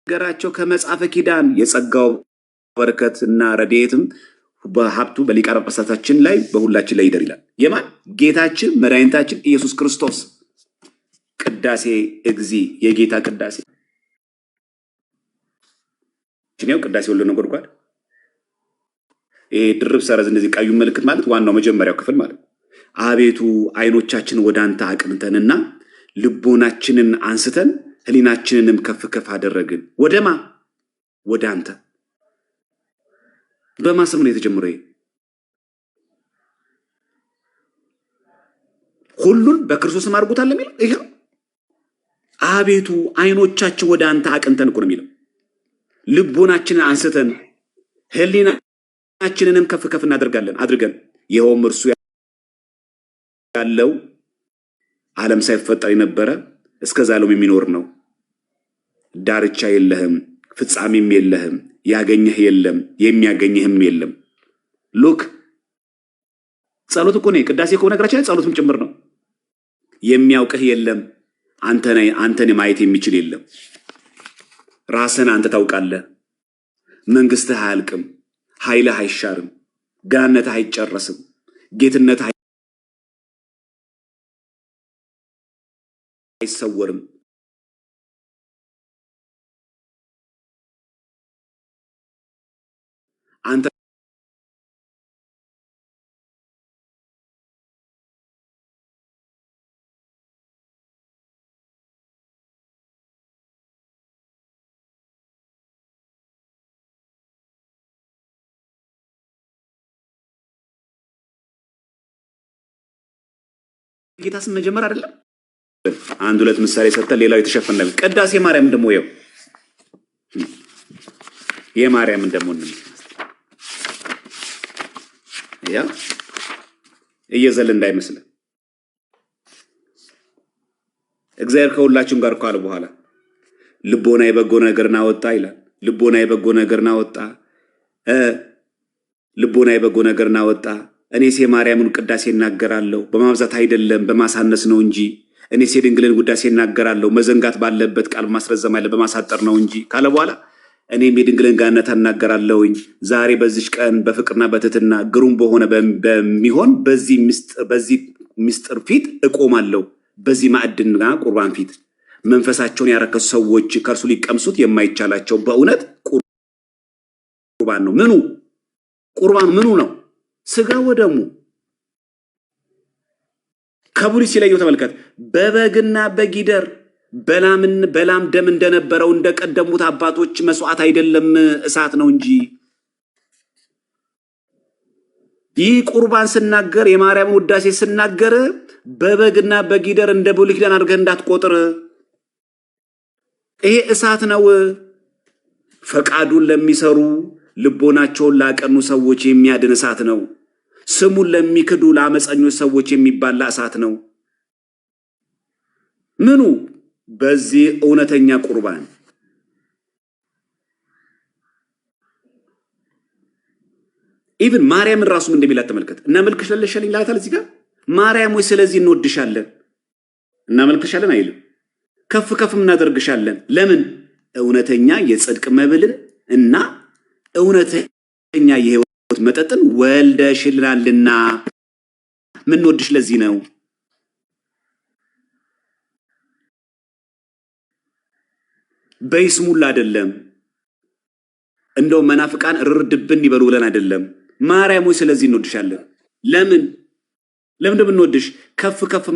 ከነገራቸው ከመጽሐፈ ኪዳን የጸጋው በረከትና ረድኤትም በሀብቱ በሊቃነ ጳጳሳታችን ላይ በሁላችን ላይ ይደር ይላል። የማን ጌታችን መድኃኒታችን ኢየሱስ ክርስቶስ ቅዳሴ እግዚ የጌታ ቅዳሴ ነው። ቅዳሴ ወልደ ነጎድጓድ ድርብ ሰረዝ እንደዚህ ቀዩ ምልክት ማለት ዋናው መጀመሪያው ክፍል ማለት አቤቱ አይኖቻችን ወደ አንተ አቅንተንና ልቦናችንን አንስተን ህሊናችንንም ከፍ ከፍ አደረግን። ወደማ ወደ አንተ። በማስም ነው የተጀመረው። ሁሉን በክርስቶስ ማርጉታል የሚለው ይሄ አቤቱ አይኖቻችን ወደ አንተ አቅንተን እኮ ነው የሚለው። ልቦናችንን አንስተን ህሊናችንንም ከፍ ከፍ እናደርጋለን አድርገን ይኸውም እርሱ ያለው ዓለም ሳይፈጠር የነበረ እስከ ዛሬም የሚኖር ነው። ዳርቻ የለህም፣ ፍጻሜም የለህም፣ ያገኘህ የለም፣ የሚያገኝህም የለም። ሉክ ጸሎት እኮ ነው። ቅዳሴ እኮ ነገራችን ላይ ጸሎትም ጭምር ነው። የሚያውቅህ የለም፣ አንተን ማየት የሚችል የለም። ራስን አንተ ታውቃለህ። መንግስትህ አያልቅም፣ ኃይልህ አይሻርም፣ ገናነትህ አይጨረስም፣ ጌትነትህ አይሰወርም። አንተ ጌታ ስም መጀመር አይደለም። አንድ ሁለት ምሳሌ ሰጥተን ሌላው የተሸፈነ ነው። ቅዳሴ ማርያም ደግሞ ይኸው የማርያም ደግሞ ያ እየዘል እንዳይመስል እግዚአብሔር ከሁላችሁም ጋር ካለ በኋላ ልቦና የበጎ ነገርን አወጣ ይላል። ልቦናዬ በጎ ነገርን አወጣ ልቦናዬ በጎ ነገርን አወጣ። እኔስ የማርያምን ቅዳሴ እናገራለሁ፣ በማብዛት አይደለም በማሳነስ ነው እንጂ። እኔስ የድንግልን ውዳሴ እናገራለሁ፣ መዘንጋት ባለበት ቃል ማስረዘም ያለ በማሳጠር ነው እንጂ ካለ በኋላ እኔም የድንግልን ጋነት እናገራለሁኝ። ዛሬ በዚች ቀን በፍቅርና በትህትና ግሩም በሆነ በሚሆን በዚህ ምስጢር ፊት እቆማለሁ። በዚህ ማዕድና ቁርባን ፊት መንፈሳቸውን ያረከሱ ሰዎች ከእርሱ ሊቀምሱት የማይቻላቸው በእውነት ቁርባን ነው። ምኑ ቁርባን ምኑ ነው? ስጋ ወደሙ። ከብሉይ ሲለየው ተመልከት። በበግና በጊደር በላም ደም እንደነበረው እንደቀደሙት አባቶች መስዋዕት አይደለም፣ እሳት ነው እንጂ። ይህ ቁርባን ስናገር የማርያምን ውዳሴ ስናገር በበግና በጊደር እንደ ብሉይ ኪዳን አድርገህ እንዳትቆጥር። ይሄ እሳት ነው። ፈቃዱን ለሚሰሩ ልቦናቸውን ላቀኑ ሰዎች የሚያድን እሳት ነው። ስሙን ለሚክዱ ለአመፀኞች ሰዎች የሚባላ እሳት ነው። ምኑ? በዚህ እውነተኛ ቁርባን ኢቭን ማርያምን ራሱም እንደሚላት ተመልከት። እናመልክሽ ለለሻለኝ ይላታል እዚህ ጋር። ማርያም ወይ ስለዚህ እንወድሻለን እናመልክሻለን አይልም። ከፍ ከፍ እናደርግሻለን። ለምን? እውነተኛ የጽድቅ መብልን እና እውነተኛ የሕይወት መጠጥን ወልደሽልናልና ምንወድሽ ለዚህ ነው። በይስሙላ አይደለም። እንደው መናፍቃን ርርድብን ይበሉ ብለን አይደለም። ማርያም ሆይ ስለዚህ እንወድሻለን። ለምን? ለምን እንደምንወድሽ ከፍ ከፍ